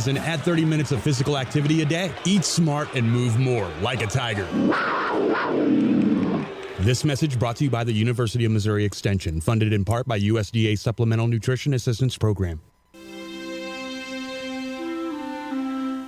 And add 30 minutes of physical activity a day. Eat smart and move more like a tiger. This message brought to you by the University of Missouri Extension, funded in part by USDA Supplemental Nutrition Assistance Program.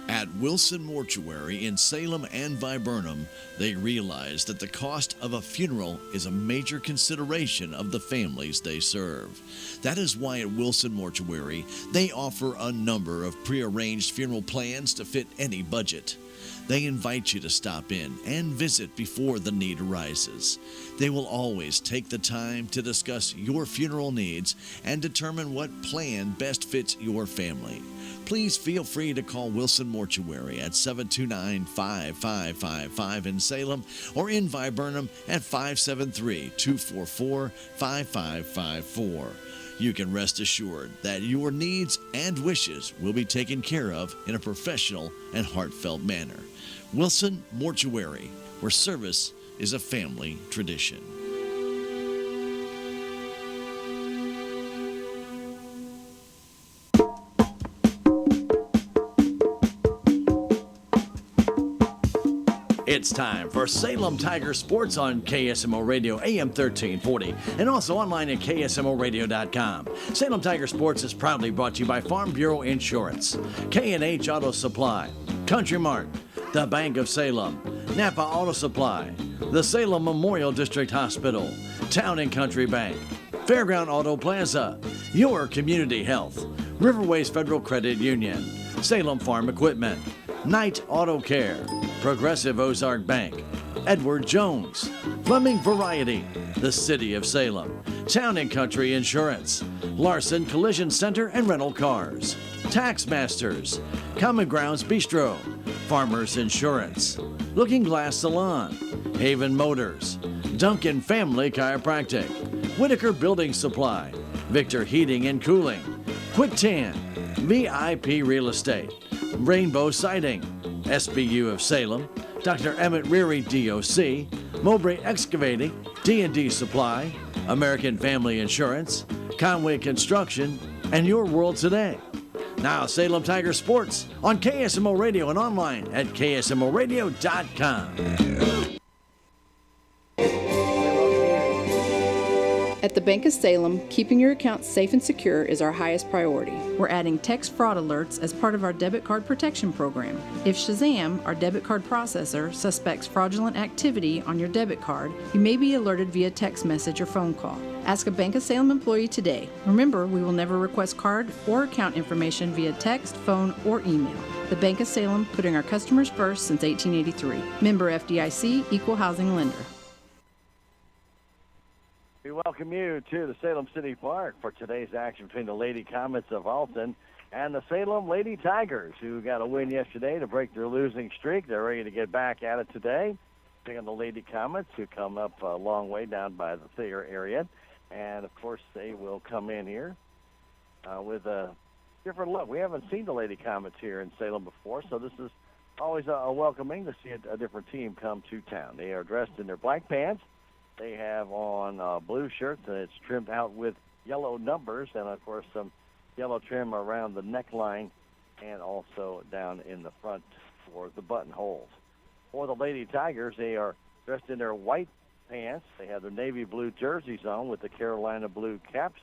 At Wilson Mortuary in Salem and Viburnum, they realize that the cost of a funeral is a major consideration of the families they serve. That is why at Wilson Mortuary, they offer a number of prearranged funeral plans to fit any budget. They invite you to stop in and visit before the need arises. They will always take the time to discuss your funeral needs and determine what plan best fits your family. Please feel free to call Wilson Mortuary at 729-5555 in Salem or in Viburnum at 573-244-5554. You can rest assured that your needs and wishes will be taken care of in a professional and heartfelt manner. Wilson Mortuary, where service is a family tradition. It's time for Salem Tiger Sports on KSMO Radio, AM 1340, and also online at KSMOradio.com. Salem Tiger Sports is proudly brought to you by Farm Bureau Insurance, K&H Auto Supply, Country Mart, the Bank of Salem, Napa Auto Supply, the Salem Memorial District Hospital, Town and Country Bank, Fairground Auto Plaza, Your Community Health, Riverways Federal Credit Union, Salem Farm Equipment, Knight Auto Care, Progressive Ozark Bank, Edward Jones, Fleming Variety, the City of Salem, Town and Country Insurance, Larson Collision Center and Rental Cars, Tax Masters, Common Grounds Bistro, Farmers Insurance, Looking Glass Salon, Haven Motors, Duncan Family Chiropractic, Whitaker Building Supply, Victor Heating and Cooling, Quick Tan, VIP Real Estate, Rainbow Siding, SBU of Salem, Dr. Emmett Reary DOC, Mowbray Excavating, D&D Supply, American Family Insurance, Conway Construction, and Your World Today. Now Salem Tiger Sports on KSMO Radio and online at KSMOradio.com. At the Bank of Salem, keeping your accounts safe and secure is our highest priority. We're adding text fraud alerts as part of our debit card protection program. If Shazam, our debit card processor, suspects fraudulent activity on your debit card, you may be alerted via text message or phone call. Ask a Bank of Salem employee today. Remember, we will never request card or account information via text, phone, or email. The Bank of Salem, putting our customers first since 1883. Member FDIC, Equal Housing Lender. We welcome you to the Salem City Park for today's action between the Lady Comets of Alton and the Salem Lady Tigers, who got a win yesterday to break their losing streak. They're ready to get back at it today. Taking the Lady Comets, who come up a long way down by the Thayer area. And, of course, they will come in here with a different look. We haven't seen the Lady Comets here in Salem before, so this is always a welcoming to see a different team come to town. They are dressed in their black pants. They have on blue shirts, and it's trimmed out with yellow numbers, and, of course, some yellow trim around the neckline and also down in the front for the buttonholes. For the Lady Tigers, they are dressed in their white pants. They have their navy blue jerseys on with the Carolina blue caps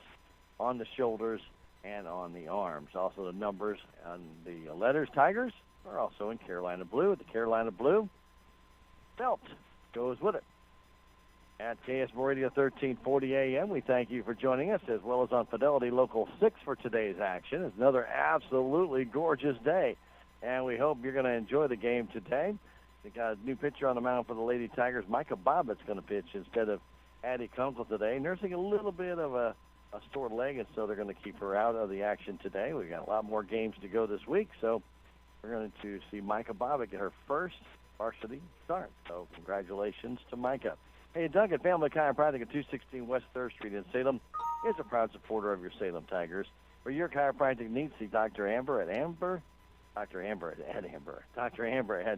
on the shoulders and on the arms. Also, the numbers on the letters Tigers are also in Carolina blue. The Carolina blue belt goes with it. At KSMO Radio 1340 AM, we thank you for joining us, as well as on Fidelity Local 6 for today's action. It's another absolutely gorgeous day, and we hope you're going to enjoy the game today. We got a new pitcher on the mound for the Lady Tigers. Micah Bobbitt's going to pitch instead of Addie Kunzel today, nursing a little bit of a sore leg, and so they're going to keep her out of the action today. We've got a lot more games to go this week, so we're going to see Micah Bobbitt get her first varsity start. So congratulations to Micah. Hey, Duncan Family Chiropractic at 216 West 3rd Street in Salem is a proud supporter of your Salem Tigers. For your chiropractic needs, see Dr. Amber at Amber. Dr. Amber at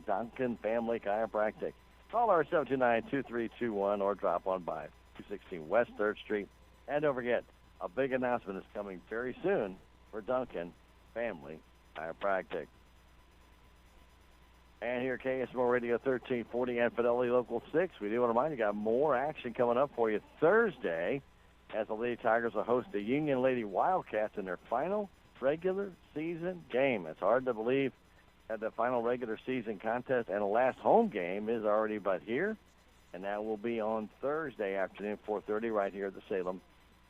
Duncan Family Chiropractic. Call our 729-2321 or drop on by 216 West 3rd Street. And don't forget, a big announcement is coming very soon for Duncan Family Chiropractic. And here, KSMO Radio 1340 and Fidelity Local 6. We do want to remind you, got more action coming up for you Thursday as the Lady Tigers will host the Union Lady Wildcats in their final regular season game. It's hard to believe that the final regular season contest and the last home game is already but here. And that will be on Thursday afternoon, 4:30, right here at the Salem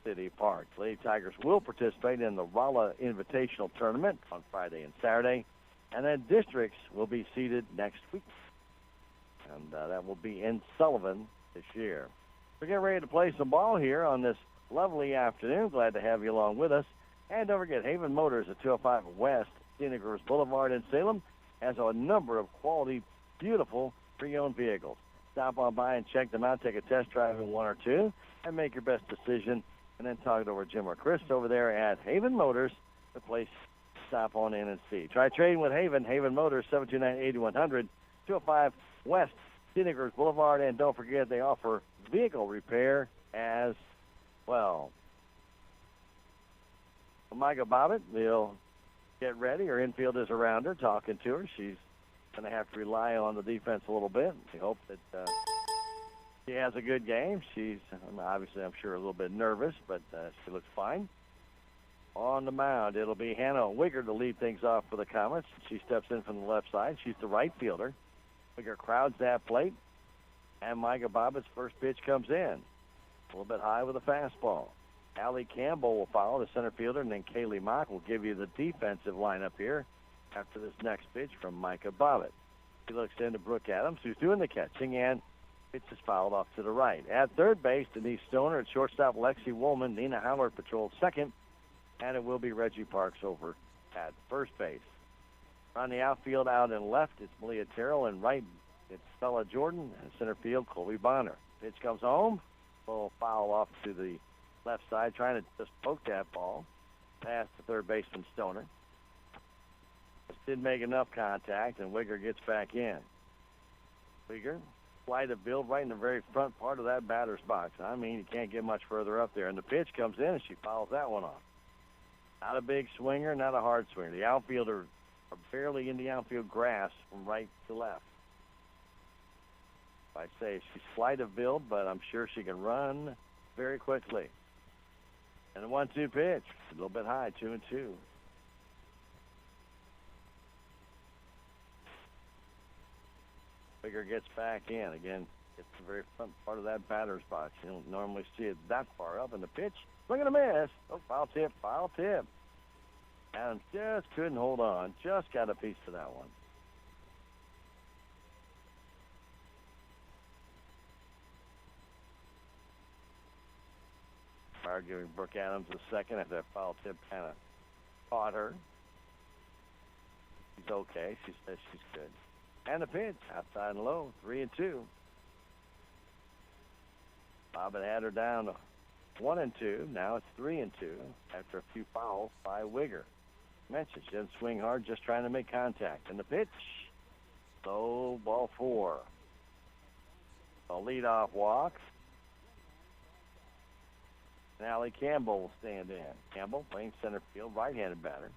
City Park. Lady Tigers will participate in the Rolla Invitational Tournament on Friday and Saturday. And then districts will be seeded next week. And that will be in Sullivan this year. We're getting ready to play some ball here on this lovely afternoon. Glad to have you along with us. And don't forget, Haven Motors at 205 West Scenic Rivers Boulevard in Salem has a number of quality, beautiful pre-owned vehicles. Stop on by and check them out. Take a test drive in one or two and make your best decision. And then talk it over to Jim or Chris over there at Haven Motors, the place stop on in and see. Try trading with Haven. Haven Motors, 729-8100, 205 West Scenic Rivers Boulevard. And don't forget, they offer vehicle repair as well. Micah Bobbitt will get ready. Her infield is around her, talking to her. She's going to have to rely on the defense a little bit. We hope that she has a good game. She's obviously, I'm sure, a little bit nervous, but she looks fine. On the mound, it'll be Hannah Wigger to lead things off for the Comets. She steps in from the left side. She's the right fielder. Wigger crowds that plate, and Micah Bobbitt's first pitch comes in. A little bit high with a fastball. Allie Campbell will follow, the center fielder, and then Kaylee Mock will give you the defensive lineup here after this next pitch from Micah Bobbitt. He looks into Brooke Adams, who's doing the catching, and pitch is fouled off to the right. At third base, Denise Stoner. At shortstop, Lexi Woolman. Nina Howard patrols second. And it will be Reggie Parks over at first base. On the outfield, out and left, it's Malia Terrell, and right, it's Stella Jordan, and center field, Colby Bonner. Pitch comes home, little foul off to the left side, trying to just poke that ball past the third baseman Stoner. Just didn't make enough contact, and Wigger gets back in. Wigger, flight of build right in the very front part of that batter's box. I mean, you can't get much further up there, and the pitch comes in, and she fouls that one off. Not a big swinger, not a hard swinger. The outfielders are barely in the outfield grass from right to left. I say she's slight of build, but I'm sure she can run very quickly. And a 1-2 pitch, a little bit high, 2-2. Bigger gets back in. Again, it's the very front part of that batter's box. You don't normally see it that far up. And the pitch, swing and a miss. Oh, foul tip, foul tip. Adams just couldn't hold on. Just got a piece of that one. Fire giving Brooke Adams a second after that foul tip kind of caught her. She's okay. She says she's good. And the pitch, outside and low, 3-2. Bobbitt had her down to 1-2. Now it's 3-2 after a few fouls by Wigger. Mentioned she didn't swing hard, just trying to make contact. And the pitch, low, ball 4. A leadoff walk. And Allie Campbell will stand in. Campbell playing center field, right-handed batter.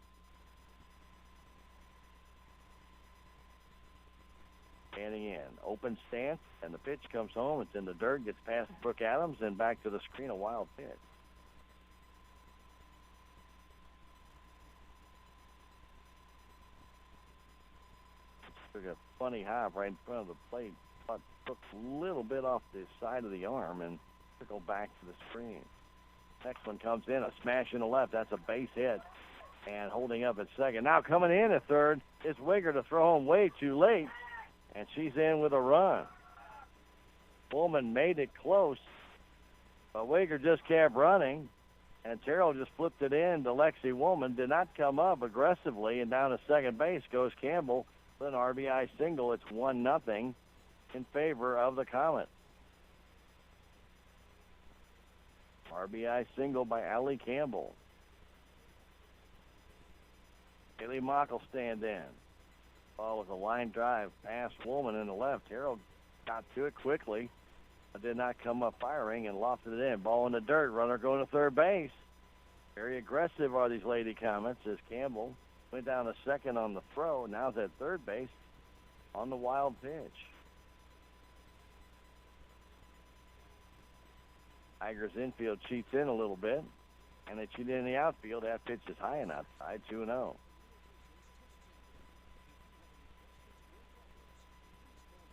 Standing in. Open stance, and the pitch comes home. It's in the dirt, gets past Brooke Adams, and back to the screen, a wild pitch. Took a funny hop right in front of the plate. But took a little bit off the side of the arm and trickled back to the screen. Next one comes in, a smash in the left. That's a base hit. And holding up at second. Now coming in at third is Wigger to throw home way too late. And she's in with a run. Woolman made it close. But Wigger just kept running. And Terrell just flipped it in to Lexi Woolman. Did not come up aggressively. And down to second base goes Campbell with an RBI single. It's 1-0 in favor of the Comets. RBI single by Allie Campbell. Kaylee Mock will stand in. Ball was a line drive past Woolman in the left. Harold got to it quickly, but did not come up firing and lofted it in. Ball in the dirt. Runner going to third base. Very aggressive are these Lady Comets as Campbell Went down to second on the throw. Now's at third base on the wild pitch. Tigers infield cheats in a little bit, and they cheat in the outfield. That pitch is high and outside, 2-0.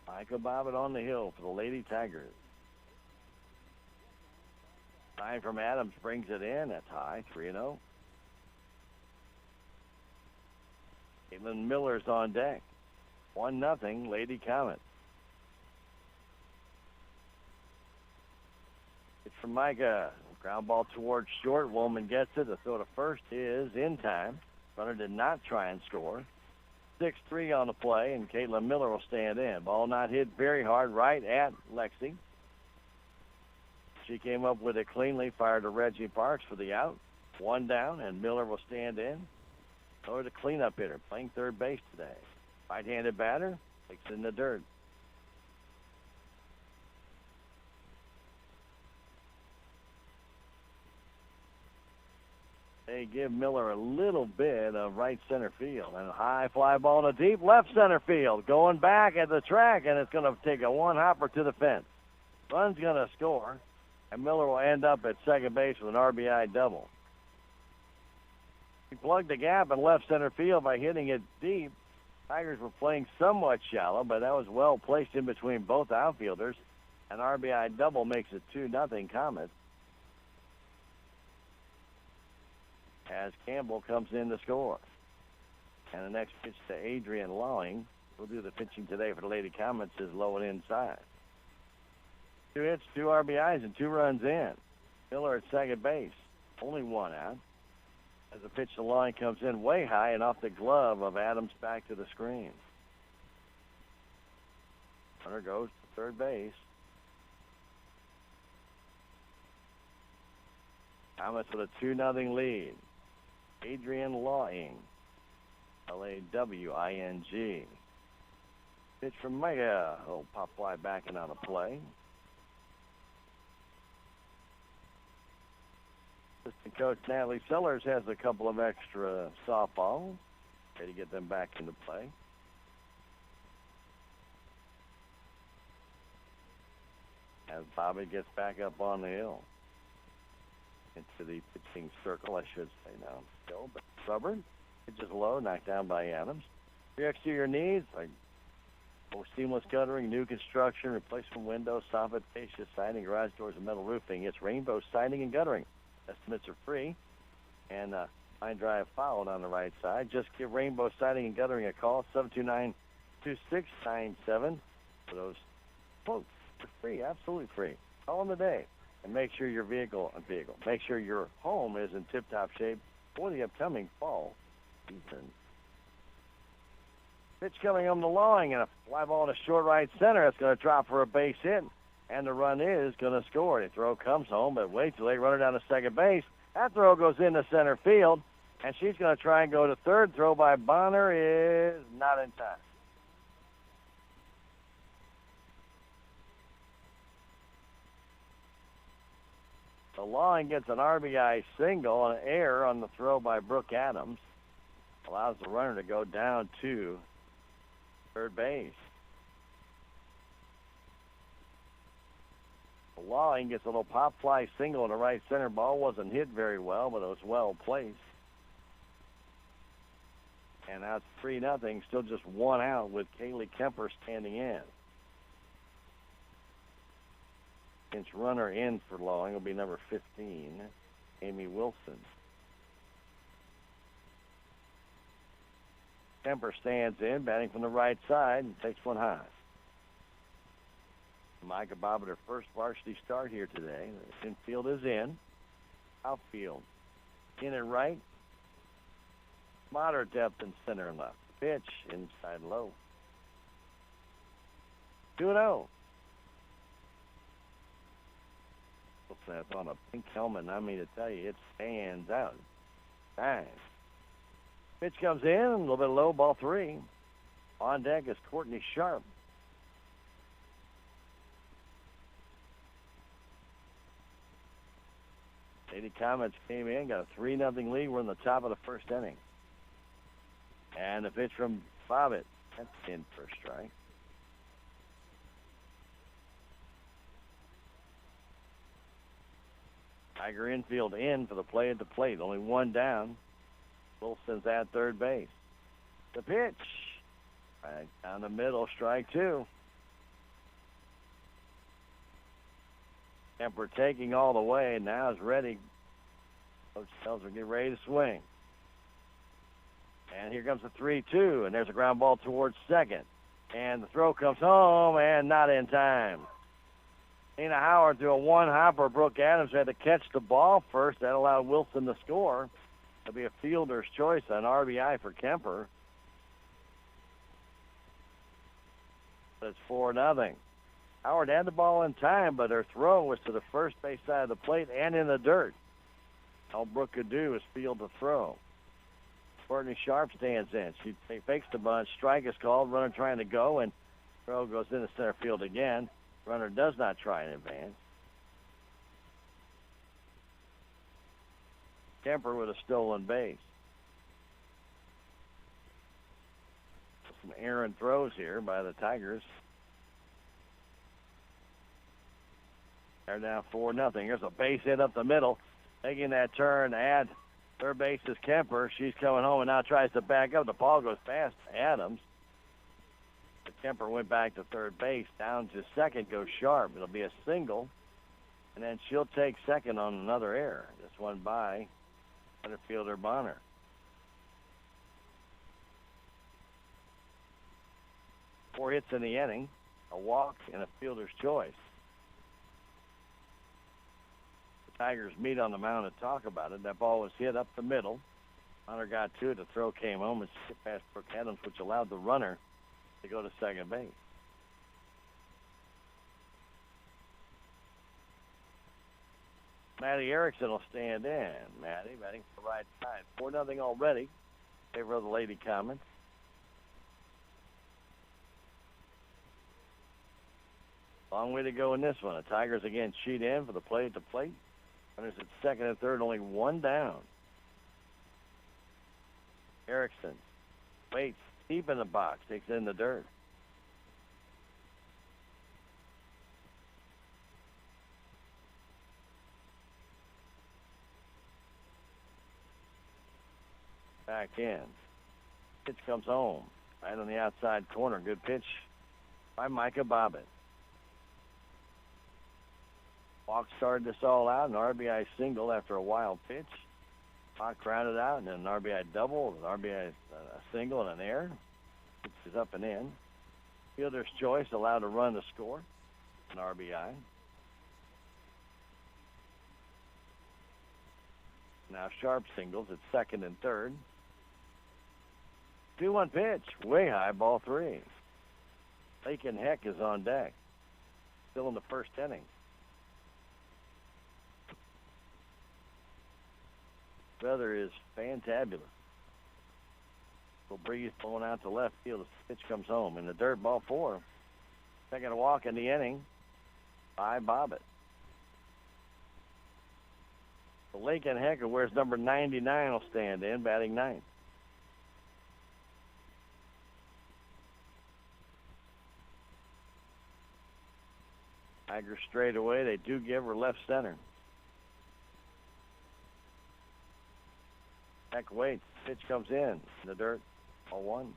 Michael Bobbitt on the hill for the Lady Tigers. Sign from Adams brings it in. That's high, 3-0. Caitlin Miller's on deck. 1-0, Lady Comets. It's from Micah. Ground ball towards short. Woolman gets it. The throw to first is in time. Runner did not try and score. 6-3 on the play, and Caitlin Miller will stand in. Ball not hit very hard right at Lexi. She came up with it cleanly, fired to Reggie Parks for the out. 1 down, and Miller will stand in. Or the cleanup hitter, playing third base today. Right-handed batter, takes it in the dirt. They give Miller a little bit of right center field. And a high fly ball to deep left center field. Going back at the track, and it's going to take a one-hopper to the fence. Run's going to score, and Miller will end up at second base with an RBI double. He plugged the gap in left center field by hitting it deep. Tigers were playing somewhat shallow, but that was well placed in between both outfielders. An RBI double makes it 2-0 Comets. As Campbell comes in to score. And the next pitch to Adrian Lawing, who'll do the pitching today for the Lady Comets, is low and inside. 2 hits, 2 RBIs, and 2 runs in. Miller at second base. Only 1 out. As the pitch to Lawing comes in way high and off the glove of Adams back to the screen. Runner goes to third base. Comets with a 2-0 lead. Adrian Lawing, Lawing. Pitch from Mega. Oh, pop fly backing out of play. Assistant coach Natalie Sellers has a couple of extra softballs. Ready to get them back into play. As Bobby gets back up on the hill. Into the pitching circle, I should say now. Still, but stubborn. Pitch is low, knocked down by Adams. For your exterior needs, like seamless guttering, new construction, replacement windows, soffit, fascia, siding, garage doors, and metal roofing. It's Rainbow Siding and Guttering. Estimates are free. And line drive fouled on the right side. Just give Rainbow Siding and Guttering a call, 729-2697 for those quotes. They're free, absolutely free. Call them today. And make sure your make sure your home is in tip-top shape for the upcoming fall season. Pitch coming on the Lawing, and a fly ball to short right center. It's going to drop for a base hit, and the run is going to score. The throw comes home, but way too late. Runner down to second base. That throw goes into center field, and she's going to try and go to third. Throw by Bonner is not in time. The Lawing gets an RBI single, an error on the throw by Brooke Adams. Allows the runner to go down to third base. The Lawing gets a little pop fly single in the right center. Ball wasn't hit very well, but it was well placed. And now it's 3-0, still just 1 out with Kaylee Kemper standing in. Pinch runner in for Lawing will be number 15, Amy Wilson. Kemper stands in, batting from the right side, and takes one high. Micah Bobbitt, her first varsity start here today. The infield is in. Outfield in and right. Moderate depth in center and left. Pitch inside low. 2-0. That's on a pink helmet, and I mean to tell you, it stands out. Nice. Pitch comes in, a little bit low, ball 3. On deck is Courtney Sharp. Lady Comets came in, got a 3-0 lead. We're in the top of the first inning. And the pitch from Bobbitt. That's in for a strike. Tiger infield in for the play at the plate. Only one down. Wilson's at third base. The pitch. Right down the middle, strike two. Kemper taking all the way, and now is ready. Coach tells her get ready to swing. And here comes the 3-2, and there's a ground ball towards second. And the throw comes home, and not in time. Tina Howard threw a one-hopper. Brooke Adams had to catch the ball first. That allowed Wilson to score. It'll be a fielder's choice, an RBI for Kemper. But it's 4-0. Howard had the ball in time, but her throw was to the first base side of the plate and in the dirt. All Brooke could do was field the throw. Courtney Sharp stands in. She fakes the bunt. Strike is called. Runner trying to go, and throw goes into center field again. Runner does not try in advance. Kemper with a stolen base. Some errant throws here by the Tigers. They're down 4-0. Here's a base hit up the middle. Taking that turn at third base is Kemper. She's coming home and now tries to back up. The ball goes past Adams. But Kemper went back to third base. Down to second goes Sharp. It'll be a single. And then she'll take second on another error. This one by center fielder Bonner. Four hits in the inning, a walk, and a fielder's choice. The Tigers meet on the mound to talk about it. That ball was hit up the middle. Hunter got to it. The throw came home and skipped past Brooke Adams, which allowed the runner to go to second base. Maddie Erickson will stand in. Maddie batting for the right side. 4-0 already in favor of the Lady Comets. Long way to go in this one. The Tigers again cheat in for the play at the plate. Runners at second and third, only one down. Erickson waits deep in the box, takes it in the dirt. Back in. Pitch comes home. Right on the outside corner. Good pitch by Micah Bobbitt. Walk started this all out, an RBI single after a wild pitch. Hawk grounded out, and then an RBI double, an RBI single, and an error. Pitch is up and in. Fielder's choice allowed a run to score, an RBI. Now Sharp singles at second and third. 2-1 pitch, way high, ball three. Lakin Heck is on deck. Still in the first inning. Weather is fantabulous. Little breeze blowing out to left field as the pitch comes home. In the dirt, ball four. Second walk in the inning by Bobbitt. The Lakin Heck, who wears number 99, will stand in, batting ninth. Tigers straight away. They do give her left center. Heck waits. Pitch comes in the dirt. 0-1.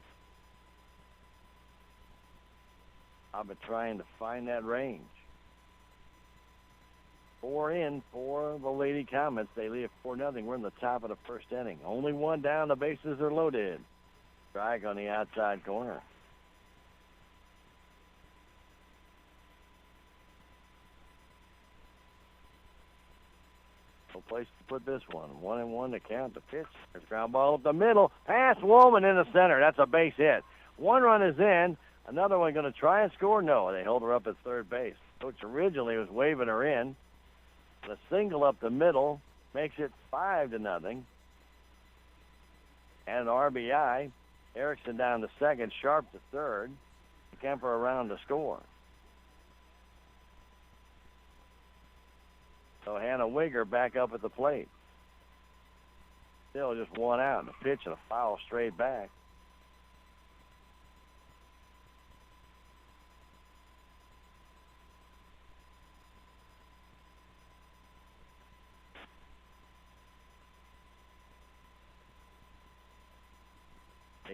Bobbitt trying to find that range. 4 in for the Lady Comets. They lead 4-0. We're in the top of the first inning. Only one down. The bases are loaded. Strike on the outside corner. No place to put this one. 1-1 to count the pitch. There's a ground ball up the middle. Pass Woolman in the center. That's a base hit. One run is in. Another one going to try and score? No, they hold her up at third base. Coach originally was waving her in. The single up the middle makes it 5-0. And an RBI. Erickson down to second. Sharp to third. Kemper around to score. So Hannah Wigger back up at the plate. Still just one out. And a pitch and a foul straight back.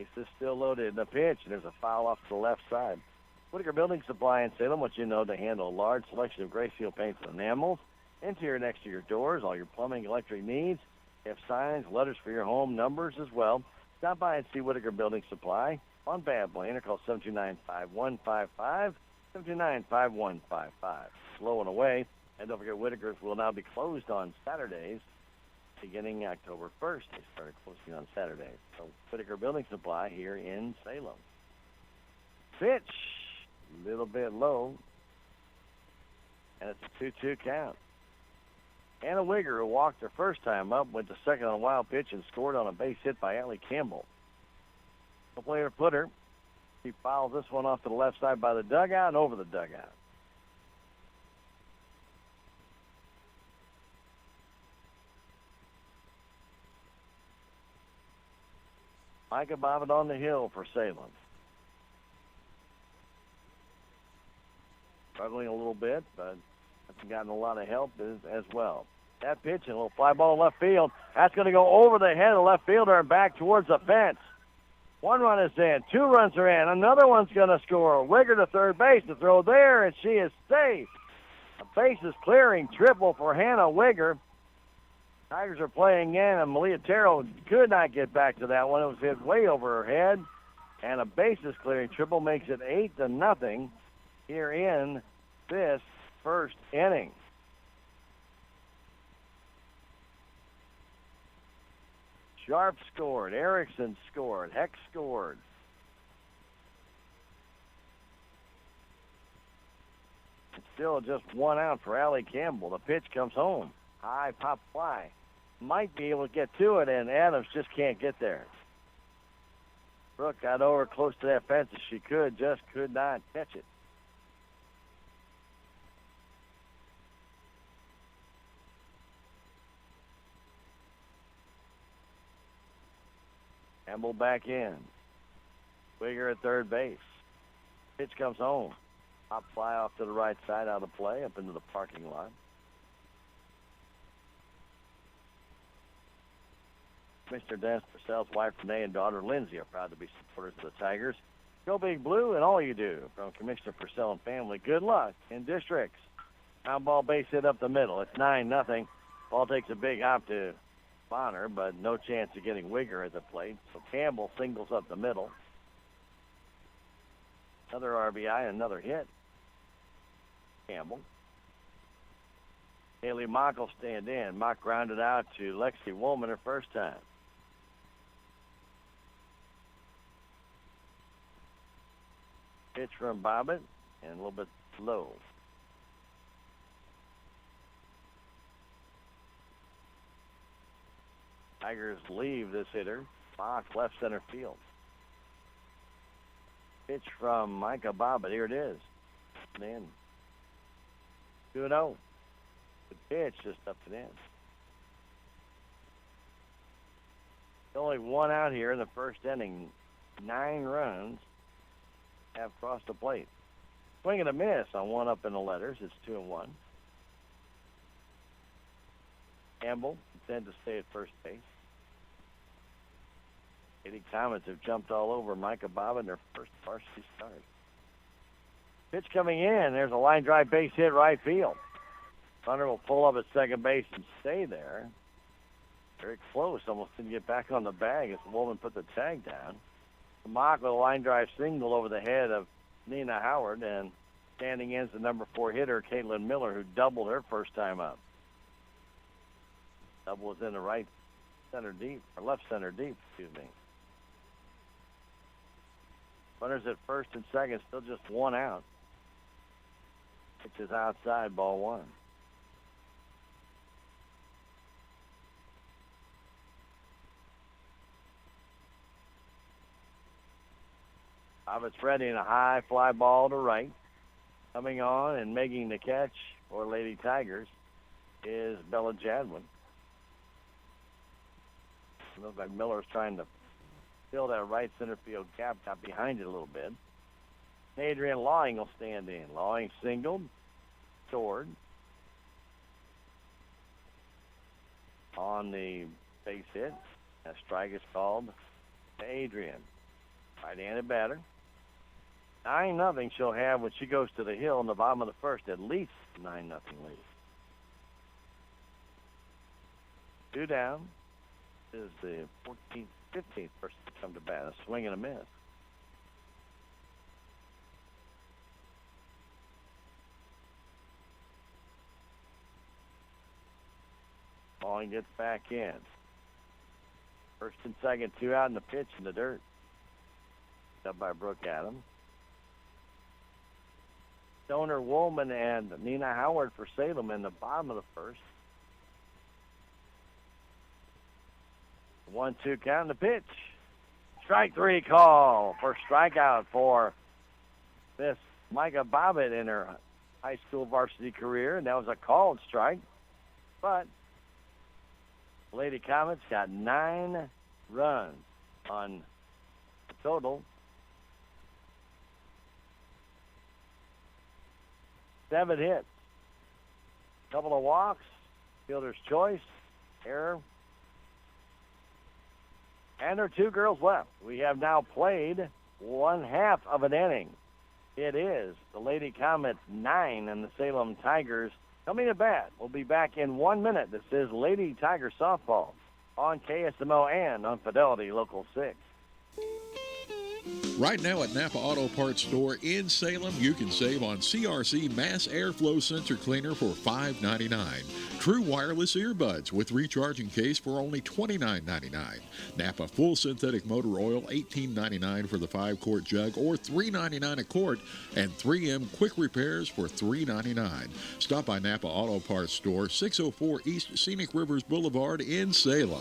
Base is still loaded in the pitch, and there's a foul off to the left side. Whitaker Building Supply in Salem wants you to know to handle a large selection of gray seal paints and enamels, interior and exterior doors, all your plumbing, electric needs. They have signs, letters for your home, numbers as well. Stop by and see Whitaker Building Supply on Bad Lane or call 729-5155, 729-5155. Slow and away. And don't forget, Whitaker's will now be closed on Saturdays beginning October 1st. They started closing on Saturdays. So Whitaker Building Supply here in Salem. Pitch, a little bit low, and it's a 2-2 count. Anna Wigger, who walked her first time up, went to second on a wild pitch and scored on a base hit by Allie Campbell. The player put her. She fouls this one off to the left side by the dugout and over the dugout. Micah Bobbitt on the hill for Salem. Struggling a little bit, but hasn't gotten a lot of help as well. That pitch and a little fly ball in left field. That's going to go over the head of the left fielder and back towards the fence. One run is in. 2 runs are in. Another one's going to score. Wigger to third base. The throw there, and she is safe. A bases clearing triple for Hannah Wigger. Tigers are playing in, and Malia Terrell could not get back to that one. It was hit way over her head. And a bases clearing triple makes it 8-0 here in this first inning. Sharp scored. Erickson scored. Heck scored. It's still just 1 out for Allie Campbell. The pitch comes home. High pop fly. Might be able to get to it, and Adams just can't get there. Brooke got over close to that fence as she could, just could not catch it. Campbell back in. Wigger at third base. Pitch comes home. Pop fly off to the right side out of play, up into the parking lot. Mr. Dennis Purcell's wife Renee and daughter Lindsay are proud to be supporters of the Tigers. Go Big Blue and all you do. From Commissioner Purcell and family, good luck in districts. Ground ball base hit up the middle. It's 9-0. Ball takes a big hop to Bonner, but no chance of getting Wigger at the plate. So Campbell singles up the middle. Another RBI, another hit. Campbell. Haley Mock will stand in. Mock grounded out to Lexi Woolman her first time. Pitch from Bobbitt and a little bit low. Tigers leave this hitter. Mock left center field. Pitch from Micah Bobbitt. Here it is. And in. 2-0. The pitch just up and in. Only 1 out here in the first inning. 9 runs have crossed the plate. Swing and a miss on one up in the letters. It's 2-1. Campbell intends to stay at first base. Lady Comets have jumped all over Micah Bobbitt in their first varsity start. Pitch coming in. There's a line drive base hit right field. Hunter will pull up at second base and stay there. Very close. Almost didn't get back on the bag as the Woman put the tag down. Mock with a line drive single over the head of Nina Howard, and standing in is the number 4 hitter, Caitlin Miller, who doubled her first time up. Double was in the right center deep, or left center deep, excuse me. Runners at first and second, still just 1 out. Pitch is outside, ball 1. Bobbitt's ready in a high fly ball to right. Coming on and making the catch for Lady Tigers is Bella Jadwin. It looks like Miller's trying to fill that right center field gap, got behind it a little bit. Adrian Lawing will stand in. Lawing singled, scored on the base hit. A strike is called to Adrian. Right-handed batter. 9-0 she'll have when she goes to the hill in the bottom of the first. At least 9-0 lead. 2 down. This is the 14th, 15th person to come to bat. A swing and a miss. Balling gets back in. First and second, 2 out in the pitch in the dirt. Up by Brooke Adams. Stoner, Woolman, and Nina Howard for Salem in the bottom of the first. 1-2 count in the pitch. Strike 3 call. First strikeout for Miss Micah Bobbitt in her high school varsity career, and that was a called strike. But Lady Comets got 9 runs on the total. 7 hits. Couple of walks. Fielder's choice. Error. And there are 2 girls left. We have now played 1/2 of an inning. It is the Lady Comets 9 and the Salem Tigers coming to bat. We'll be back in 1 minute. This is Lady Tiger Softball on KSMO and on Fidelity Local 6. Right now at Napa Auto Parts Store in Salem, you can save on CRC Mass Airflow Sensor Cleaner for $5.99. True wireless earbuds with recharging case for only $29.99. Napa Full Synthetic Motor Oil, $18.99 for the 5-quart jug or $3.99 a quart. And 3M Quick Repairs for $3.99. Stop by Napa Auto Parts Store, 604 East Scenic Rivers Boulevard in Salem.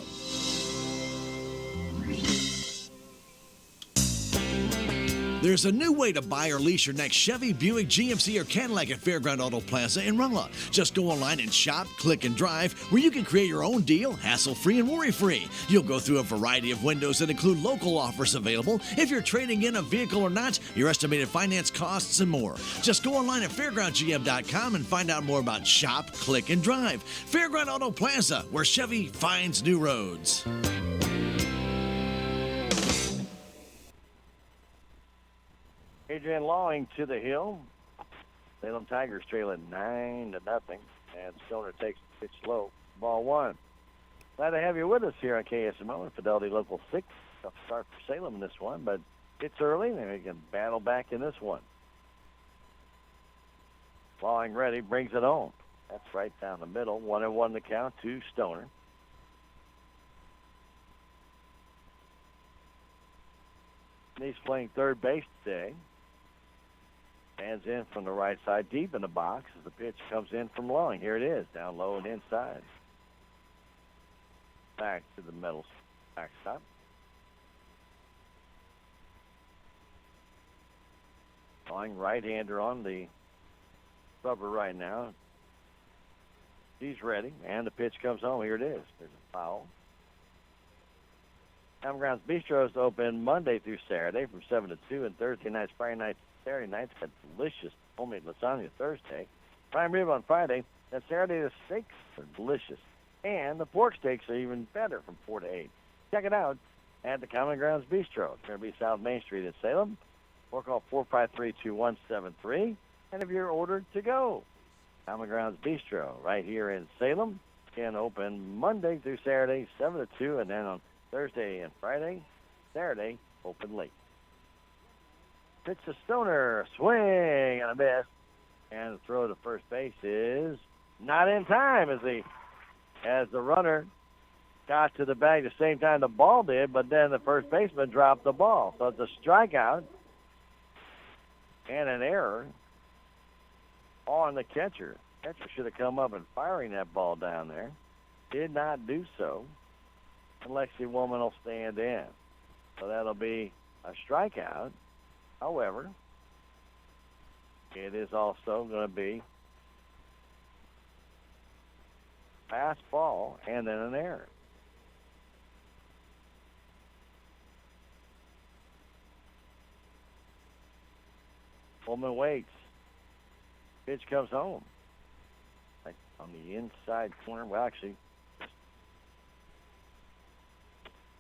There's a new way to buy or lease your next Chevy, Buick, GMC, or Cadillac at Fairground Auto Plaza in Rolla. Just go online and shop, click, and drive, where you can create your own deal, hassle-free and worry-free. You'll go through a variety of windows that include local offers available, if you're trading in a vehicle or not, your estimated finance costs, and more. Just go online at fairgroundgm.com and find out more about shop, click, and drive. Fairground Auto Plaza, where Chevy finds new roads. Adrian Lawing to the hill. Salem Tigers trailing 9-0, and Stoner takes the pitch low. Ball 1. Glad to have you with us here on KSMO and Fidelity Local 6. Tough start for Salem in this one, but it's early, and we can battle back in this one. Lawing ready, brings it home. That's right down the middle. 1-1 the count to Stoner. He's playing third base today. Stands in from the right side, deep in the box as the pitch comes in from Lawing. Here it is, down low and inside. Back to the middle backstop. Lawing right-hander on the rubber right now. He's ready, and the pitch comes home. Here it is. There's a foul. Common Grounds Bistro is open Monday through Saturday from 7 to 2, and Thursday nights, Friday nights, Saturday nights. Got delicious homemade lasagna Thursday. Prime rib on Friday. And Saturday the steaks are delicious. And the pork steaks are even better from 4 to 8. Check it out at the Common Grounds Bistro. It's going to be South Main Street in Salem. Or call 453-2173. And if you're ordered to go, Common Grounds Bistro right here in Salem. Can open Monday through Saturday, 7 to 2, and then on Thursday and Friday, Saturday, open late. Pitch to Stoner, swing and a miss. And the throw to first base is not in time as the runner got to the bag the same time the ball did, but then the first baseman dropped the ball. So it's a strikeout and an error on the catcher. Catcher should have come up and firing that ball down there. Did not do so. And Lexi Woman will stand in. So that'll be a strikeout. However, it is also going to be fast ball and then an error. Woman waits. Pitch comes home. Like on the inside corner. Well, actually,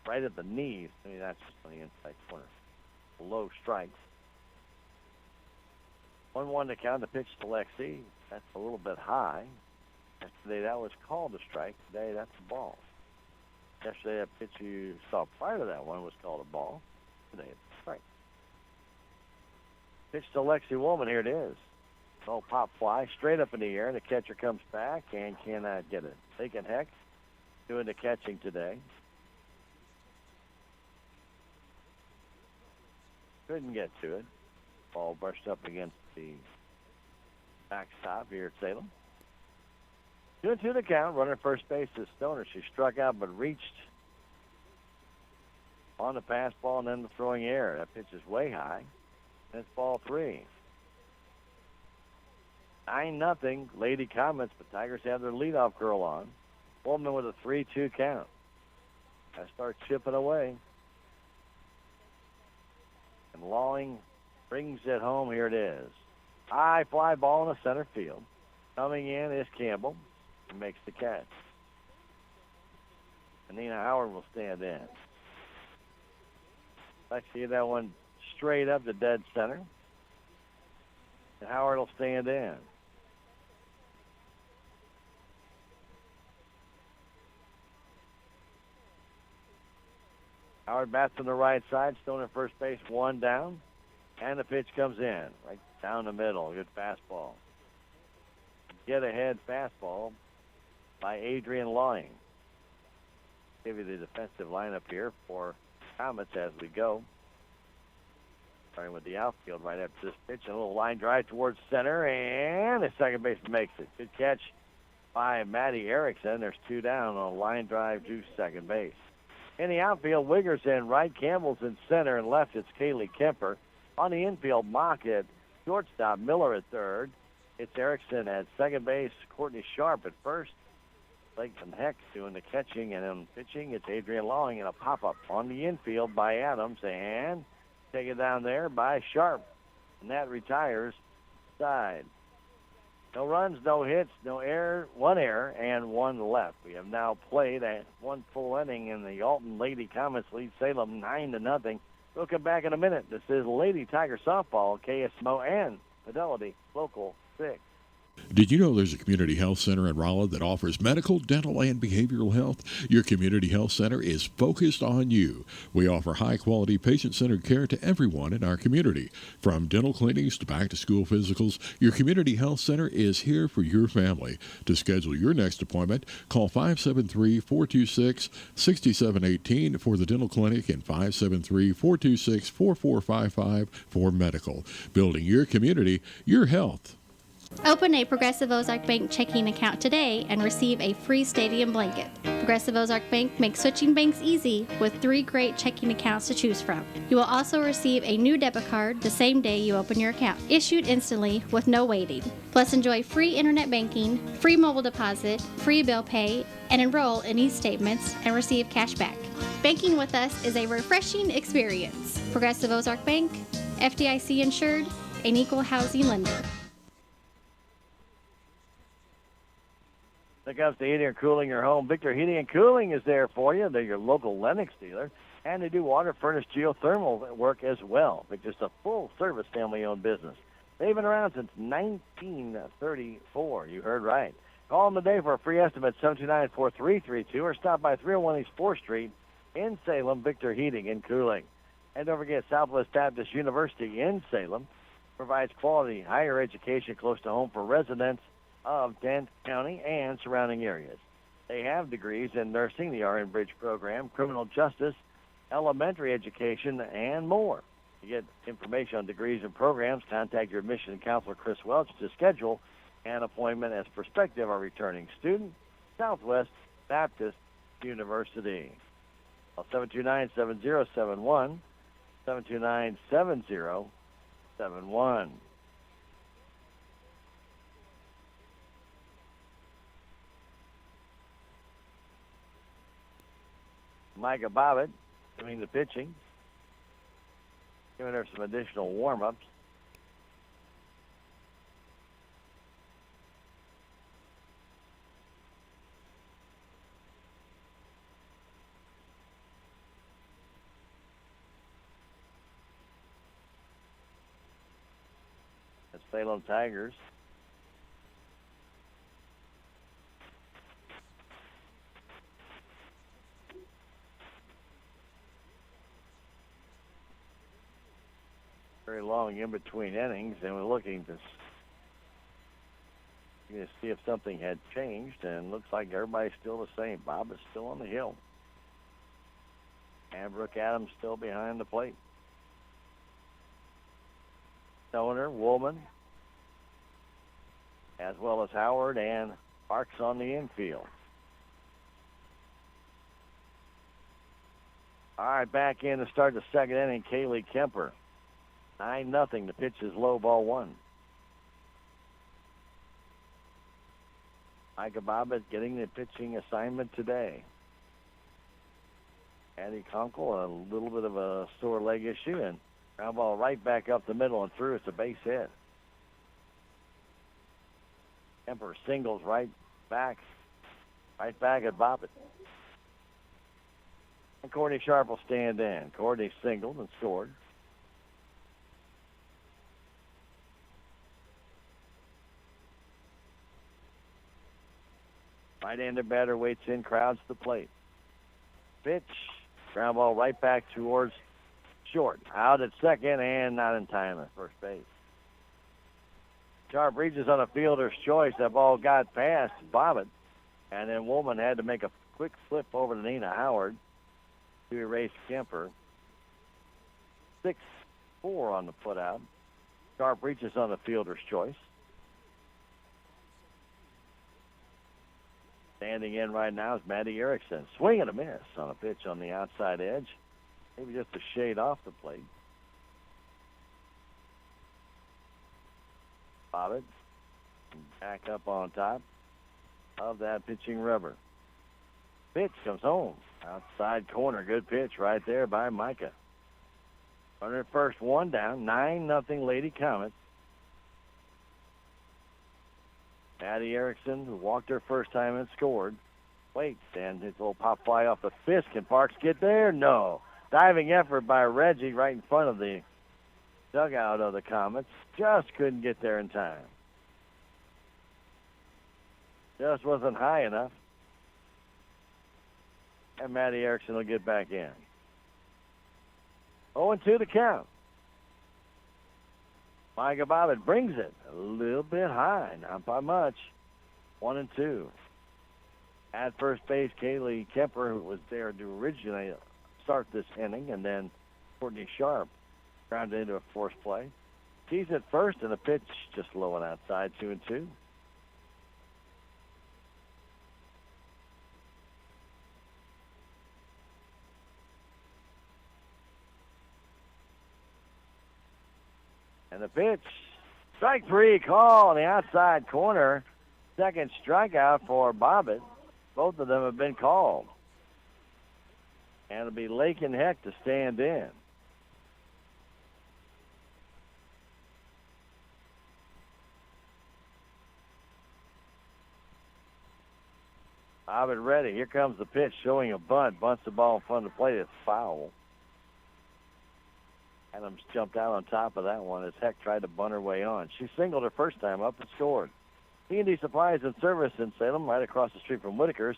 right at the knees. I mean, that's just on the inside corner. low strikes. 1-1 to count. The pitch to Lexi. That's a little bit high. Yesterday that was called a strike. Today that's a ball. Yesterday that pitch you saw prior to that one was called a ball. Today it's a strike. Pitch to Lexi Woolman. Here it is. Oh, pop fly straight up in the air. The catcher comes back and cannot get it. Taking Heck doing the catching today. Couldn't get to it. Ball brushed up against the backstop here at Salem. 2-2 the count. Runner first base is Stoner. She struck out but reached on the pass ball and then the throwing air. That pitch is way high. That's ball 3. 9-0 Lady Comets, but Tigers have their leadoff girl on. Woolman with a 3-2 count. I start chipping away. And Lawing brings it home. Here it is. High fly ball in the center field. Coming in is Campbell. He makes the catch. And Nina Howard will stand in. Let's see that one straight up to dead center. And Howard will stand in. Howard bats on the right side. Stone at first base, 1 down. And the pitch comes in, right down the middle. Good fastball. Get ahead fastball by Adrian Lawing. Give you the defensive lineup here for Comets as we go. Starting with the outfield right after this pitch. A little line drive towards center, and the second baseman makes it. Good catch by Maddie Erickson. There's 2 down on a line drive to second base. In the outfield, Wiggers in right, Campbell's in center, and left it's Kaylee Kemper. On the infield, Mock at shortstop, Miller at third. It's Erickson at second base, Courtney Sharp at first. Lakeland Heck doing the catching, and then pitching, it's Adrian Lawing, and a pop-up on the infield by Adams, and taken down there by Sharp. And that retires side. No runs, no hits, no error, 1 error, and 1 left. We have now played at 1 full inning, and the Alton Lady Comets lead Salem 9-0. We'll come back in a minute. This is Lady Tiger Softball, KSMO, and Fidelity Local 6. Did you know there's a community health center in Rolla that offers medical, dental, and behavioral health? Your community health center is focused on you. We offer high-quality, patient-centered care to everyone in our community. From dental clinics to back-to-school physicals, your community health center is here for your family. To schedule your next appointment, call 573-426-6718 for the dental clinic and 573-426-4455 for medical. Building your community, your health. Open a Progressive Ozark Bank checking account today and receive a free stadium blanket. Progressive Ozark Bank makes switching banks easy with 3 great checking accounts to choose from. You will also receive a new debit card the same day you open your account, issued instantly with no waiting. Plus, enjoy free internet banking, free mobile deposit, free bill pay, and enroll in e-statements and receive cash back. Banking with us is a refreshing experience. Progressive Ozark Bank, FDIC insured, an equal housing lender. When it comes to heating or cooling your home, Victor Heating and Cooling is there for you. They're your local Lennox dealer, and they do water furnished geothermal work as well. They're just a full-service family-owned business. They've been around since 1934. You heard right. Call them today for a free estimate, 729-4332, or stop by 301 East 4th Street in Salem, Victor Heating and Cooling. And don't forget, Southwest Baptist University in Salem provides quality higher education close to home for residents of Dent County and surrounding areas. They have degrees in nursing, the RN Bridge program, criminal justice, elementary education, and more. To get information on degrees and programs, contact your admission counselor, Chris Welch, to schedule an appointment as prospective or returning student, Southwest Baptist University. 729-7071, 729-7071. Micah Bobbitt doing the pitching, giving her some additional warm-ups. Salem Tigers. Very long in between innings, and we're looking to see if something had changed, and looks like everybody's still the same. Bob is still on the hill, and Brooke Adams still behind the plate. Stoner, Woolman, as well as Howard and Parks on the infield. All right, back in to start the second inning, Kaylee Kemper. 9-0. The pitch is low, ball one. Micah Bobbitt getting the pitching assignment today. Addie Conkle, a little bit of a sore leg issue, and ground ball right back up the middle and through. It's a base hit. Kemper singles right back at Bobbitt. And Courtney Sharp will stand in. Courtney singled and scored. Right-hander batter waits in, crowds the plate. Pitch, ground ball right back towards short. Out at second and not in time at first base. Sharp reaches on a fielder's choice. That ball got past Bobbitt, and then Woolman had to make a quick flip over to Nina Howard to erase Kemper. 6-4 on the putout. Sharp reaches on the fielder's choice. Standing in right now is Maddie Erickson. Swing and a miss on a pitch on the outside edge. Maybe just a shade off the plate. Bobbitt back up on top of that pitching rubber. Pitch comes home. Outside corner. Good pitch right there by Micah. Runner at first, one down. 9-0 Lady Comets. Maddie Erickson, who walked her first time and scored, waits, and his little pop fly off the fist. Can Parks get there? No. Diving effort by Reggie right in front of the dugout of the Comets. Just couldn't get there in time. Just wasn't high enough. And Maddie Erickson will get back in. 0-2 the count. Micah Bobbitt brings it a little bit high, not by much. 1-2. At first base, Kaylee Kemper, who was there to originally start this inning, and then Courtney Sharp grounded into a forced play. He's at first, and the pitch just low and outside, 2-2. And the pitch, strike three call on the outside corner. Second strikeout for Bobbitt. Both of them have been called. And it'll be Lakin Heck to stand in. Bobbitt ready. Here comes the pitch, showing a bunt. Bunts the ball in front of the plate. It's foul. Adams jumped out on top of that one as Heck tried to bunt her way on. She singled her first time up and scored. P&D Supplies and Service in Salem, right across the street from Whitaker's,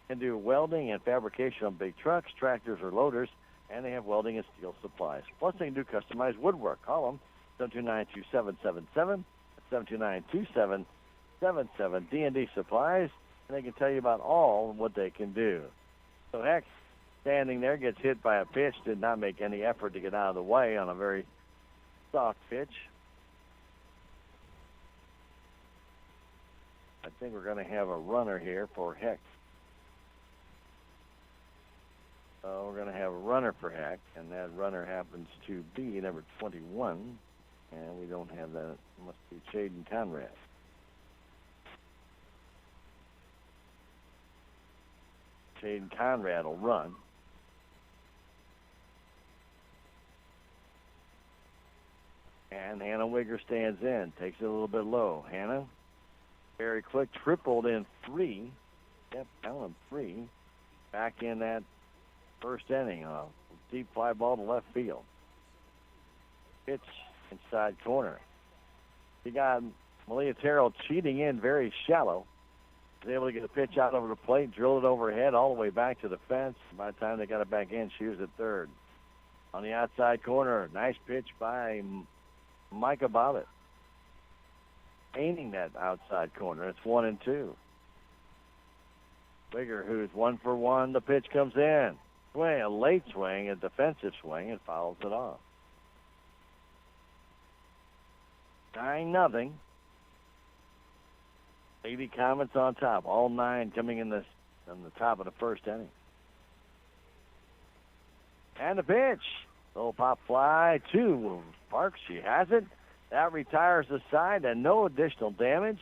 can do welding and fabrication on big trucks, tractors, or loaders, and they have welding and steel supplies. Plus, they can do customized woodwork. Call them 729-2777, 729-2777, D&D Supplies, and they can tell you about all what they can do. So Heck, standing there, gets hit by a pitch, did not make any effort to get out of the way on a very soft pitch. I think we're going to have a runner here for Heck. So we're going to have a runner for Heck, and that runner happens to be number 21, and we don't have that. It must be Shaden Conrad. Shaden Conrad will run. And Hannah Wigger stands in, takes it a little bit low. Hannah, very quick, tripled in 3. Yep, Allen 3. Back in that first inning, a deep fly ball to left field. Pitch inside corner. You got Malia Terrell cheating in very shallow. Was able to get a pitch out over the plate, drill it overhead all the way back to the fence. By the time they got it back in, she was at third. On the outside corner, nice pitch by Micah Bobbitt. Aiming that outside corner. It's 1-2. Bigger, who's 1 for 1. The pitch comes in. Swing, a late swing, a defensive swing, and fouls it off. 9-0. Lady Comets on top. All 9 coming in the top of the first inning. And the pitch. Little pop fly to Parks. She has it. That retires the side, and no additional damage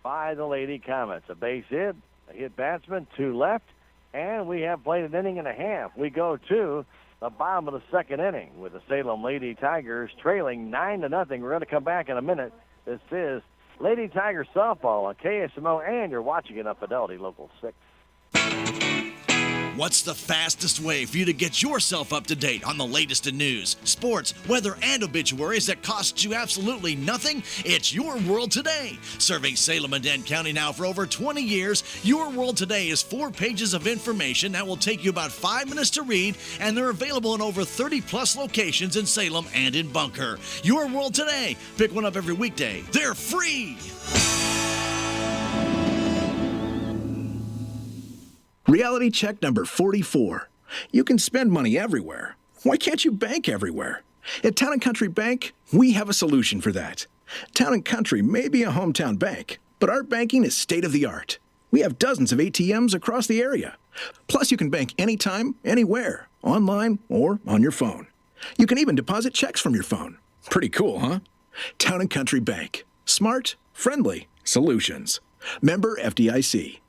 by the Lady Comets. A base hit, a hit batsman, 2 left, and we have played an inning and a half. We go to the bottom of the second inning with the Salem Lady Tigers trailing 9-0. We're going to come back in a minute. This is Lady Tiger Softball on KSMO, and you're watching it on Fidelity Local 6. What's the fastest way for you to get yourself up to date on the latest in news, sports, weather, and obituaries that costs you absolutely nothing? It's Your World Today. Serving Salem and Dent County now for over 20 years, Your World Today is 4 pages of information that will take you about 5 minutes to read, and they're available in over 30-plus locations in Salem and in Bunker. Your World Today. Pick one up every weekday. They're free. Reality check number 44. You can spend money everywhere. Why can't you bank everywhere? At Town & Country Bank, we have a solution for that. Town & Country may be a hometown bank, but our banking is state-of-the-art. We have dozens of ATMs across the area. Plus, you can bank anytime, anywhere, online or on your phone. You can even deposit checks from your phone. Pretty cool, huh? Town & Country Bank. Smart, friendly solutions. Member FDIC.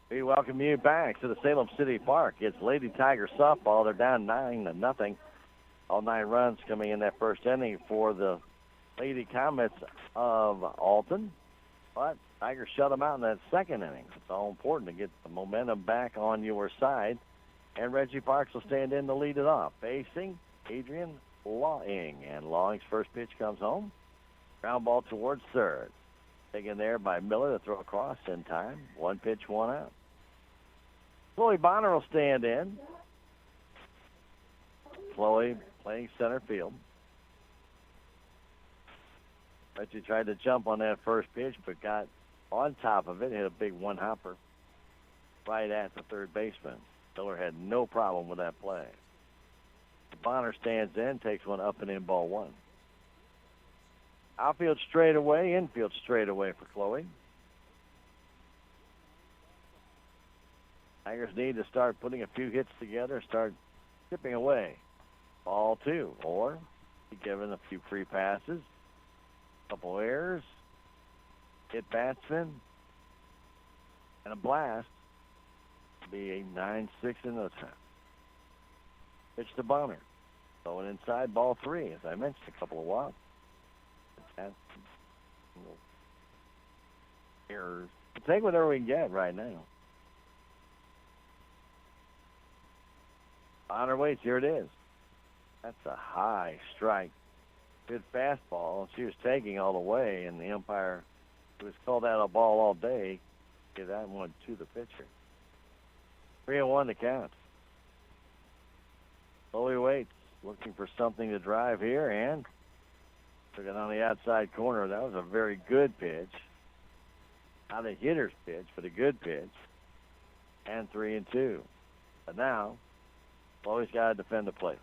We welcome you back to the Salem City Park. It's Lady Tiger Softball. They're down 9-0. All 9 runs coming in that first inning for the Lady Comets of Alton. But Tigers shut them out in that second inning. It's all important to get the momentum back on your side. And Reggie Parks will stand in to lead it off. Facing Adrian Lawing. And Lawing's first pitch comes home. Ground ball towards third. Taken there by Miller to throw across in time. 1 pitch, 1 out. Chloe Bonner will stand in. Chloe playing center field. Reggie tried to jump on that first pitch, but got on top of it, hit a big one-hopper right at the third baseman. Miller had no problem with that play. Bonner stands in, takes one up and in, ball 1. Outfield straight away, infield straight away for Chloe. Tigers need to start putting a few hits together, start chipping away. Ball 2, or be given a few free passes, couple errors, hit batsman, and a blast. Be a 9-6 in no time. Pitch to Bonner. Going inside, ball 3, as I mentioned, a couple of walks. Errors. We'll take whatever we can get right now. On her waits, here it is. That's a high strike. Good fastball. She was taking all the way, and the umpire, who was called out a ball all day, gave that one to the pitcher. 3-1 to count. Chloe waits, looking for something to drive here, and took it on the outside corner. That was a very good pitch. Not a hitter's pitch, but a good pitch. And 3-2. But now, Chloe's got to defend the plate.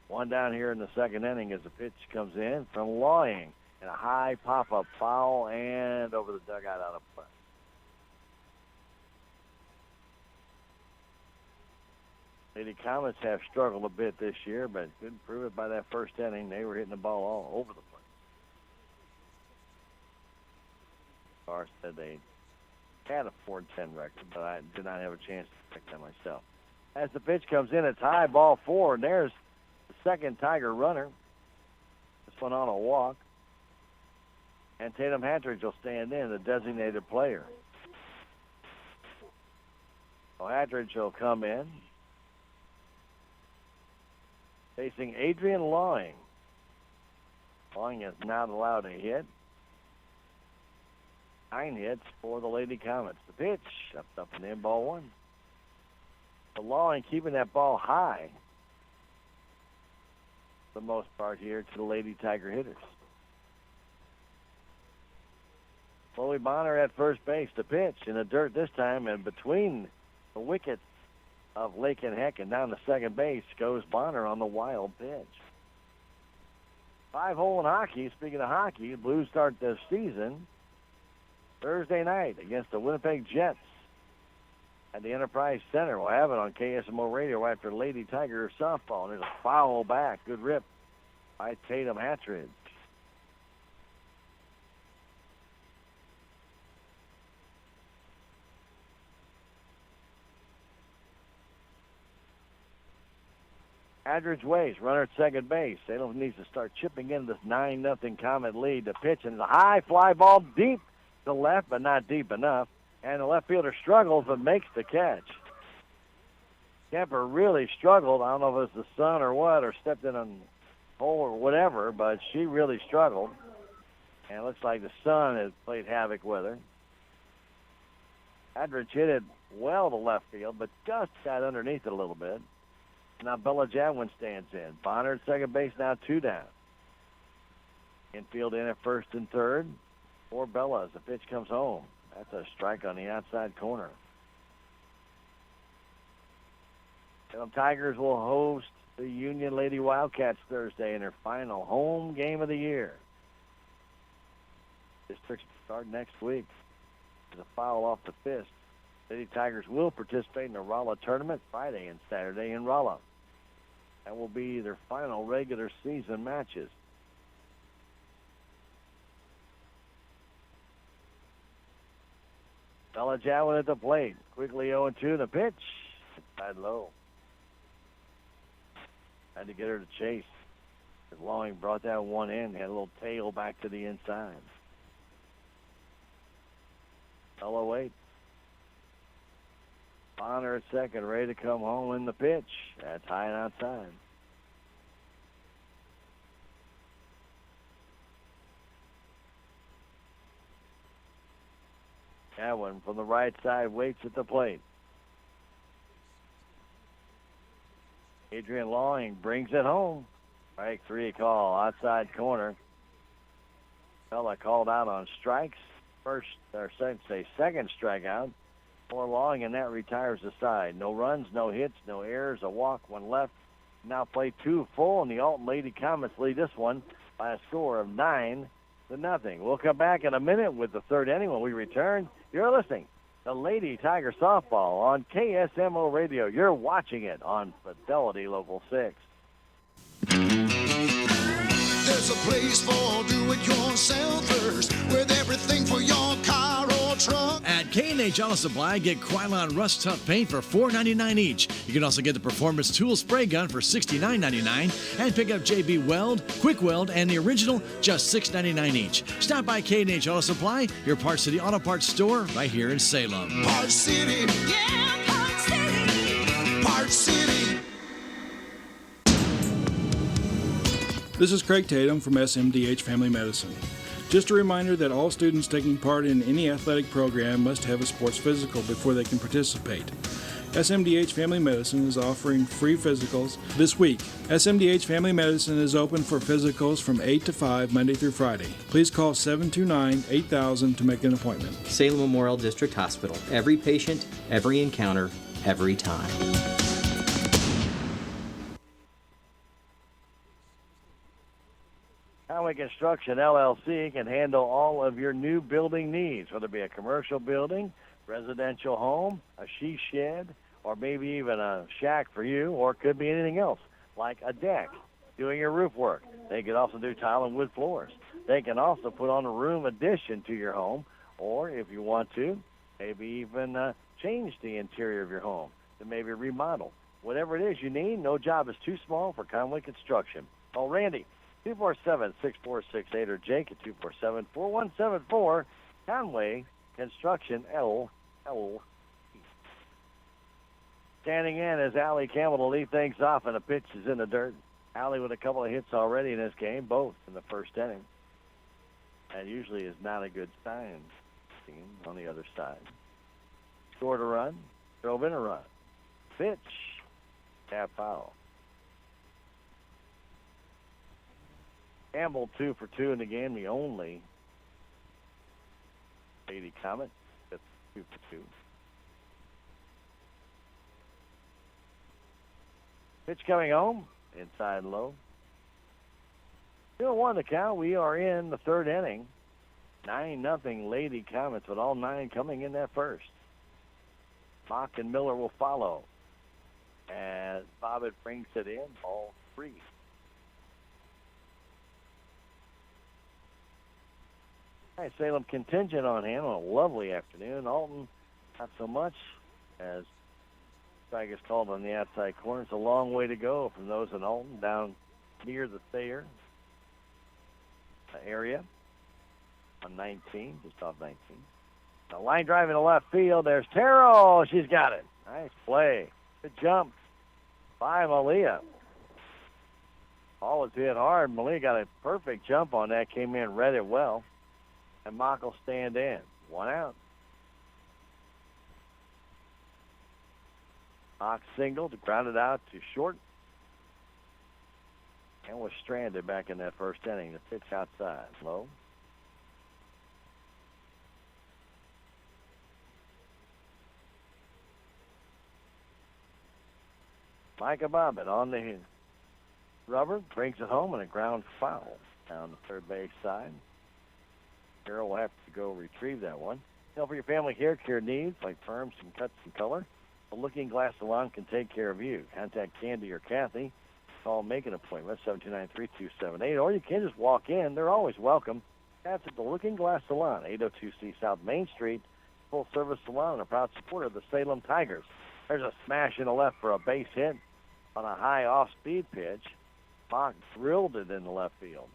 One down here in the second inning as the pitch comes in from Lawing. And a high pop-up foul and over the dugout out of play. Lady Comets have struggled a bit this year, but couldn't prove it by that first inning. They were hitting the ball all over the place. Carr said they had a 4-10 record, but I did not have a chance to check that myself. As the pitch comes in, it's high, ball 4, and there's the second Tiger runner. This one on a walk. And Tatum Hatridge will stand in, the designated player. So Hatridge will come in. facing Adrian Lawing. Lawing is not allowed a hit. 9 hits for the Lady Comets. The pitch, up and in, ball 1. The Lawing keeping that ball high for the most part here to the Lady Tiger hitters. Chloe Bonner at first base. The pitch in the dirt this time, and between the wickets of Lake and Heck and down to second base goes Bonner on the wild pitch. 5-hole in hockey. Speaking of hockey, Blues start this season Thursday night against the Winnipeg Jets at the Enterprise Center. We'll have it on KSMO Radio right after Lady Tiger softball. And there's a foul back. Good rip by Tatum Hatridge. Hatridge waits, runner at second base. Salem needs to start chipping in this 9-0 Comet lead. The pitch and the high fly ball deep to left, but not deep enough. And the left fielder struggles but makes the catch. Kemper really struggled. I don't know if it was the sun or what, or stepped in a hole or whatever, but she really struggled. And it looks like the sun has played havoc with her. Hatridge hit it well to left field, but just got underneath it a little bit. Now Bella Jadwin stands in. Bonner at second base, now 2 down. Infield in at first and third for Bella as the pitch comes home. That's a strike on the outside corner. Salem Tigers will host the Union Lady Wildcats Thursday in their final home game of the year. Districts start next week. There's a foul off the fist. Lady Tigers will participate in the Rolla tournament Friday and Saturday in Rolla. That will be their final regular season matches. Bella Jadwin at the plate. Quickly 0-2. The pitch. Side low. Had to get her to chase. Lawing brought that one in. Had a little tail back to the inside. Bella waits. Bonner at second, ready to come home in the pitch. That's high and outside. Jadwin from the right side waits at the plate. Adrian Lawing brings it home. Strike 3 call, outside corner. Bella called out on strikes. Second strikeout for Lawing, and that retires the side. No runs, no hits, no errors, a walk, 1 left. Now play 2 full, and the Alton Lady Comets lead this one by a score of 9-0. We'll come back in a minute with the third inning when we return. You're listening to Lady Tiger Softball on KSMO Radio. You're watching it on Fidelity Local 6. There's a place for do-it-yourselfers with everything for your car or truck. At K&H Auto Supply, get Krylon Rust Tough Paint for $4.99 each. You can also get the Performance Tool Spray Gun for $69.99 and pick up JB Weld, Quick Weld, and the original, just $6.99 each. Stop by K&H Auto Supply, your Parts City Auto Parts store right here in Salem. Parts City. Yeah, Parts City. Parts City. This is Craig Tatum from SMDH Family Medicine. Just a reminder that all students taking part in any athletic program must have a sports physical before they can participate. SMDH Family Medicine is offering free physicals this week. SMDH Family Medicine is open for physicals from 8 to 5 Monday through Friday. Please call 729-8000 to make an appointment. Salem Memorial District Hospital. Every patient, every encounter, every time. Conway Construction LLC can handle all of your new building needs, whether it be a commercial building, residential home, a she shed, or maybe even a shack for you, or it could be anything else, like a deck, doing your roof work. They could also do tile and wood floors. They can also put on a room addition to your home, or if you want to, maybe even change the interior of your home to maybe remodel. Whatever it is you need, no job is too small for Conway Construction. Call Randy, 247-6468, or Jake at 247-4174. Conway Construction LLC. Standing in is Allie Campbell to lead things off, and the pitch is in the dirt. Allie with a couple of hits already in this game, both in the first inning. That usually is not a good sign on the other side. Scored a run, drove in a run. Pitch, tap foul. Campbell 2 for 2 in the game, the only Lady Comet. That's 2 for 2. Pitch coming home, inside low. 2-1 the count. We are in the third inning. 9-0 Lady Comets, with all 9 coming in that first. Mock and Miller will follow. As Bobbitt brings it in, ball 3. All right, Salem contingent on hand on a lovely afternoon. Alton, not so much, as strike is called on the outside corner. It's a long way to go from those in Alton down near the Thayer area on 19, just off 19. A line drive in the left field. There's Terrell. She's got it. Nice play. Good jump by Malia. Ball was hit hard. Malia got a perfect jump on that. Came in, read it well. And Mock will stand in. 1 out. Mock singled, grounded out to short, and was stranded back in that first inning. The pitch outside. Low. Micah Bobbitt on the rubber, brings it home, and a ground foul down the third base side. Carroll will have to go retrieve that one. For your family hair care needs, like perms and cuts and color, the Looking Glass Salon can take care of you. Contact Candy or Kathy. Call, make an appointment, 729-3278, or you can just walk in. They're always welcome. That's at the Looking Glass Salon, 802C South Main Street, full-service salon, and a proud supporter of the Salem Tigers. There's a smash in the left for a base hit on a high off-speed pitch. Mock drilled it in the left field.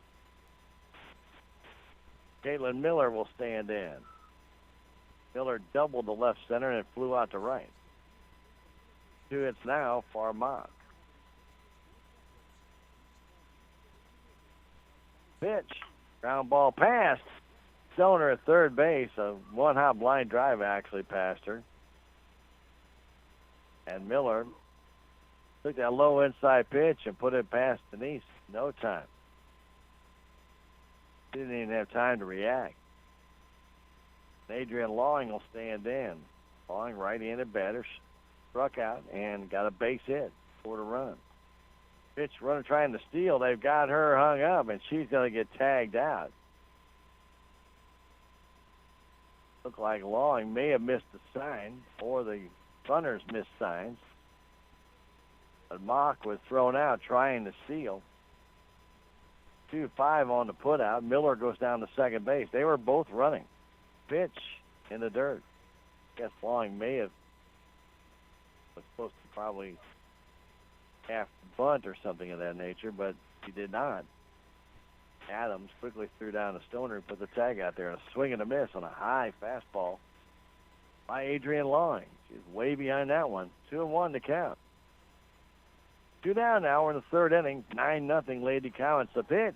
Caitlin Miller will stand in. Miller doubled the left center and flew out to right. 2 hits now for Mock. Pitch. Ground ball passed. Stoner at third base. A one-hop line drive actually passed her. And Miller took that low inside pitch and put it past Denise. No time. Didn't even have time to react. Adrian Lawing will stand in. Lawing, right-handed batter, struck out and got a base hit. Scored a run. Pitch runner trying to steal. They've got her hung up, and she's going to get tagged out. Looked like Lawing may have missed the sign, or the runners missed signs. But Mock was thrown out trying to steal. 2-5 on the putout. Miller goes down to second base. They were both running. Pitch in the dirt. Guess Lawing may have was supposed to probably half bunt or something of that nature, but he did not. Adams quickly threw down the Stoner and put the tag out there. And a swing and a miss on a high fastball by Adrian Lawing. She's way behind that one. 2-1 to count. 2 down now. We're in the third inning. 9-0 Lady Comets. The pitch.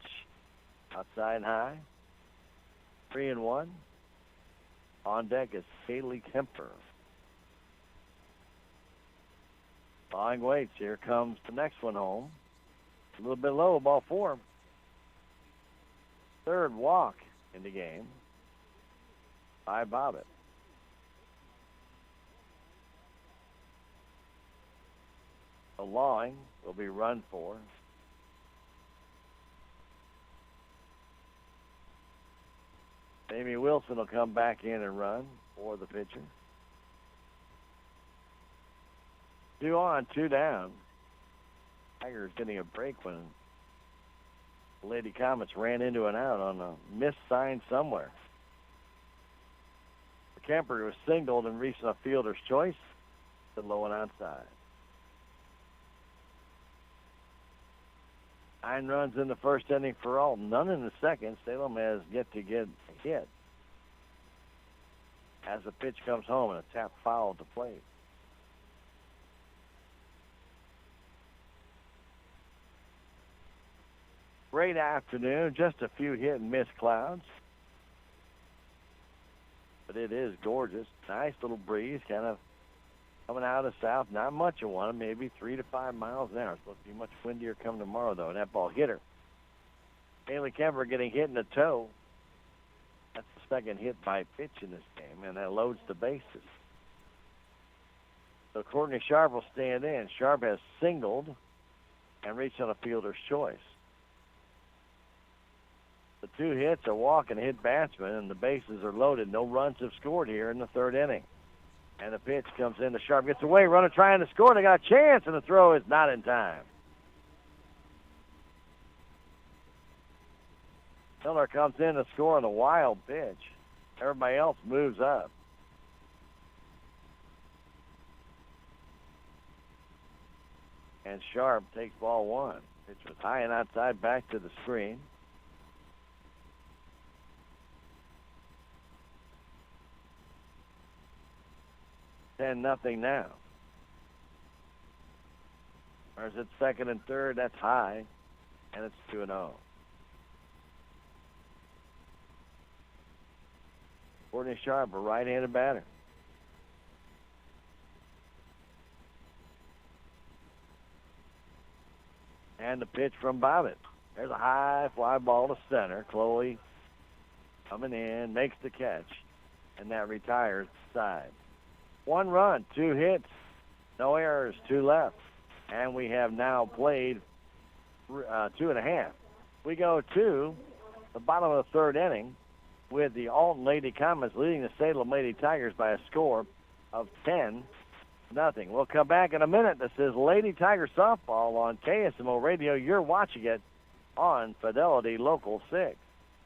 Outside high. 3-1. On deck is Kaylee Kemper. Lawing waits. Here comes the next one home. A little bit low. Ball 4. Third walk in the game by Bobbitt. A Lawing will be run for. Amy Wilson will come back in and run for the pitcher. 2 on, 2 down. Tigers getting a break when Lady Comets ran into an out on a missed sign somewhere. Kemper was singled and reached a fielder's choice to low and outside. 9 runs in the first inning for all, none in the second. Salem has yet to get a hit. As the pitch comes home and a tap foul to plate. Great afternoon. Just a few hit and miss clouds. But it is gorgeous. Nice little breeze kind of coming out of the south. Not much of one, maybe 3 to 5 miles an hour. It's supposed to be much windier coming tomorrow, though. And that ball hit her. Haley Kemper getting hit in the toe. That's the second hit by pitch in this game, and that loads the bases. So Courtney Sharp will stand in. Sharp has singled and reached on a fielder's choice. The 2 hits, a walk and a hit batsman, and the bases are loaded. No runs have scored here in the third inning. And the pitch comes in. The Sharp gets away. Runner trying to score. They got a chance, and the throw is not in time. Miller comes in to score on a wild pitch. Everybody else moves up. And Sharp takes ball 1. Pitch was high and outside, back to the screen. Nothing now. There's it second and third. That's high, and it's 2-0. Courtney Sharp, a right-handed batter. And the pitch from Bobbitt. There's a high fly ball to center. Chloe coming in, makes the catch, and that retires the side. 1 run, 2 hits, no errors, 2 left. And we have now played 2.5. We go to the bottom of the third inning with the Alton Lady Comets leading the Salem Lady Tigers by a score of 10-0. We'll come back in a minute. This is Lady Tiger Softball on KSMO Radio. You're watching it on Fidelity Local 6.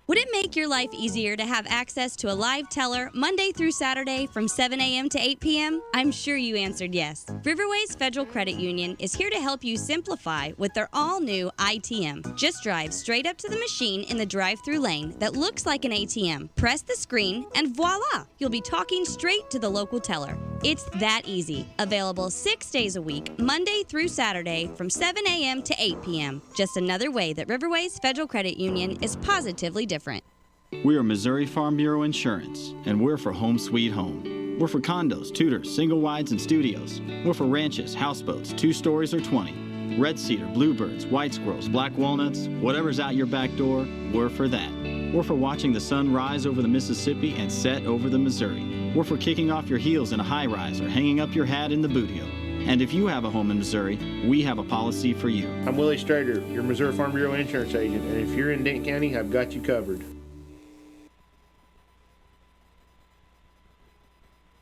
Would it make your life easier to have access to a live teller Monday through Saturday from 7 a.m. to 8 p.m.? I'm sure you answered yes. Riverways Federal Credit Union is here to help you simplify with their all-new ITM. Just drive straight up to the machine in the drive-through lane that looks like an ATM. Press the screen and voila! You'll be talking straight to the local teller. It's that easy. Available 6 days a week, Monday through Saturday from 7 a.m. to 8 p.m. Just another way that Riverways Federal Credit Union is positively different. We are Missouri Farm Bureau Insurance, and we're for home sweet home. We're for condos, tutors, single wides, and studios. We're for ranches, houseboats, 2 stories or 20. Red cedar, bluebirds, white squirrels, black walnuts, whatever's out your back door, we're for that. We're for watching the sun rise over the Mississippi and set over the Missouri. We're for kicking off your heels in a high-rise or hanging up your hat in the bootio. And if you have a home in Missouri, we have a policy for you. I'm Willie Strader, your Missouri Farm Bureau insurance agent, and if you're in Dent County, I've got you covered.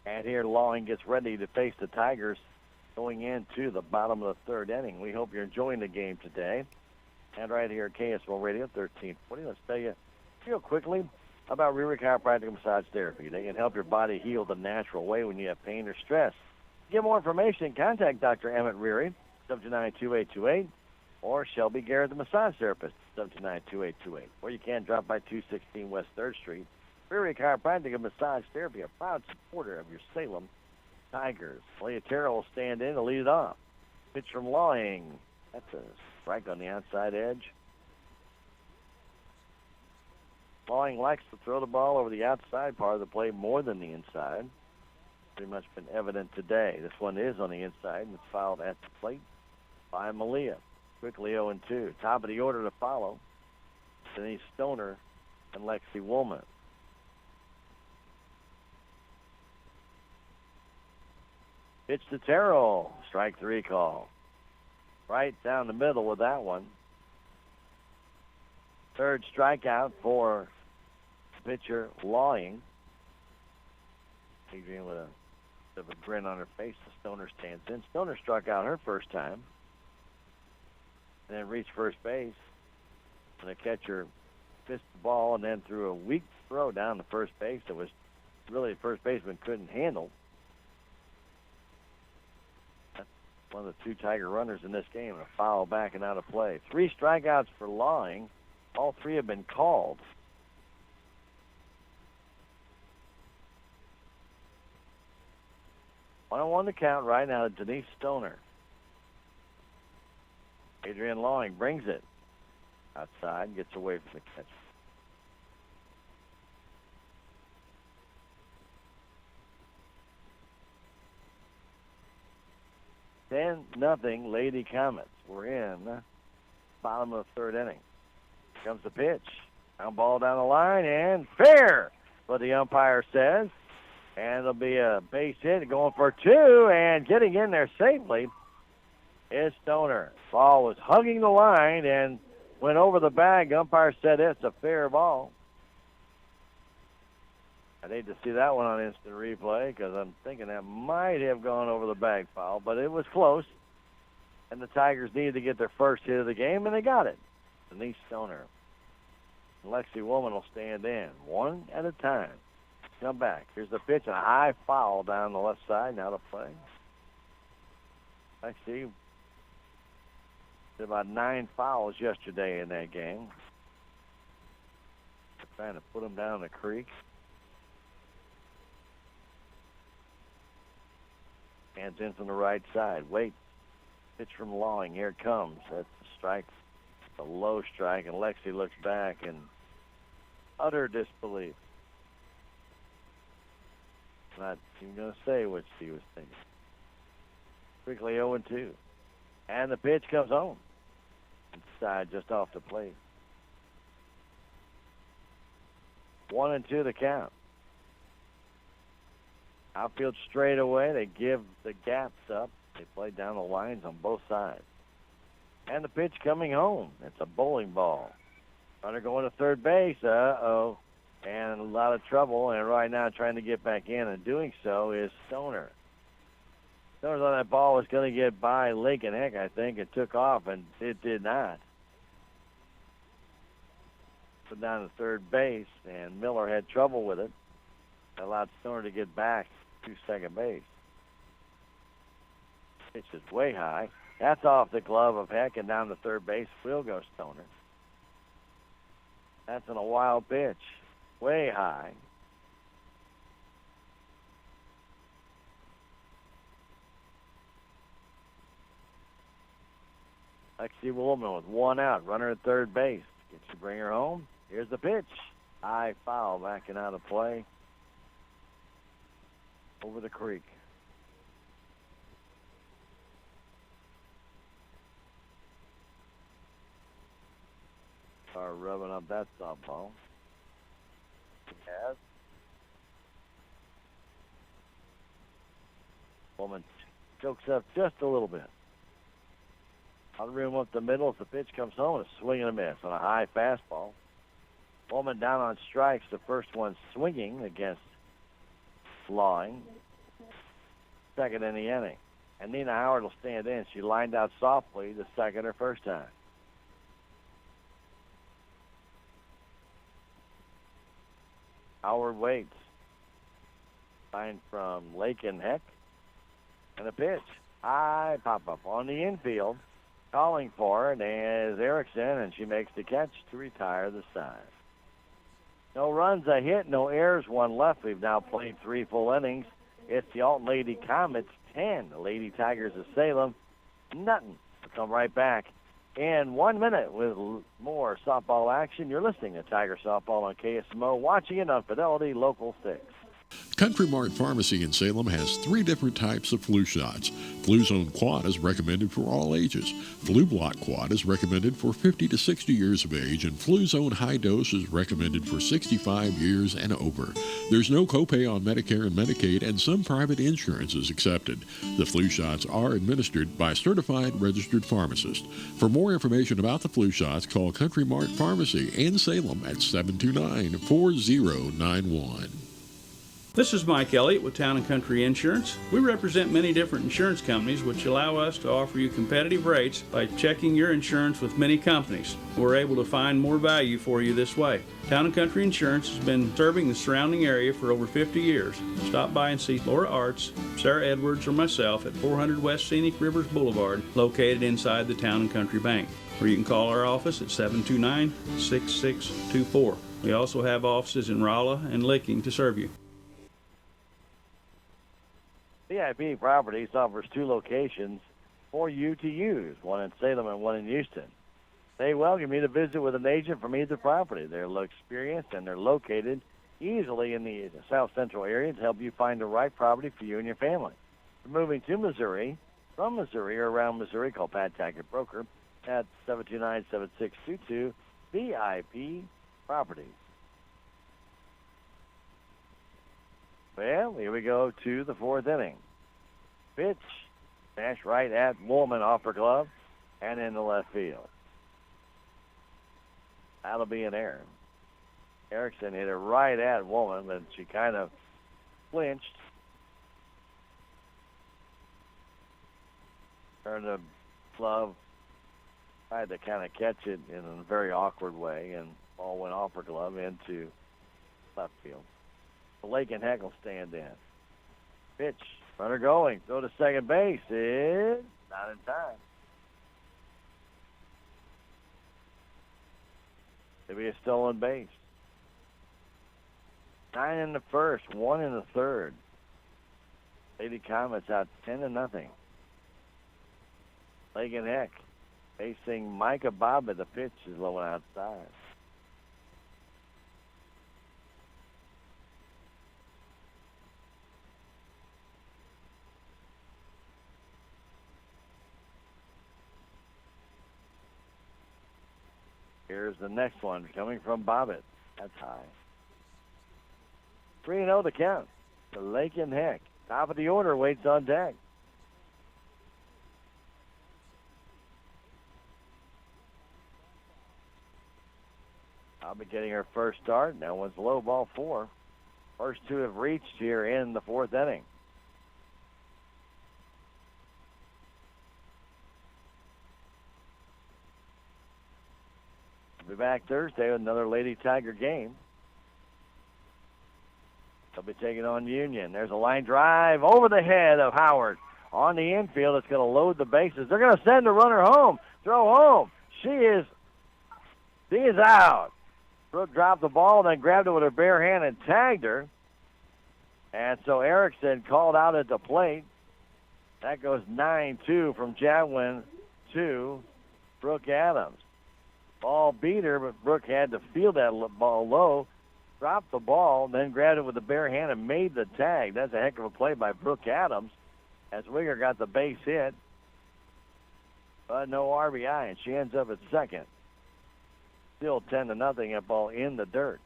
And here Lawing gets ready to face the Tigers going into the bottom of the third inning. We hope you're enjoying the game today. And right here at KSMO Radio 1340, let's tell you real quickly about Riri Chiropractic Massage Therapy. They can help your body heal the natural way when you have pain or stress. To get more information, contact Dr. Emmett Reary, 729-2828, or Shelby Garrett, the massage therapist, 729-2828. Or you can drop by 216 West 3rd Street. Reary Chiropractic and Massage Therapy, a proud supporter of your Salem Tigers. Leah Terrell will stand in to lead it off. Pitch from Lawing. That's a strike on the outside edge. Lawing likes to throw the ball over the outside part of the plate more than the inside. Pretty much been evident today. This one is on the inside, and it's fouled at the plate by Malia. Quickly 0-2. Top of the order to follow. Denise Stoner and Lexi Woolman. Pitch to Terrell. Strike 3 call. Right down the middle with that one. Third strikeout for pitcher Lawing. Adrian with a bit of a grin on her face. The Stoner stands in. Stoner struck out her first time. And then reached first base. And the catcher missed the ball and then threw a weak throw down to first base that was really the first baseman couldn't handle. That's one of the 2 Tiger runners in this game. A foul back and out of play. 3 strikeouts for Lawing. All 3 have been called. 1-1 to count right now to Denise Stoner. Adrian Lawing brings it. Outside, gets away from the catch. 10-0 Lady Comets. We're in bottom of the third inning. Here comes the pitch. Ground ball down the line and fair, what the umpire says. And it'll be a base hit going for two, and getting in there safely is Stoner. Ball was hugging the line and went over the bag. Umpire said it's a fair ball. I'd hate to see that one on instant replay because I'm thinking that might have gone over the bag foul, but it was close. And the Tigers needed to get their first hit of the game, and they got it. Denise Stoner. Lexi Woman will stand in one at a time. Come back. Here's the pitch, and a high foul down the left side. Now to play. Lexi did about 9 fouls yesterday in that game. They're trying to put them down the creek. Hands in from the right side. Wait. Pitch from Lawing. Here it comes. That's the strike. A low strike, and Lexi looks back in utter disbelief. Not even going to say what she was thinking. Quickly 0-2. And the pitch comes home. Inside, just off the plate. 1-2 the count. Outfield straight away. They give the gaps up. They play down the lines on both sides. And the pitch coming home. It's a bowling ball. Runner going to third base. Uh-oh. And a lot of trouble. And right now trying to get back in. And doing so is Stoner. Stoner thought that ball was going to get by Lincoln Heck, I think. It took off, and it did not. Put down to third base, and Miller had trouble with it. Allowed Stoner to get back to second base. Pitch is way high. That's off the glove of Heck, and down to third base will go Stoner. That's in a wild pitch. Way high. Lexi Woolman with one out. Runner at third base. Can she bring her home? Here's the pitch. High foul, backing out of play. Over the creek. Start rubbing up that softball. Yes. Woman chokes up just a little bit. Out of room up the middle as the pitch comes home, a swing and a miss on a high fastball. Woman down on strikes, the first one swinging against Lawing. Second in the inning. And Nina Howard will stand in. She lined out softly the second her first time. Howard waits. Line from Lake and Heck. And a pitch. High pop-up on the infield. Calling for it is Erickson, and she makes the catch to retire the side. No runs, a hit, no errors, one left. We've now played 3 full innings. It's the Alton Lady Comets 10. The Lady Tigers of Salem, nothing. We'll come right back in 1 minute with more softball action. You're listening to Tiger Softball on KSMO, watching it on Fidelity Local 6. Country Mart Pharmacy in Salem has 3 different types of flu shots. Flu Zone Quad is recommended for all ages. Flu Block Quad is recommended for 50 to 60 years of age, and Flu Zone High Dose is recommended for 65 years and over. There's no copay on Medicare and Medicaid, and some private insurance is accepted. The flu shots are administered by certified registered pharmacists. For more information about the flu shots, call Country Mart Pharmacy in Salem at 729-4091. This is Mike Elliott with Town & Country Insurance. We represent many different insurance companies which allow us to offer you competitive rates by checking your insurance with many companies. We're able to find more value for you this way. Town & Country Insurance has been serving the surrounding area for over 50 years. Stop by and see Laura Arts, Sarah Edwards, or myself at 400 West Scenic Rivers Boulevard, located inside the Town & Country Bank. Or you can call our office at 729-6624. We also have offices in Rolla and Licking to serve you. VIP Properties offers 2 locations for you to use, one in Salem and one in Houston. They welcome you to visit with an agent from either property. They're experienced and they're located easily in the South Central area to help you find the right property for you and your family. If you're moving to Missouri, from Missouri or around Missouri, call Pat Taggart Broker at 729-7622 VIP Properties. Well, here we go to the fourth inning. Pitch, dash right at Woolman off her glove and in the left field. That'll be an error. Erickson hit it right at Woolman, but she kind of flinched. Turned the glove, tried to kind of catch it in a very awkward way, and ball went off her glove into left field. Lake and Heck will stand in. Pitch, runner going, throw to second base. It's not in time. It'll be a stolen base. 9 in the first, 1 in the third. Lady Comets out 10-0. Lake and Heck facing Micah Bob at the pitch is low and outside. Here's the next one coming from Bobbitt. That's high. 3-0 the count. The Lake and Heck. Top of the order waits on deck. I'll be getting her first start. That one's low, ball 4. First two have reached here in the fourth inning. We'll be back Thursday with another Lady Tiger game. They'll be taking on Union. There's a line drive over the head of Howard. On the infield, it's going to load the bases. They're going to send the runner home. Throw home. She is out. Brooke dropped the ball, then grabbed it with her bare hand and tagged her. And so Erickson called out at the plate. That goes 9-2 from Jadwin to Brooke Adams. Ball beat her, but Brooke had to field that ball low, dropped the ball, then grabbed it with the bare hand and made the tag. That's a heck of a play by Brooke Adams as Wigger got the base hit, but no RBI, and she ends up at second. Still 10-0, that ball in the dirt.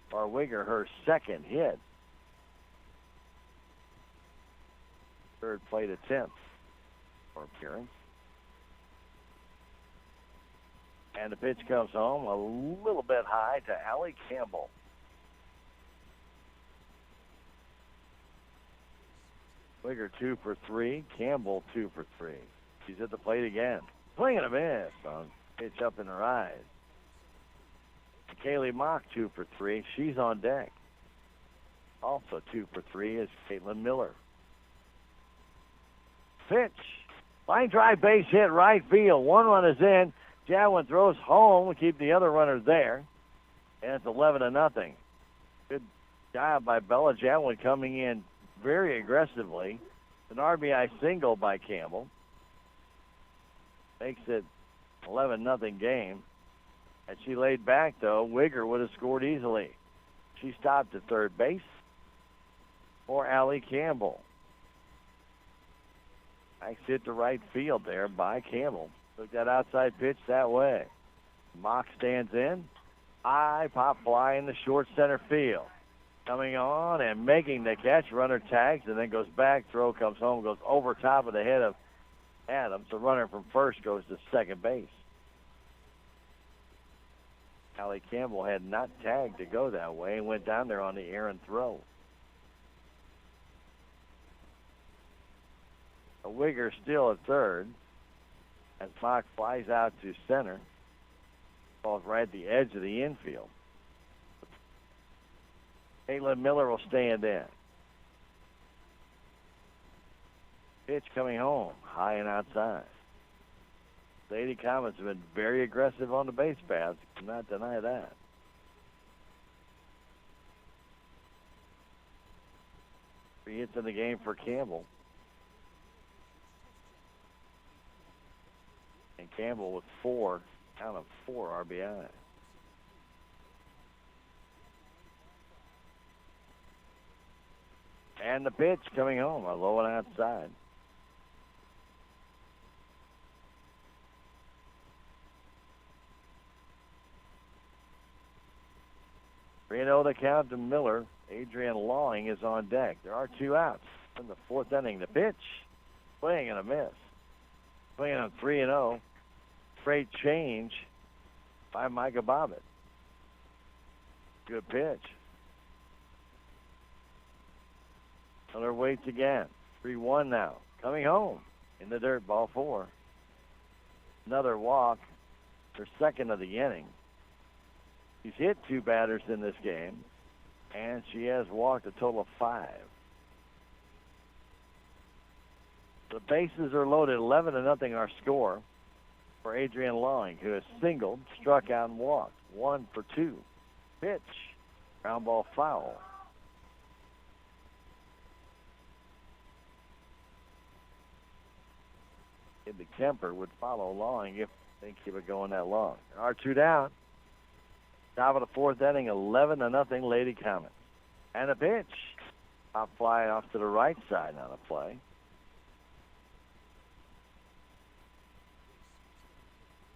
For Wigger, her second hit. Third plate attempt for appearance. And the pitch comes home a little bit high to Allie Campbell. Wigger 2 for 3. Campbell 2 for 3. She's at the plate again. Swing and a miss on pitch up in her eyes. Kaylee Mock 2 for 3. She's on deck. Also 2 for 3 is Caitlin Miller. Pitch. Line drive base hit right field. One run is in. Jadwin throws home to keep the other runner there. And it's 11-0. Good job by Bella Jadwin coming in very aggressively. An RBI single by Campbell. Makes it 11-0 game. Had she laid back, though, Wigger would have scored easily. She stopped at third base for Allie Campbell. Nice hit to right field there by Campbell. Took that outside pitch that way. Mock stands in. High pop fly in the short center field. Coming on and making the catch. Runner tags and then goes back. Throw comes home, goes over top of the head of Adams. The runner from first goes to second base. Allie Campbell had not tagged to go that way and went down there on the errant throw. A Wigger still at third as Mock flies out to center. Falls right at the edge of the infield. Caitlin Miller will stand in. Pitch coming home, high and outside. Lady Comets have been very aggressive on the base paths. Cannot deny that. Three hits in the game for Campbell. And Campbell with 4 RBI. And the pitch coming home, a low and outside. The count to Miller. Adrian Lawing is on deck. There are 2 outs in the 4th inning. The pitch, swing and a miss. Swinging on 3-0. Straight change by Micah Bobbitt. Good pitch. Miller waits again. 3-1 now. Coming home in the dirt, ball 4. Another walk. Their second of the inning. She's hit 2 batters in this game, and she has walked a total of 5. The bases are loaded, 11-0 our score for Adrian Lawing, who has singled, struck out, and walked. 1 for 2. Pitch, ground ball foul. Maybe Kemper would follow Lawing if they keep it going that long. There are 2 down. Top of the 4th inning, 11-0 Lady Comets. And a pitch. Pop fly off to the right side on a play.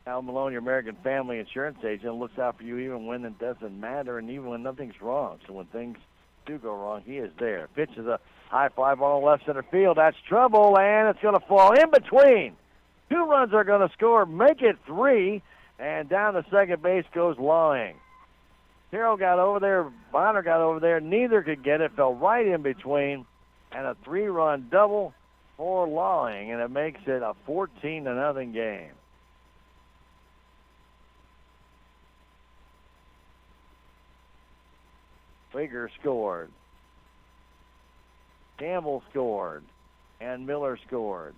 Al Malone, your American Family Insurance agent, looks out for you even when it doesn't matter and even when nothing's wrong. So when things do go wrong, he is there. Pitch is a high fly ball left center field. That's trouble, and it's going to fall in between. 2 runs are going to score, make it 3, and down to second base goes Lawing. Terrell got over there, Bonner got over there, neither could get it, fell right in between, and a 3-run double for Lawing, and it makes it a 14-0 game. Krieger scored. Campbell scored. And Miller scored.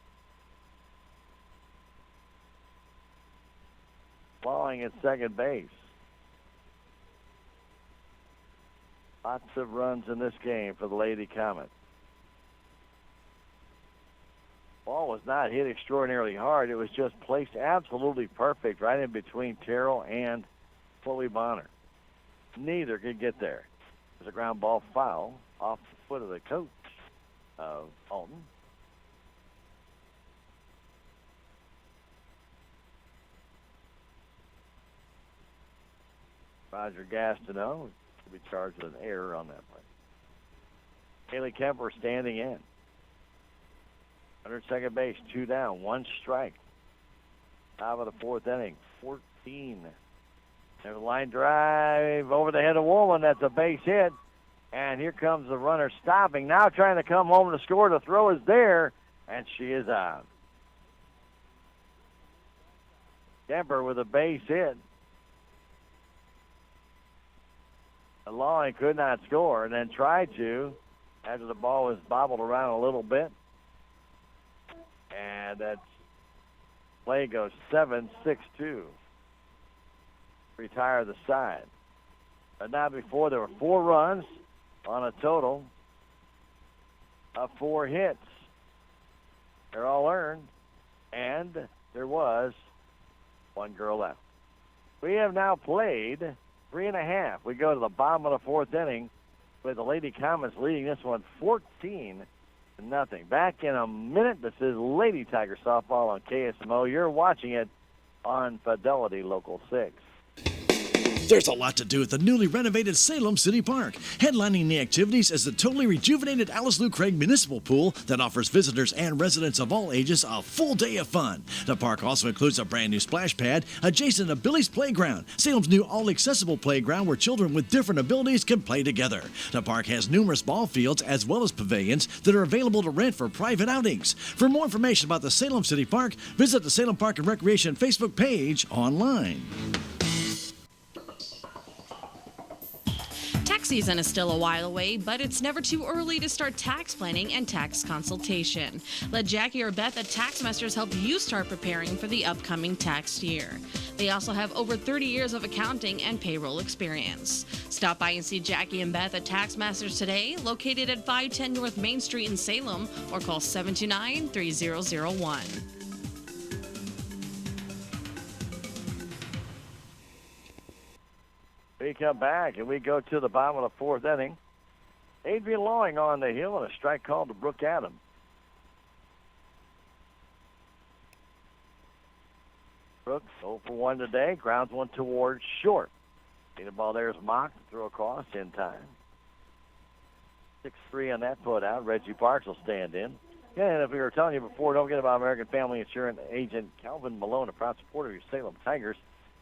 Lawing at second base. Lots of runs in this game for the Lady Comets. Ball was not hit extraordinarily hard. It was just placed absolutely perfect right in between Terrell and Chloe Bonner. Neither could get there. There's a ground ball foul off the foot of the coach of Alton. Roger Gastineau to be charged with an error on that play. Haley Kemper standing in. Under second base, 2 down, 1 strike. Top of the 4th inning, 14. There's a line drive over the head of Woolman. That's a base hit. And here comes the runner stopping. Now trying to come home to score. The throw is there, and she is out. Kemper with a base hit. Lawing could not score and then tried to after the ball was bobbled around a little bit. And that play goes 7-6-2. Retire the side. But now before there were 4 runs on a total of 4 hits. They're all earned, and there was 1 girl left. We have now played 3.5. We go to the bottom of the 4th inning with the Lady Comets leading this one 14-0. Back in a minute. This is Lady Tiger Softball on KSMO. You're watching it on Fidelity Local 6. There's a lot to do at the newly renovated Salem City Park. Headlining the activities is the totally rejuvenated Alice Lou Craig Municipal Pool that offers visitors and residents of all ages a full day of fun. The park also includes a brand new splash pad adjacent to Billy's Playground, Salem's new all-accessible playground where children with different abilities can play together. The park has numerous ball fields as well as pavilions that are available to rent for private outings. For more information about the Salem City Park, visit the Salem Park and Recreation Facebook page online. Tax season is still a while away, but it's never too early to start tax planning and tax consultation. Let Jackie or Beth at Taxmasters help you start preparing for the upcoming tax year. They also have over 30 years of accounting and payroll experience. Stop by and see Jackie and Beth at Taxmasters today, located at 510 North Main Street in Salem, or call 729-3001. We come back and we go to the bottom of the fourth inning. Adrian Lawing on the hill and a strike called to Brooke Adams. Brooks 0 for 1 today. Grounds one towards short. The ball there is mocked. Throw across in time. 6-3 on that put out. Reggie Parks will stand in. Yeah, and if we were telling you before, don't forget about American Family Insurance agent Calvin Malone, a proud supporter of your Salem Tigers.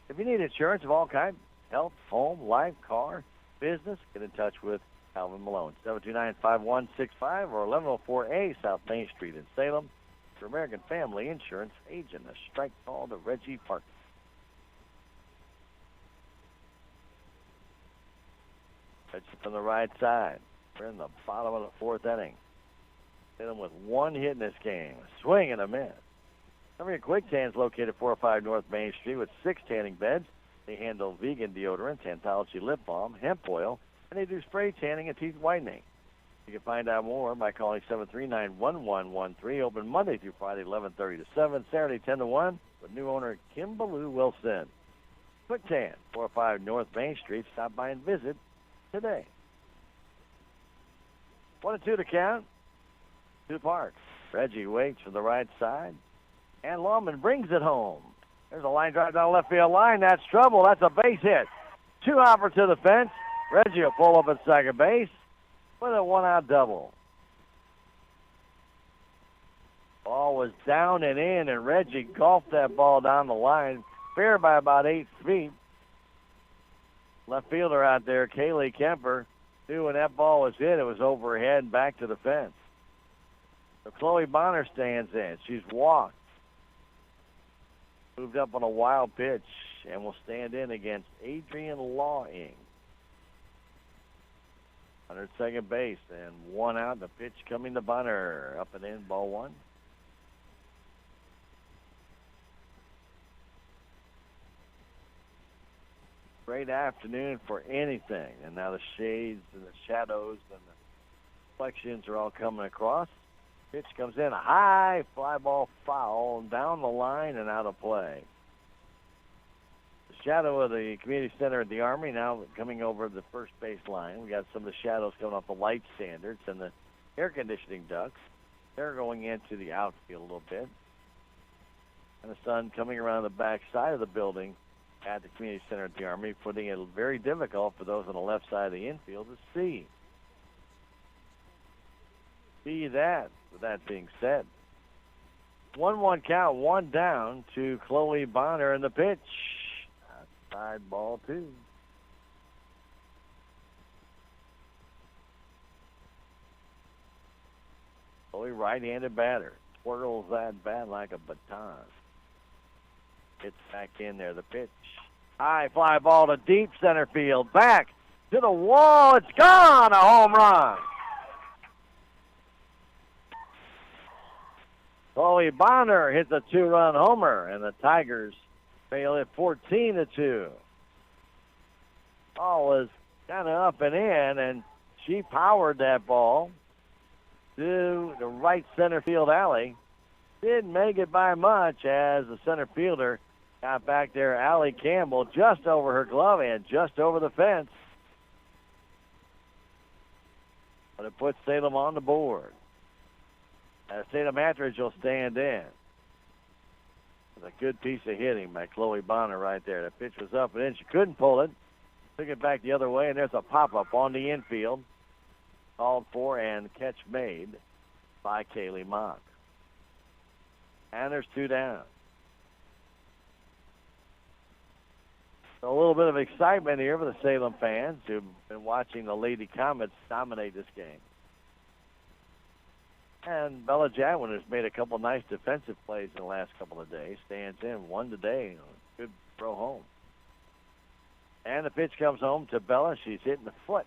If you need insurance of all kinds, health, home, life, car, business, get in touch with Calvin Malone. 729-5165 or 1104A South Main Street in Salem. Your American Family Insurance agent. A strike call to Reggie Parks. Pitch from the right side. We're in the bottom of the fourth inning. Hit him with one hit in this game. Swing and a miss. Every Quick Tan's located 405 North Main Street with 6 tanning beds. They handle vegan deodorants, Anthology lip balm, hemp oil, and they do spray tanning and teeth whitening. You can find out more by calling 739-1113. Open Monday through Friday, 11:30 to 7, Saturday 10 to 1, with new owner Kim Ballou Wilson. Quick Tan, 405 North Main Street. Stop by and visit today. 1-2 to count. 2 Parks. Reggie waits for the right side, and Lawman brings it home. There's a line drive down left field line. That's trouble. That's a base hit. 2 hopper to the fence. Reggie will pull up at second base with a 1-out double. Ball was down and in, and Reggie golfed that ball down the line, fair by about 8 feet. Left fielder out there, Kaylee Kemper, knew when that ball was hit, it was overhead and back to the fence. So Chloe Bonner stands in. She's walked. Moved up on a wild pitch and will stand in against Adrian Lawing. Under second base, and 1 out. The pitch coming to Bonner. Up and in, ball 1. Great afternoon for anything. And now the shades and the shadows and the reflections are all coming across. Pitch comes in, a high fly ball foul down the line and out of play. The shadow of the community center at the Armory now coming over the first base line. We got some of the shadows coming off the light standards and the air conditioning ducts. They're going into the outfield a little bit. And the sun coming around the back side of the building at the community center at the Armory, putting it very difficult for those on the left side of the infield to see. See that. With that being said, 1-1 count, 1 down to Chloe Bonner in the pitch. Outside ball 2. Chloe, right-handed batter, twirls that bat like a baton. Gets back in there. The pitch, high fly ball to deep center field, back to the wall. It's gone. A home run. Chloe Bonner hits a 2-run homer, and the Tigers fail at 14-2. Ball was kind of up and in, and she powered that ball to the right center field alley. Didn't make it by much as the center fielder got back there, Allie Campbell, just over her glove and just over the fence. But it puts Salem on the board. Salem Attridge will stand in. With a good piece of hitting by Chloe Bonner right there. The pitch was up and in. She couldn't pull it. Took it back the other way, and there's a pop-up on the infield. Called for and catch made by Kaylee Mock. And there's 2 down. So a little bit of excitement here for the Salem fans who've been watching the Lady Comets dominate this game. And Bella Jadwin has made a couple nice defensive plays in the last couple of days. Stands in 1 today. Good throw home. And the pitch comes home to Bella. She's hitting the foot.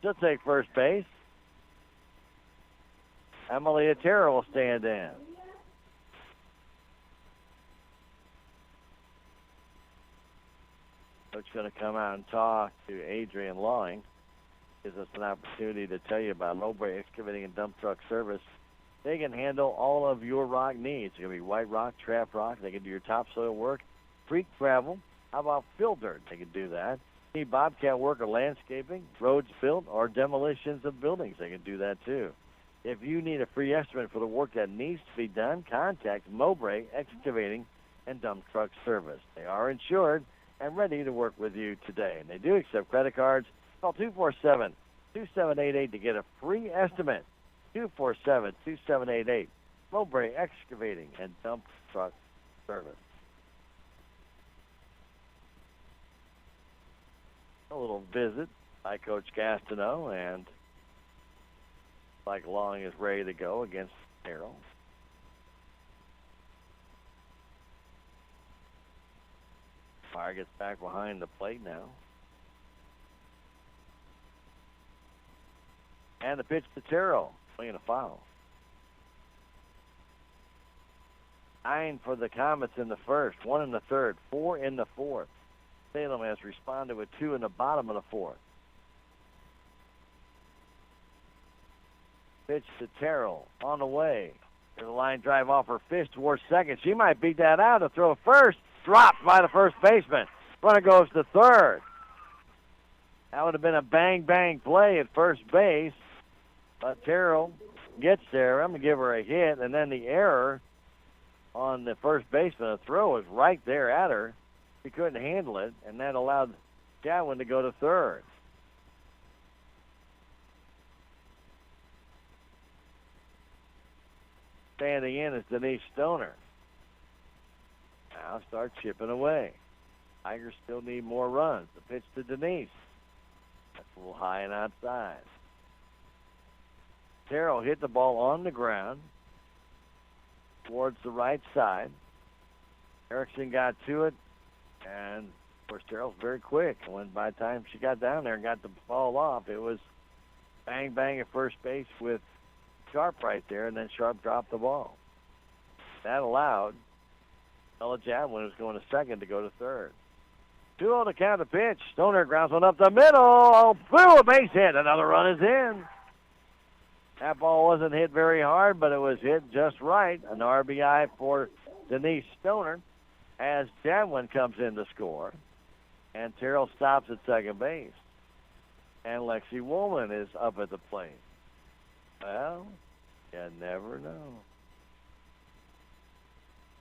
She'll take first base. Emily Atera will stand in. Coach going to come out and talk to Adrian Lawing. Gives us an opportunity to tell you about Lowbray Excavating and Dump Truck Service. They can handle all of your rock needs. It's going to be white rock, trap rock. They can do your topsoil work, creek gravel, How about fill dirt? They can do that. Need bobcat work or landscaping, roads built, or demolitions of buildings? They can do that too. If you need a free estimate for the work that needs to be done, contact Mowbray Excavating and Dump Truck Service. They are insured and ready to work with you today. And they do accept credit cards. Call 247-2788 to get a free estimate. 247-2788. Mowbray Excavating and Dump Truck Service. A little visit by Coach Gastineau, and like Long is ready to go against Terrell. Fire gets back behind the plate now. And the pitch to Terrell, swinging a foul. 9 for the Comets in the first, 1 in the third, 4 in the fourth. Salem has responded with 2 in the bottom of the fourth. Pitch to Terrell on the way. There's a line drive off her fish towards second. She might beat that out to throw first. Dropped by the first baseman. Runner goes to third. That would have been a bang-bang play at first base. But Terrell gets there. I'm going to give her a hit. And then the error on the first baseman, the throw was right there at her. She couldn't handle it, and that allowed Jadwin to go to third. Standing in is Denise Stoner. Now start chipping away. Tigers still need more runs. The pitch to Denise. That's a little high and outside. Terrell hit the ball on the ground towards the right side. Erickson got to it, and of course Terrell's very quick. When by the time she got down there and got the ball off, it was bang bang at first base with Sharp right there, and then Sharp dropped the ball. That allowed Ella Jadwin, who's going to second, to go to third. 2-0 to count the pitch. Stoner grounds one up the middle. Boom, a base hit. Another run is in. That ball wasn't hit very hard, but it was hit just right. An RBI for Denise Stoner as Jadwin comes in to score. And Terrell stops at second base. And Lexi Woolman is up at the plate. Well, you never know.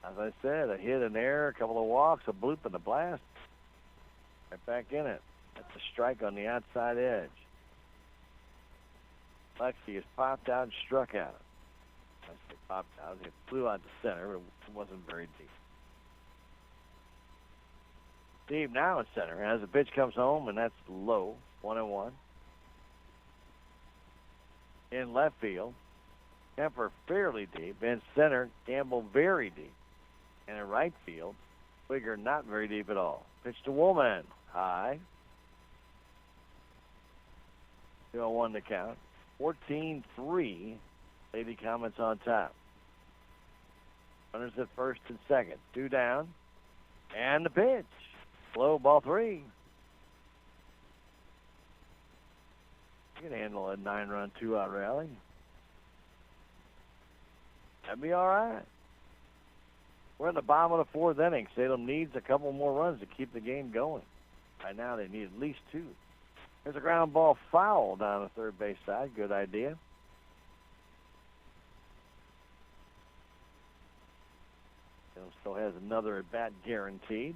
As I said, a hit, an error, a couple of walks, a bloop, and a blast. Right back in it. That's a strike on the outside edge. Lexi has popped out and struck out. I say popped out. It flew out to center, but it wasn't very deep. Steve now in center as the pitch comes home, and that's low, 1-1. In left field, Kemper fairly deep. In center, Campbell very deep. And in right field, Wigger not very deep at all. Pitch to Woolman. High. 2-1 to count. 14-3. Lady Comets on top. Runners at first and second. 2 down. And the pitch. Slow, ball 3. You can handle a 9-run, 2-out rally. That'd be all right. We're in the bottom of the fourth inning. Salem needs a couple more runs to keep the game going. Right now they need at least 2. There's a ground ball foul down the third base side. Good idea. Salem still has another at bat guaranteed.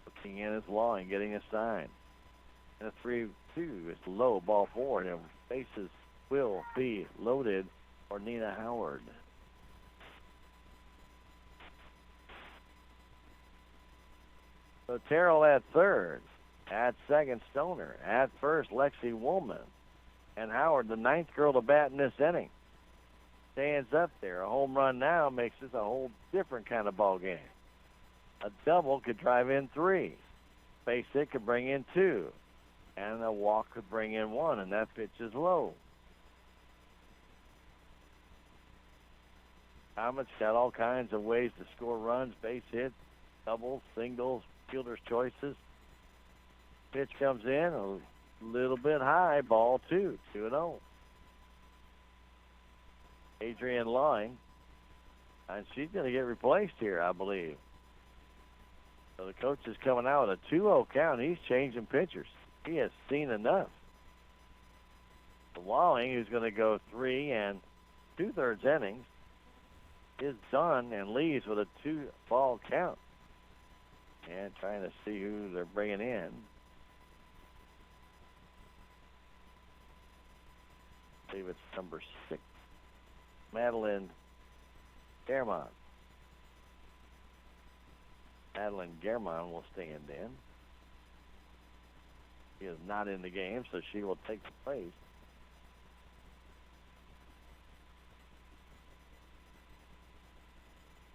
Looking in is Long, getting a sign. And a 3-2 is low, ball 4. And bases will be loaded for Nina Howard. So Terrell at third. At second, Stoner. At first, Lexi Woolman. And Howard, the 9th girl to bat in this inning. Stands up there. A home run now makes this a whole different kind of ball game. A double could drive in 3. Base hit could bring in 2. And a walk could bring in 1, and that pitch is low. Comets got all kinds of ways to score runs, base hits, doubles, singles, fielder's choices. Pitch comes in, a little bit high, ball 2, 2-0. Adrian Lawing, and she's going to get replaced here, I believe. So the coach is coming out with a 2-0 count. He's changing pitchers. He has seen enough. Lawing, who's going to go 3 2/3 innings, is done and leaves with a 2-ball count. And trying to see who they're bringing in. I believe it's number 6, Madeline Germont. Madeline Germont will stand in. She is not in the game, so she will take the place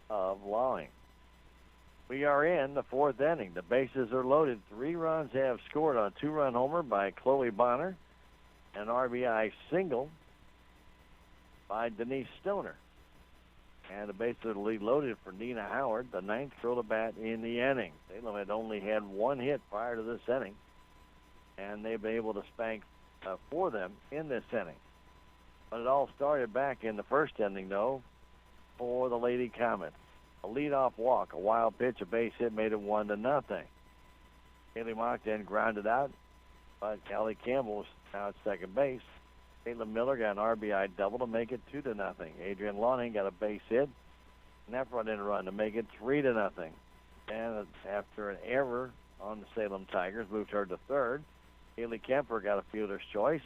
of Lawing. We are in the 4th inning. The bases are loaded. 3 runs have scored on a 2-run homer by Chloe Bonner, an RBI single by Denise Stoner. And the bases are loaded for Nina Howard, the 9th throw to bat in the inning. Salem had only had 1 hit prior to this inning, and they've been able to spank 4 of them in this inning. But it all started back in the 1st inning, though, for the Lady Comets. A leadoff walk, a wild pitch, a base hit made it 1-0. Haley Mock then grounded out, but Callie Campbell's now at second base. Caitlin Miller got an RBI double to make it 2-0. Adrian Lawning got a base hit, and that brought in a run to make it 3-0. And after an error on the Salem Tigers, moved her to third. Haley Kemper got a fielder's choice.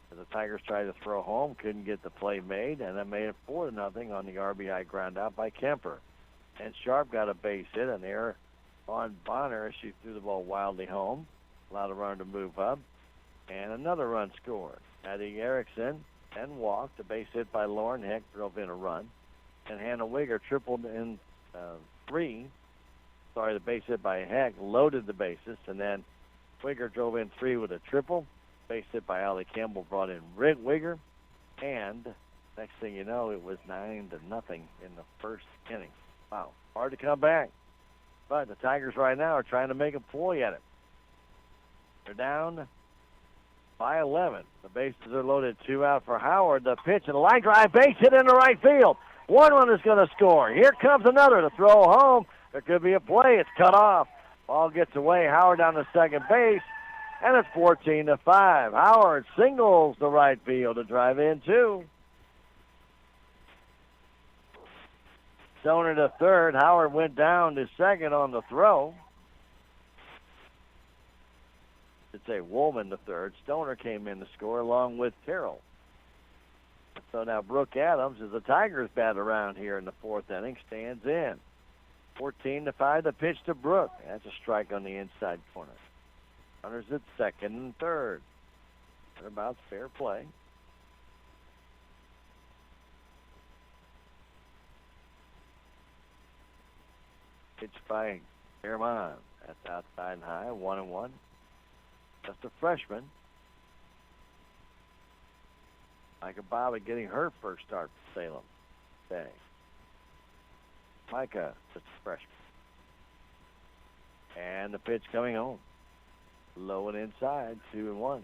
As the Tigers tried to throw home, couldn't get the play made, and that made it 4-0 on the RBI ground out by Kemper. And Sharp got a base hit, an error on Bonner as she threw the ball wildly home, allowed a runner to move up, and another run scored. Addie Erickson then walked. A base hit by Lauren Heck drove in a run, and Hannah Wigger tripled in 3. The base hit by Heck loaded the bases, and then Wigger drove in 3 with a triple. Base hit by Allie Campbell brought in Rick Wigger, and next thing you know, it was 9-0 in the 1st inning. Wow, hard to come back. But the Tigers right now are trying to make a ploy at it. They're down by 11. The bases are loaded. 2 out for Howard. The pitch and a line drive, base hit into right field. 1 run is going to score. Here comes another to throw home. There could be a play. It's cut off. Ball gets away. Howard down to second base, and it's 14-5. Howard singles to right field to drive in 2. Stoner to third. Howard went down to second on the throw. It's a Woolman to third. Stoner came in to score along with Terrell. So now Brooke Adams, as the Tigers bat around here in the 4th inning, stands in. 14-5, the pitch to Brooke. That's a strike on the inside corner. Runners at second and third. About fair play. Pitch by Fairmont. That's outside and high, 1-1. Just a freshman. Micah Bobbitt getting her first start for Salem today. Micah, just a freshman. And the pitch coming home. Low and inside, 2-1.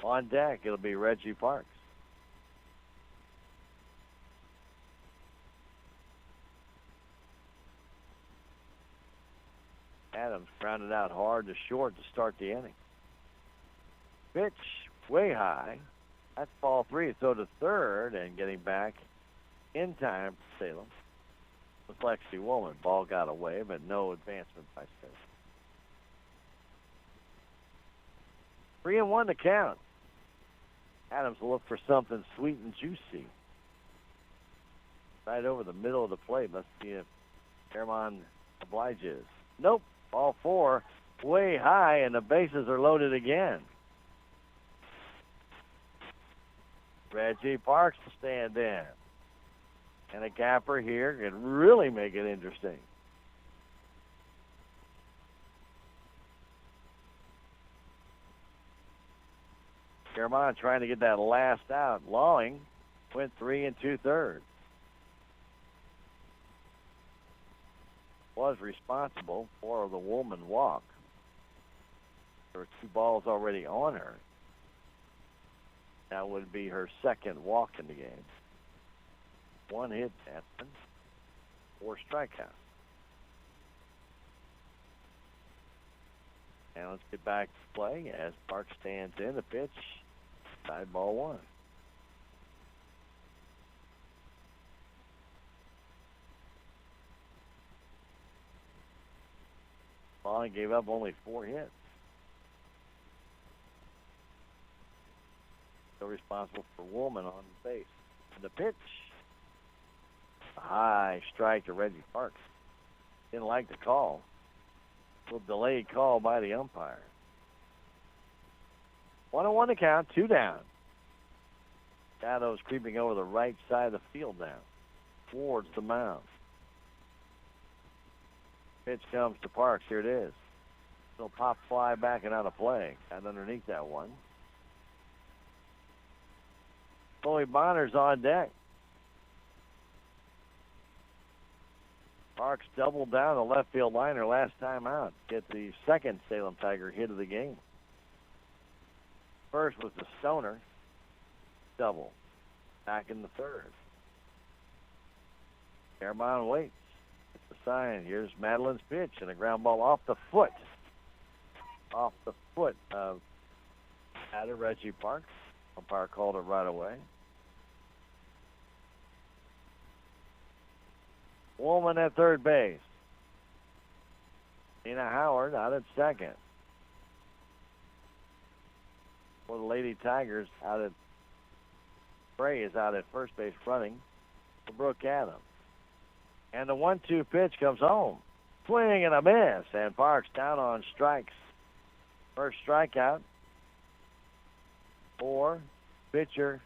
On deck, it'll be Reggie Parks. Adams grounded out hard to short to start the inning. Pitch way high. That's ball 3. So to third and getting back in time for Salem with Lexi Woolman. Ball got away, but no advancement by Salem. 3-1 to count. Adams will look for something sweet and juicy. Right over the middle of the plate. Let's see if Fairmont obliges. Nope. Ball 4 way high, and the bases are loaded again. Reggie Parks will stand in. And a gapper here can really make it interesting. Fairmont trying to get that last out. Lawing went 3 2/3. Was responsible for the Woolman walk. There were 2 balls already on her. That would be her second walk in the game. 1 hit, 4 strikeouts. And let's get back to play as Park stands in. The pitch, side ball 1. Molly gave up only 4 hits. So responsible for Woolman on the base. And the pitch, a high strike to Reggie Parks. Didn't like the call. A little delayed call by the umpire. 1-1 to count, 2 down. Shadows creeping over the right side of the field now, towards the mound. Pitch comes to Parks. Here it is. Little pop fly back and out of play. Got underneath that one. Chloe Bonner's on deck. Parks doubled down the left field liner last time out. Get the second Salem Tiger hit of the game. First was the Stoner. Double. Back in the third. Fairmont waits. It's a sign. Here's Madeline's pitch and a ground ball off the foot. Off the foot of Reggie Parks. Umpire called it right away. Woolman at third base. Tina Howard out at second. For the Lady Tigers, Bray is out at first base fronting for Brooke Adams. And the 1-2 pitch comes home. Swing and a miss, and Parks down on strikes. First strikeout for pitcher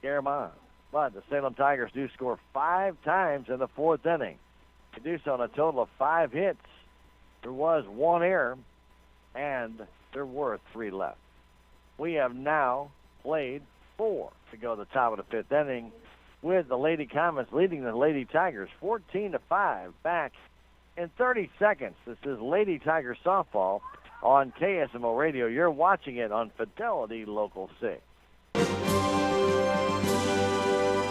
Garamond. But the Salem Tigers do score 5 times in the 4th inning. They do so on a total of 5 hits. There was 1 error, and there were 3 left. We have now played 4 to go to the top of the 5th inning, with the Lady Comets leading the Lady Tigers 14-5 back in 30 seconds. This is Lady Tiger softball on KSMO Radio. You're watching it on Fidelity Local 6.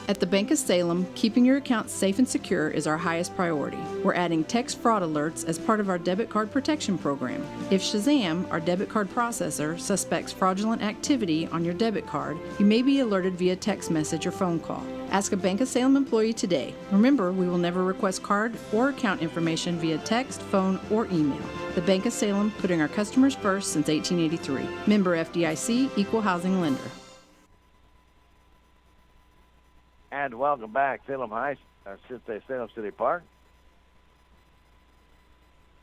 At the Bank of Salem, keeping your account safe and secure is our highest priority. We're adding text fraud alerts as part of our debit card protection program. If Shazam, our debit card processor, suspects fraudulent activity on your debit card, you may be alerted via text message or phone call. Ask a Bank of Salem employee today. Remember, we will never request card or account information via text, phone, or email. The Bank of Salem, putting our customers first since 1883. Member FDIC, Equal Housing Lender. And welcome back, Salem City Park.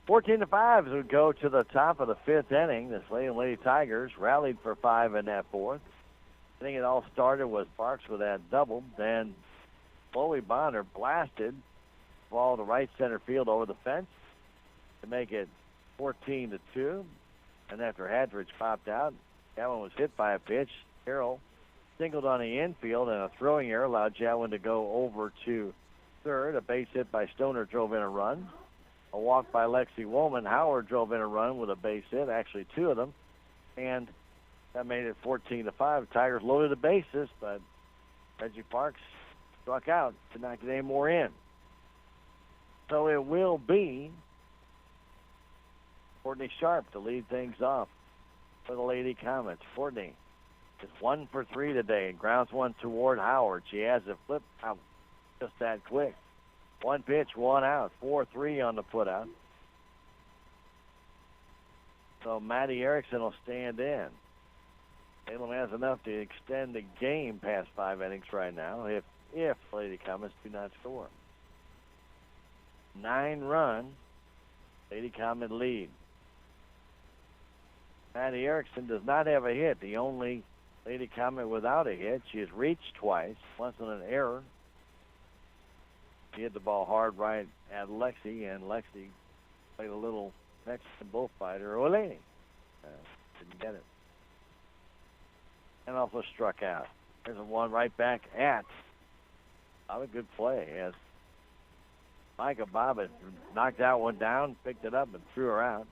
14-5 as we go to the top of the 5th inning. The Salem Lady Tigers rallied for 5 in that 4th. I think it all started with Parks with that double. Then Chloe Bonner blasted ball to right center field over the fence to make it 14-2. And after Hadridge popped out, Jadwin was hit by a pitch. Carroll singled on the infield, and a throwing error allowed Jadwin to go over to third. A base hit by Stoner drove in a run. A walk by Lexi Woolman. Howard drove in a run with a base hit, actually 2 of them. And that made it 14-5. The Tigers loaded the bases, but Reggie Parks struck out, did not get any more in. So it will be Courtney Sharp to lead things off for the Lady Comets. Courtney is 1 for 3 today and grounds one toward Howard. She has it flipped out just that quick. 1 pitch, 1 out. 4-3 on the putout. So Maddie Erickson will stand in. Salem has enough to extend the game past 5 innings right now if Lady Comets do not score. 9-run Lady Comet lead. Maddie Erickson does not have a hit. The only Lady Comet without a hit. She has reached twice, once on an error. She hit the ball hard right at Lexi, and Lexi played a little Mexican bullfighter, Oleni. Didn't get it. And also struck out. There's a one right back at. Not a good play as Micah Bobbitt knocked out one down, picked it up, and threw her out.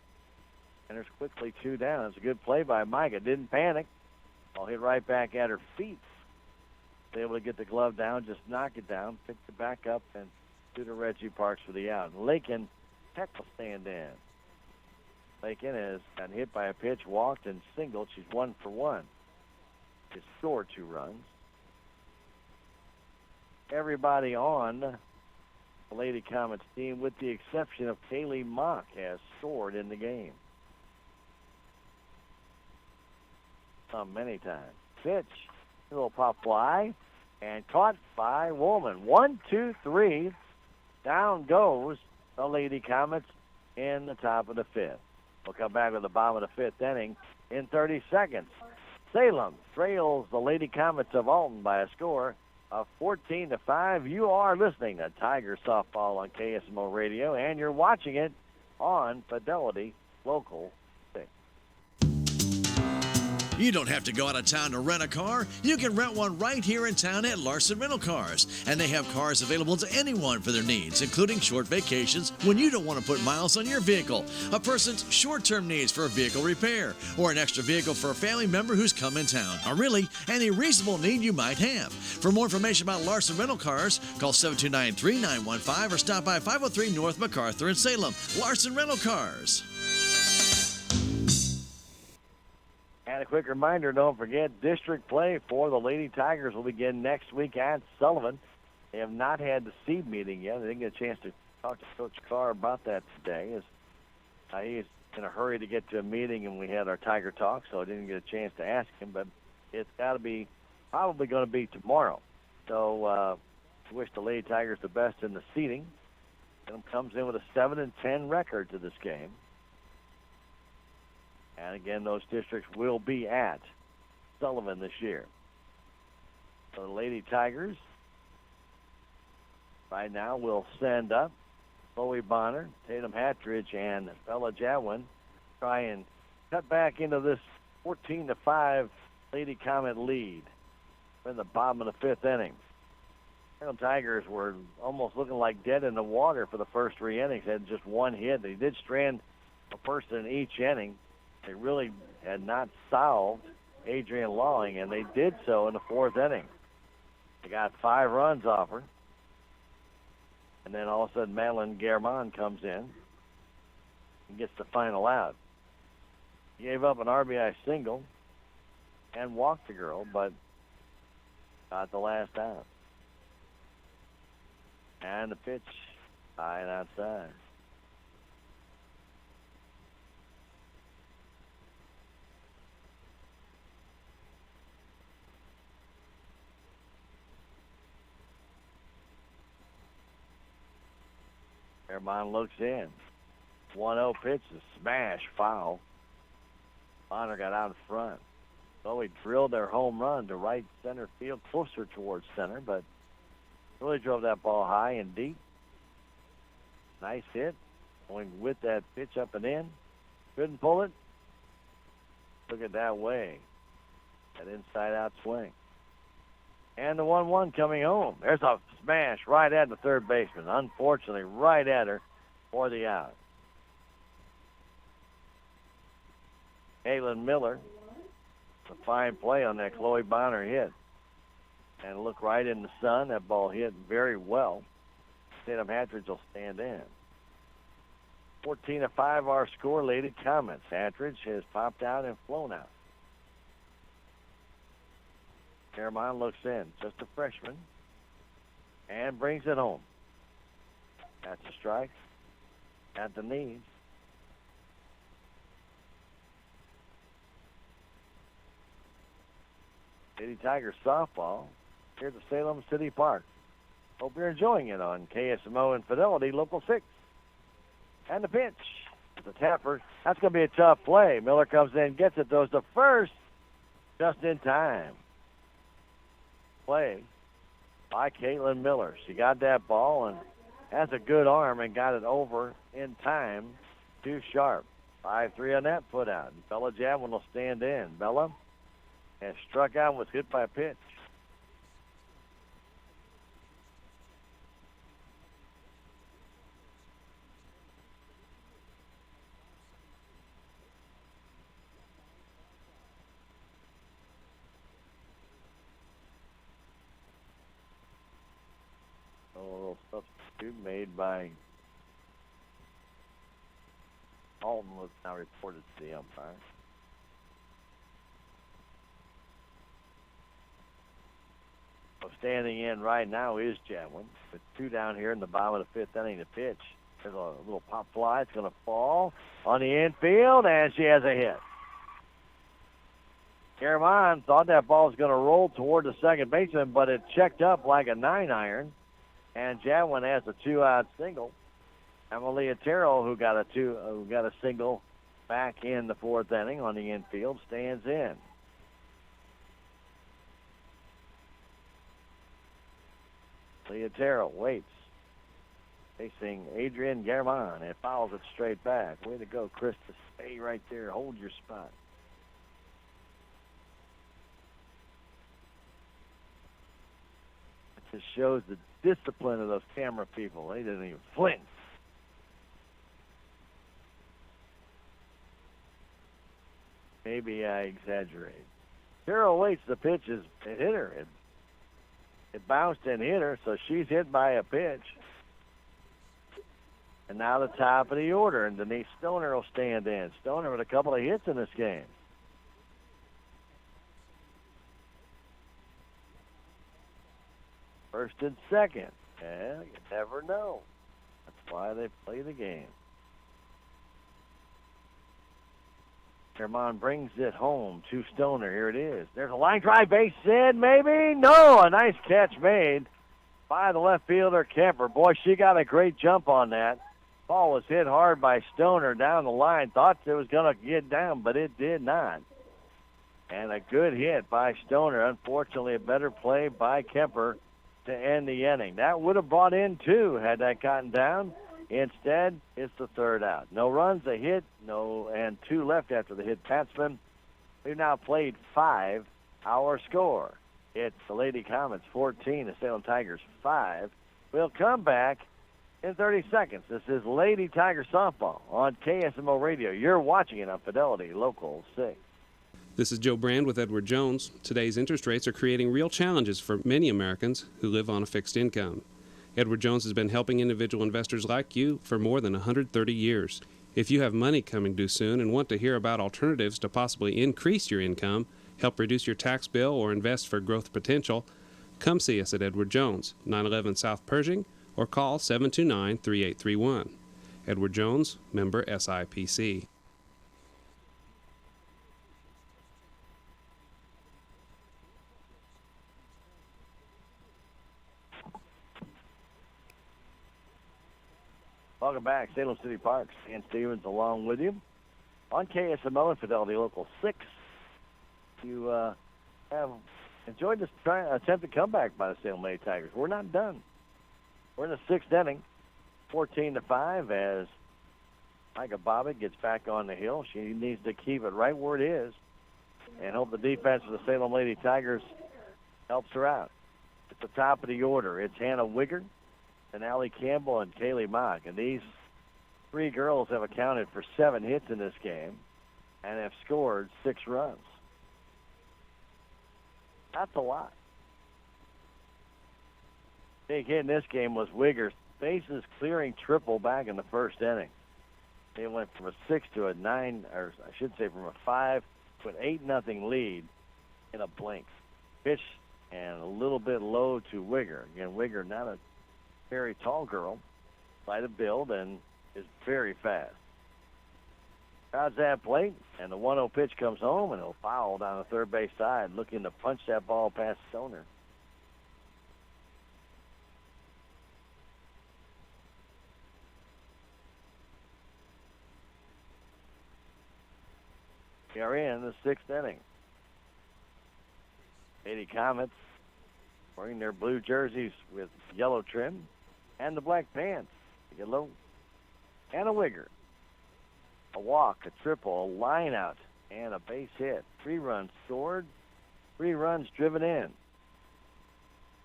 And there's quickly 2 down. It's a good play by Micah. Didn't panic. Ball hit right back at her feet. Was able to get the glove down, just knock it down, pick it back up, and shoot to Reggie Parks for the out. Lakin Peck will stand in. Lakin has gotten hit by a pitch, walked, and singled. She's 1 for 1. She scored 2 runs. Everybody on the Lady Comets team, with the exception of Kaylee Mock, has scored in the game. Many times. Pitch, a little pop fly, and caught by Woolman. 1, 2, 3. Down goes the Lady Comets in the top of the 5th. We'll come back with the bottom of the 5th inning in 30 seconds. Salem trails the Lady Comets of Alton by a score of 14-5. You are listening to Tiger Softball on KSMO Radio, and you're watching it on Fidelity Local 6. You don't have to go out of town to rent a car. You can rent one right here in town at Larson Rental Cars. And they have cars available to anyone for their needs, including short vacations when you don't want to put miles on your vehicle, a person's short-term needs for a vehicle repair, or an extra vehicle for a family member who's come in town, or really any reasonable need you might have. For more information about Larson Rental Cars, call 729-3915 or stop by 503 North MacArthur in Salem. Larson Rental Cars. And a quick reminder, don't forget, district play for the Lady Tigers will begin next week at Sullivan. They have not had the seed meeting yet. They didn't get a chance to talk to Coach Carr about that today. He's in a hurry to get to a meeting, and we had our Tiger Talk, so I didn't get a chance to ask him, but it's got to be probably going to be tomorrow. So wish the Lady Tigers the best in the seeding. And comes in with a 7-10 record to this game. And again, those districts will be at Sullivan this year. So the Lady Tigers right now will send up Chloe Bonner, Tatum Hatridge, and Bella Jadwin. Try and cut back into this 14-5 Lady Comet lead. We're in the bottom of the 5th inning. The Tigers were almost looking like dead in the water for the first 3 innings. They had just 1 hit. They did strand a person in each inning. They really had not solved Adrian Lawing, and they did so in the 4th inning. They got 5 runs off her. And then all of a sudden, Madeline Guermon comes in and gets the final out. He gave up an RBI single and walked the girl, but got the last out. And the pitch high and outside. Guermon looks in. 1-0 pitch, a smash foul. Bonner got out in front. So he drilled their home run to right center field, closer towards center, but really drove that ball high and deep. Nice hit. Going with that pitch up and in. Couldn't pull it. Took it that way. That inside-out swing. And the 1-1 coming home. There's a smash right at the third baseman. Unfortunately, right at her for the out. Caitlin Miller. A fine play on that Chloe Bonner hit. And look right in the sun. That ball hit very well. Tatum Hatridge will stand in. 14-5 our score. Lady Comets. Hatridge has popped out and flown out. Guermon looks in, just a freshman, and brings it home. That's a strike at the knees. Lady Tigers softball here at the Salem City Park. Hope you're enjoying it on KSMO and Fidelity Local 6. And the pitch, the tapper. That's going to be a tough play. Miller comes in, gets it, throws to first, just in time. Play by Caitlin Miller. She got that ball and has a good arm and got it over in time. Too sharp. 5-3 on that put out. Bella Jadwin will stand in. Bella has struck out and was hit by a pitch. little substitute made by Alton was now reported to the umpire. So standing in right now is Jadwin. With 2 down here in the bottom of the 5th inning to pitch. There's a little pop fly. It's going to fall on the infield, and she has a hit. Garamond thought that ball was going to roll toward the second baseman, but it checked up like a 9-iron, and Jadwin has a 2-out single. Emily Otero, who got a single back in the 4th inning on the infield, stands in. Leotero waits, facing Adrian Garamond, and fouls it straight back. Way to go, Chris, to stay right there. Hold your spot. It just shows the discipline of those camera people. They didn't even flinch. Maybe I exaggerate. Carol waits. The pitch it hit her. It bounced and hit her, so she's hit by a pitch. And now the top of the order, and Denise Stoner will stand in. Stoner with a couple of hits in this game. First and second. Yeah, you never know. That's why they play the game. Garamond brings it home to Stoner. Here it is. There's a line drive, base hit, maybe? No, a nice catch made by the left fielder, Kemper. Boy, she got a great jump on that. Ball was hit hard by Stoner down the line. Thought it was going to get down, but it did not. And a good hit by Stoner. Unfortunately, a better play by Kemper to end the inning. That would have brought in 2 had that gotten down. Instead, it's the 3rd out. No runs, a hit, and 2 left after the hit batsman. We've now played 5. Our score. It's the Lady Comets 14, the Salem Tigers 5. We'll come back in 30 seconds. This is Lady Tiger Softball on KSMO Radio. You're watching it on Fidelity Local 6. This is Joe Brand with Edward Jones. Today's interest rates are creating real challenges for many Americans who live on a fixed income. Edward Jones has been helping individual investors like you for more than 130 years. If you have money coming due soon and want to hear about alternatives to possibly increase your income, help reduce your tax bill, or invest for growth potential, come see us at Edward Jones, 911 South Pershing, or call 729-3831. Edward Jones, member SIPC. Welcome back, Salem City Park. Stan Stevens along with you on KSMO and Fidelity Local 6. You have enjoyed this attempted comeback by the Salem Lady Tigers. We're not done. We're in the 6th inning, 14-5, as Micah Bobbitt gets back on the hill. She needs to keep it right where it is and hope the defense of the Salem Lady Tigers helps her out. At the top of the order, it's Hannah Wiggard, and Allie Campbell, and Kaylee Mock. And these 3 girls have accounted for 7 hits in this game and have scored 6 runs. That's a lot. Big hit in this game was Wiggers' bases clearing triple back in the 1st inning. They went from a 6 to a 9, or I should say from a 5 to an 8-0 lead in a blink. Pitch and a little bit low to Wigger. Again, Wigger not a very tall girl, light of build, and is very fast. Crowd's at plate, and the 1-0 pitch comes home, and he'll foul down the third base side, looking to punch that ball past Stoner. We are in the 6th inning. Lady Comets wearing their blue jerseys with yellow trim and the black pants, yellow, and a Wigger. A walk, a triple, a line out, and a base hit. 3 runs scored, 3 runs driven in.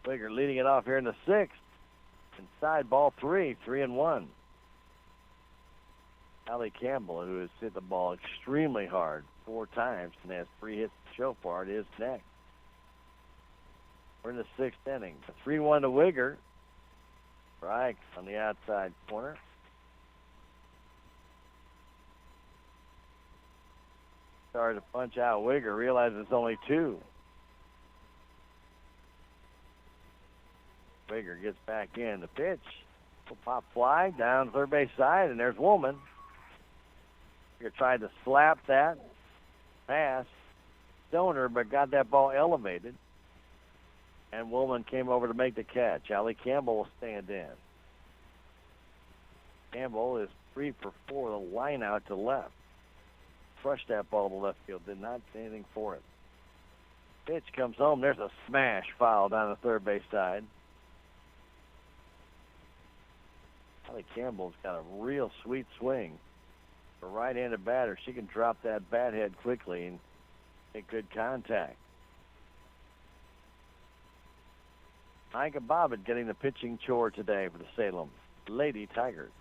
Wigger leading it off here in the 6th. Inside ball 3, 3-1. Allie Campbell, who has hit the ball extremely hard 4 times and has 3 hits to show for it, is next. We're in the 6th inning. A 3-1 to Wigger. Strike on the outside corner. Started to punch out Wigger, realizes it's only two. Wigger gets back in. The pitch. Pop fly down third base side, and there's Woolman. Wigger tried to slap that pass. Stoner, but got that ball elevated. And Woolman came over to make the catch. Allie Campbell will stand in. Campbell is 3 for 4. The line out to left. Crushed that ball to left field. Did not do anything for it. Pitch comes home. There's a smash foul down the third base side. Allie Campbell's got a real sweet swing. For a right-handed batter, she can drop that bat head quickly and make good contact. Micah Bobbitt getting the pitching chore today for the Salem Lady Tigers.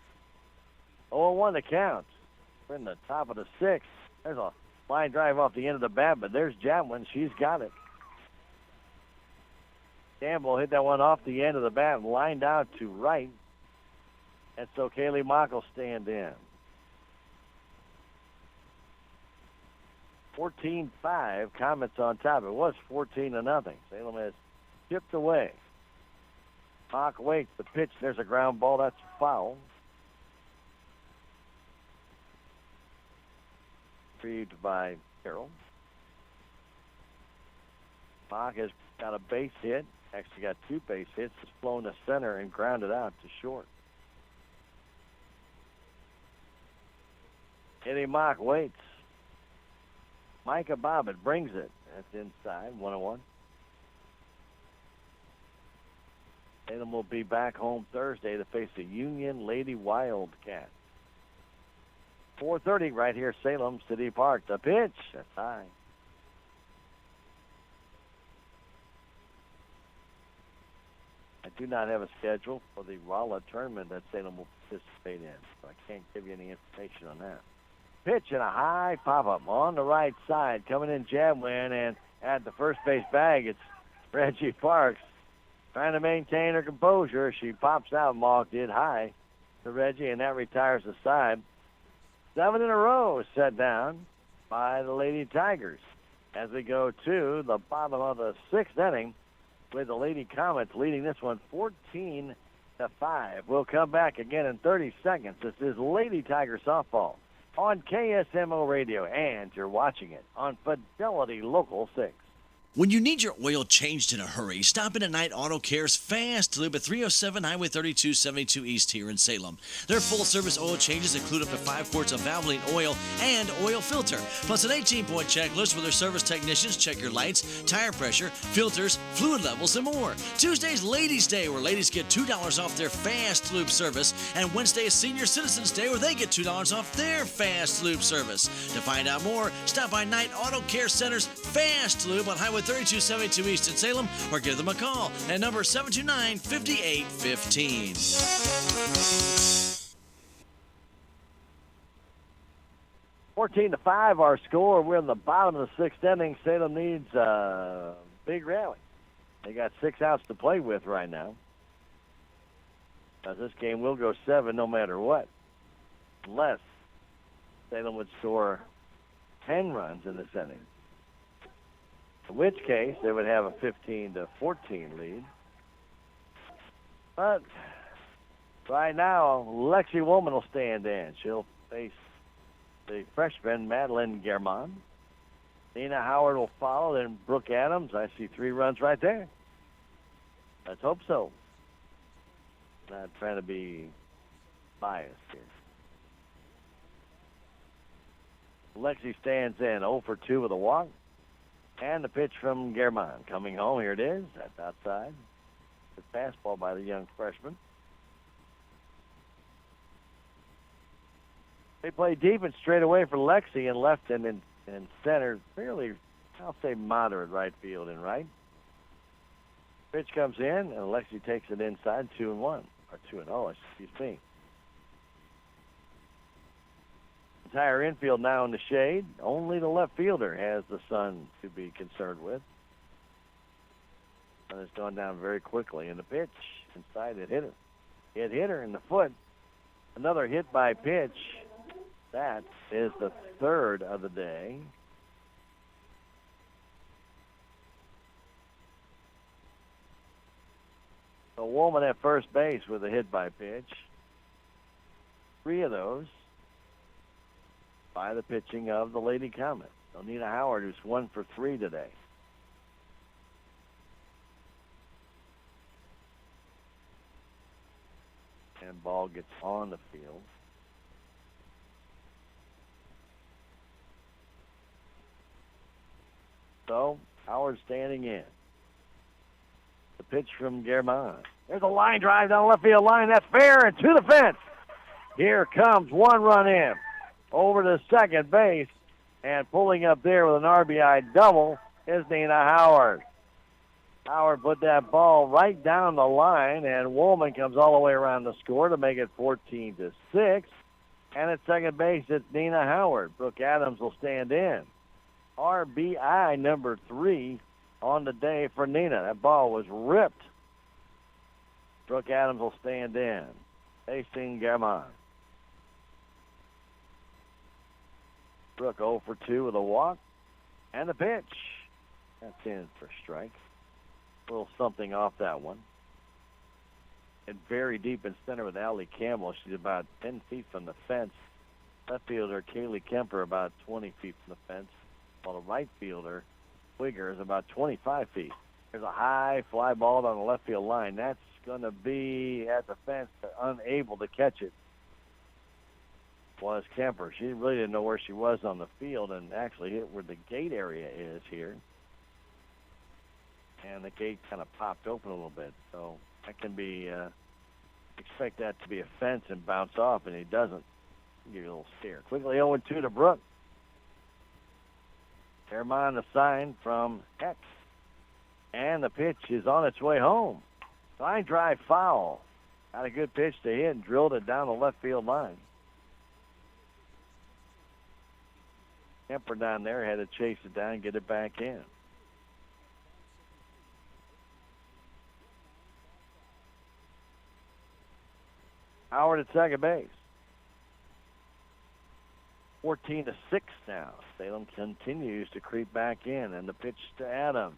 0-1 the count. We're in the top of the sixth. There's a line drive off the end of the bat, but there's Javelin. She's got it. Campbell hit that one off the end of the bat and lined out to right. And so Kaylee Mock will stand in. 14-5, Comets on top. It was 14-0. Salem has chipped away. Mock waits the pitch. There's a ground ball. That's foul. Retrieved by Carroll. Mock has got a base hit. Actually got 2 base hits. Has flown to center and grounded out to short. Eddie Mock waits. Micah Bobbitt brings it. That's inside, 1-1. Salem will be back home Thursday to face the Union Lady Wildcats. 4:30 right here, Salem City Park. The pitch, that's high. I do not have a schedule for the Rolla tournament that Salem will participate in, so I can't give you any information on that. Pitch and a high pop-up on the right side. Coming in Jadwin, and at the first base bag, it's Reggie Parks. Trying to maintain her composure. She pops out. Mock did high to Reggie, and that retires the side. 7 in a row set down by the Lady Tigers as we go to the bottom of the 6th inning with the Lady Comets leading this one 14-5. We'll come back again in 30 seconds. This is Lady Tiger Softball on KSMO Radio, and you're watching it on Fidelity Local 6. When you need your oil changed in a hurry, stop in at Knight Auto Care's Fast Lube at 307 Highway 3272 East here in Salem. Their full-service oil changes include up to 5 quarts of Valvoline oil and oil filter, plus an 18-point checklist where their service technicians check your lights, tire pressure, filters, fluid levels, and more. Tuesday's Ladies' Day, where ladies get $2 off their Fast Lube service, and Wednesday is Senior Citizens Day, where they get $2 off their Fast Lube service. To find out more, stop by Knight Auto Care Center's Fast Lube on Highway 3272 East in Salem, or give them a call at number 729-5815. 14-5 our score. We're in the bottom of the 6th inning. Salem needs a big rally. They got 6 outs to play with right now. This game will go 7 no matter what, unless Salem would score 10 runs in this inning. In which case, they would have a 15-14 lead. But right now, Lexi Woolman will stand in. She'll face the freshman, Madeline German. Dina Howard will follow, then Brooke Adams. I see 3 runs right there. Let's hope so. Not trying to be biased here. Lexi stands in, 0 for 2 with a walk. And the pitch from German coming home. Here it is. That's outside. The fastball by the young freshman. They play deep and straight away for Lexi, and left and in center. Fairly, I'll say moderate right field and right. Pitch comes in, and Lexi takes it inside, 2-1. Or 2-0, excuse me. Entire infield now in the shade. Only the left fielder has the sun to be concerned with. And it's gone down very quickly. And the pitch inside, it hit her. It hit her in the foot. Another hit by pitch. That is the third of the day. A woman at first base with a hit by pitch. 3 of those by the pitching of the Lady Comets. So Nina Howard, who's 1 for 3 today. And ball gets on the field. So Howard standing in. The pitch from German. There's a line drive down the left field line. That's fair and to the fence. Here comes one run in over to second base, and pulling up there with an RBI double is Nina Howard. Howard put that ball right down the line, and Woolman comes all the way around the score to make it 14-6. And at second base, it's Nina Howard. Brooke Adams will stand in. RBI number 3 on the day for Nina. That ball was ripped. Brooke Adams will stand in. Facing German. Brooke 0 for 2 with a walk. And the pitch. That's in for strike. A little something off that one. And very deep in center with Allie Campbell. She's about 10 feet from the fence. Left fielder Kaylee Kemper about 20 feet from the fence. While the right fielder, Wigger, is about 25 feet. There's a high fly ball down the left field line. That's going to be at the fence, unable to catch it. Was Kemper. She really didn't know where she was on the field and actually hit where the gate area is here. And the gate kind of popped open a little bit. So that can be, expect that to be a fence and bounce off, and he doesn't. Give you a little scare. Quickly 0-2 to Brooke. Fairmont the sign from X. And the pitch is on its way home. Line drive foul. Got a good pitch to hit and drilled it down the left field line. Kemper down there had to chase it down and get it back in. Howard at second base. 14-6 now. Salem continues to creep back in, and the pitch to Adams.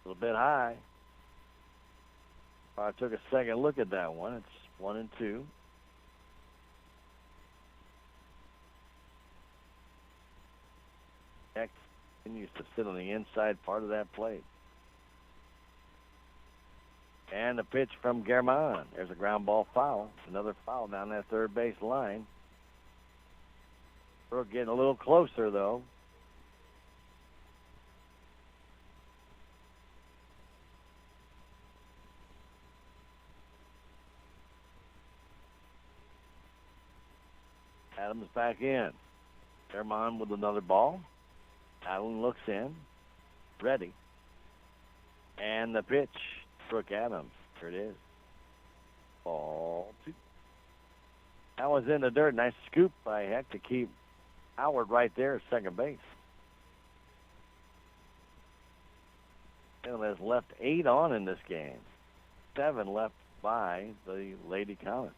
A little bit high. I took a second look at that one. It's 1-2. X continues to sit on the inside part of that plate. And the pitch from German. There's a ground ball foul. Another foul down that third base line. We're getting a little closer, though. Adams back in. German with another ball. Allen looks in. Ready. And the pitch. Brooke Adams. There it is. Ball 2. That was in the dirt. Nice scoop by Heck to keep Howard right there at second base. Salem has left 8 on in this game. 7 left by the Lady Comets.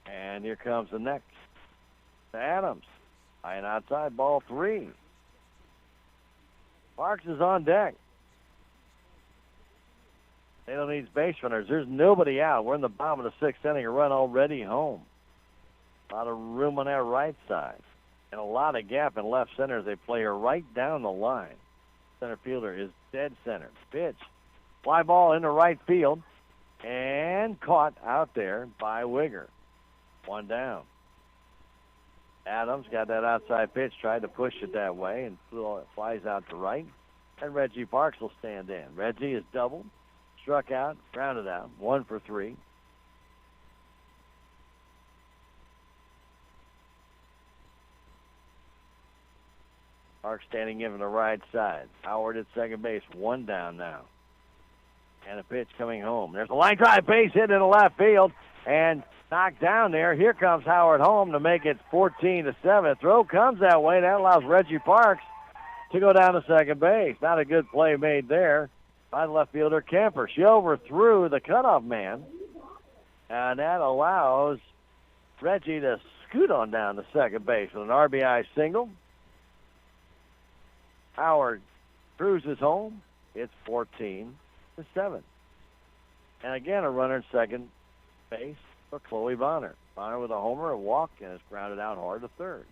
And here comes the next. To Adams. High and outside, ball 3. Parks is on deck. Salem needs base runners. There's nobody out. We're in the bottom of the 6th inning. A run already home. A lot of room on that right side. And a lot of gap in left center as they play her right down the line. Center fielder is dead center. Pitch. Fly ball into right field. And caught out there by Wigger. 1 down. Adams got that outside pitch, tried to push it that way, and flies out to right. And Reggie Parks will stand in. Reggie is doubled. Struck out, grounded out, 1 for 3. Park standing in from the right side. Howard at second base, 1 down now. And a pitch coming home. There's a line drive base hit into left field and knocked down there. Here comes Howard home to make it 14-7. Throw comes that way. That allows Reggie Parks to go down to second base. Not a good play made there by the left fielder, Kemper. She overthrew the cutoff man, and that allows Reggie to scoot on down to second base with an RBI single. Howard cruises home. It's 14-7. And again, a runner at second base for Chloe Bonner. Bonner with a homer, a walk, and is grounded out hard to third.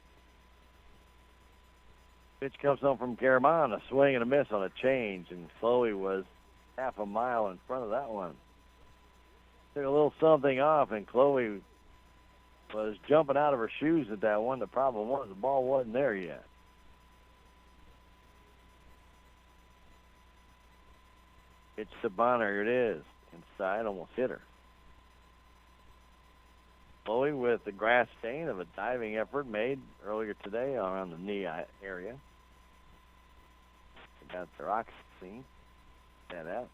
Pitch comes home from Garamond, a swing and a miss on a change, and Chloe was half a mile in front of that one. Took a little something off, and Chloe was jumping out of her shoes at that one. The problem was the ball wasn't there yet. Pitch to Bonner. Here it is. Inside, almost hit her. Chloe with the grass stain of a diving effort made earlier today around the knee area. Got the oxygen. That out.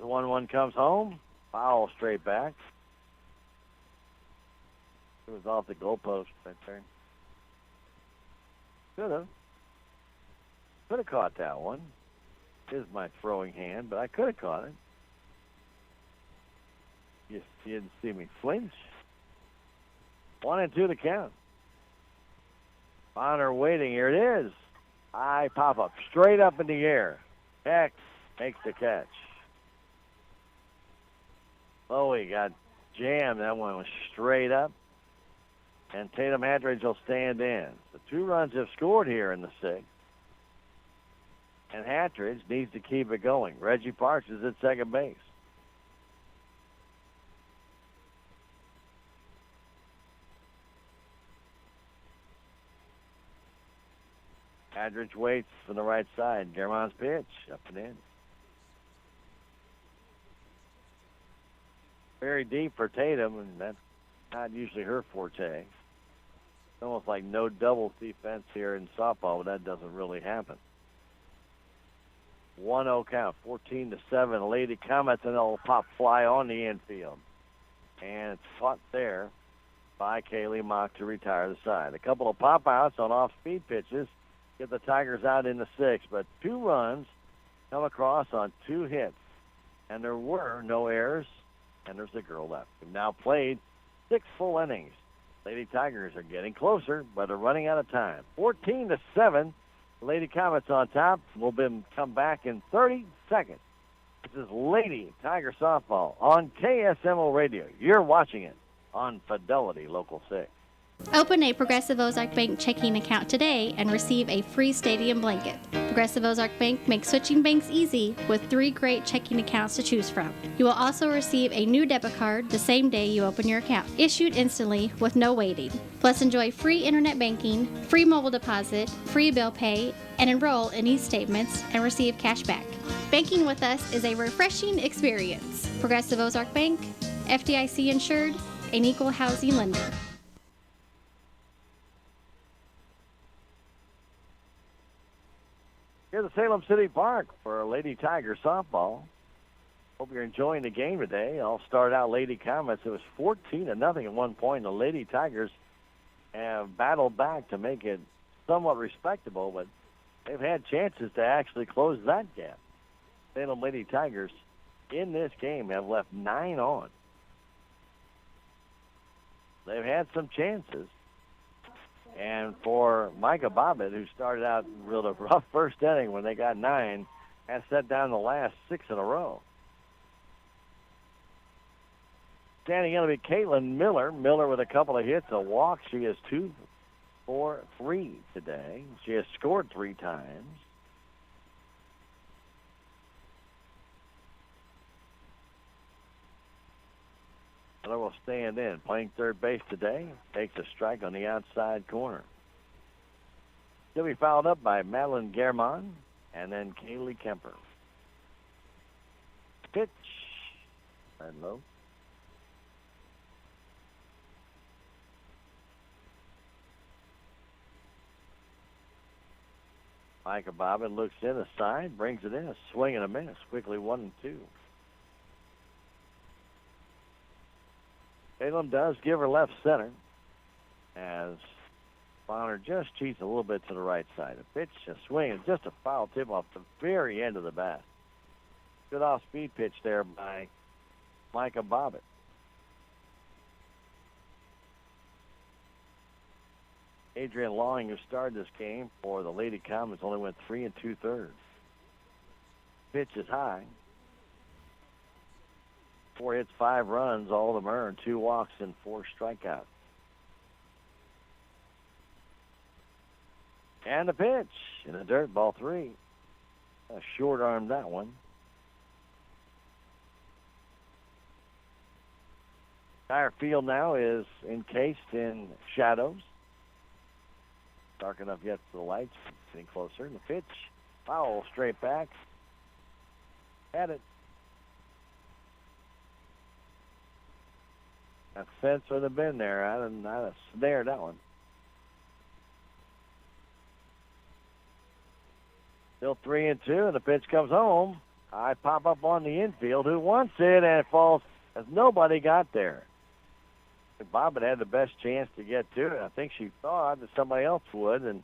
The 1-1 comes home. Foul straight back. It was off the goalpost right there. Could have caught that one. Here's my throwing hand, but I could have caught it. You didn't see me flinch. 1-2 the count. Bonner waiting. Here it is. High pop-up. Straight up in the air. X makes the catch. Chloe got jammed. That one was straight up. And Tatum Hatridge will stand in. The 2 runs have scored here in the 6th. And Hatridge needs to keep it going. Reggie Parks is at second base. Hatridge waits from the right side. Garamond's pitch up and in. Very deep for Tatum, and that's not usually her forte. It's almost like no double defense here in softball, but that doesn't really happen. 1-0 count, 14-7. Lady Comets, and they'll pop fly on the infield. And it's caught there by Kaylee Mock to retire the side. A couple of pop-outs on off-speed pitches get the Tigers out in the 6th, but 2 runs come across on 2 hits. And there were no errors, and there's a girl left. We've now played 6 full innings. Lady Tigers are getting closer, but are running out of time. 14-7. Lady Comets on top. We'll come back in 30 seconds. This is Lady Tiger Softball on KSMO Radio. You're watching it on Fidelity Local 6. Open a Progressive Ozark Bank checking account today and receive a free stadium blanket. Progressive Ozark Bank makes switching banks easy with 3 great checking accounts to choose from. You will also receive a new debit card the same day you open your account, issued instantly with no waiting. Plus, enjoy free internet banking, free mobile deposit, free bill pay, and enroll in e-statements and receive cash back. Banking with us is a refreshing experience. Progressive Ozark Bank, FDIC insured, an equal housing lender. Here's the Salem City Park for Lady Tiger Softball. Hope you're enjoying the game today. I'll start out Lady Comets. It was 14-0 at one point. The Lady Tigers have battled back to make it somewhat respectable, but they've had chances to actually close that gap. Salem Lady Tigers in this game have left 9 on. They've had some chances. And for Micah Bobbitt, who started out with a rough first inning when they got 9, has set down the last 6 in a row. Standing in will be Caitlin Miller. Miller with a couple of hits, a walk. She is 2 for 3 today. She has scored 3 times. Miller will stand in, playing third base today. Takes a strike on the outside corner. She'll be fouled up by Madeline Garamond and then Kaylee Kemper. Pitch. And low. Micah Bobbitt looks in the side, brings it in, a swing and a miss. Quickly 1-2. Salem does give her left center as Bonner just cheats a little bit to the right side. A pitch, a swing, and just a foul tip off the very end of the bat. Good off-speed pitch there by Micah Bobbitt. Adrian Lawing, who started this game for the Lady Comets, only went 3 2/3. Pitch is high. 4 hits, 5 runs, all of them earned, 2 walks and 4 strikeouts. And the pitch in the dirt, ball 3. A short arm, that one. Entire field now is encased in shadows. Dark enough yet for the lights. Getting closer. The pitch, foul, straight back. Had it. That fence would have been there. I'd have snared that one. Still 3 2, and the pitch comes home. I pop up on the infield. Who wants it? And it falls as nobody got there. Bobbitt had the best chance to get to it. I think she thought that somebody else would, and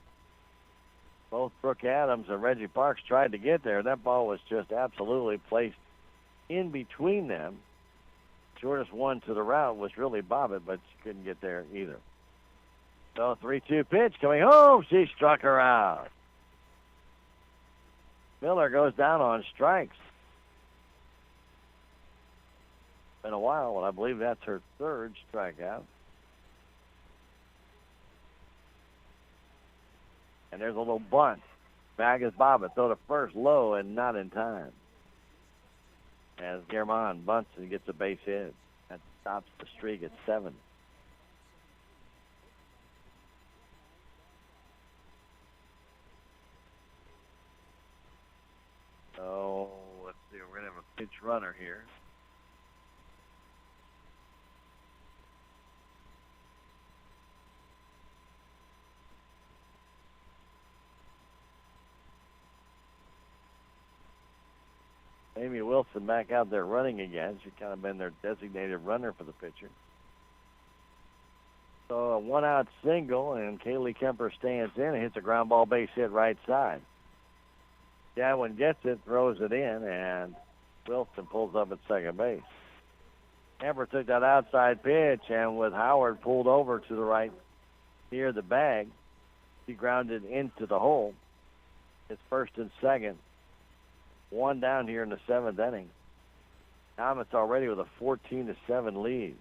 both Brooke Adams and Reggie Parks tried to get there. That ball was just absolutely placed in between them. Shortest one to the route was really Bobbitt, but she couldn't get there either. So 3-2 pitch coming home. She struck her out. Miller goes down on strikes. Been a while, and I believe that's her 3rd strikeout. And there's a little bunt. Back is Bobbitt. Throw to first, low, and not in time. As Germán bunts and gets a base hit. That stops the streak at 7. So, let's see. We're going to have a pitch runner here. Amy Wilson back out there running again. She's kind of been their designated runner for the pitcher. So a 1-out single, and Kaylee Kemper stands in and hits a ground ball base hit right side. Jadwin gets it, throws it in, and Wilson pulls up at second base. Kemper took that outside pitch, and with Howard pulled over to the right near the bag, he grounded into the hole. It's first and second. 1 down here in the 7th inning. Comets already with a 14-7 lead.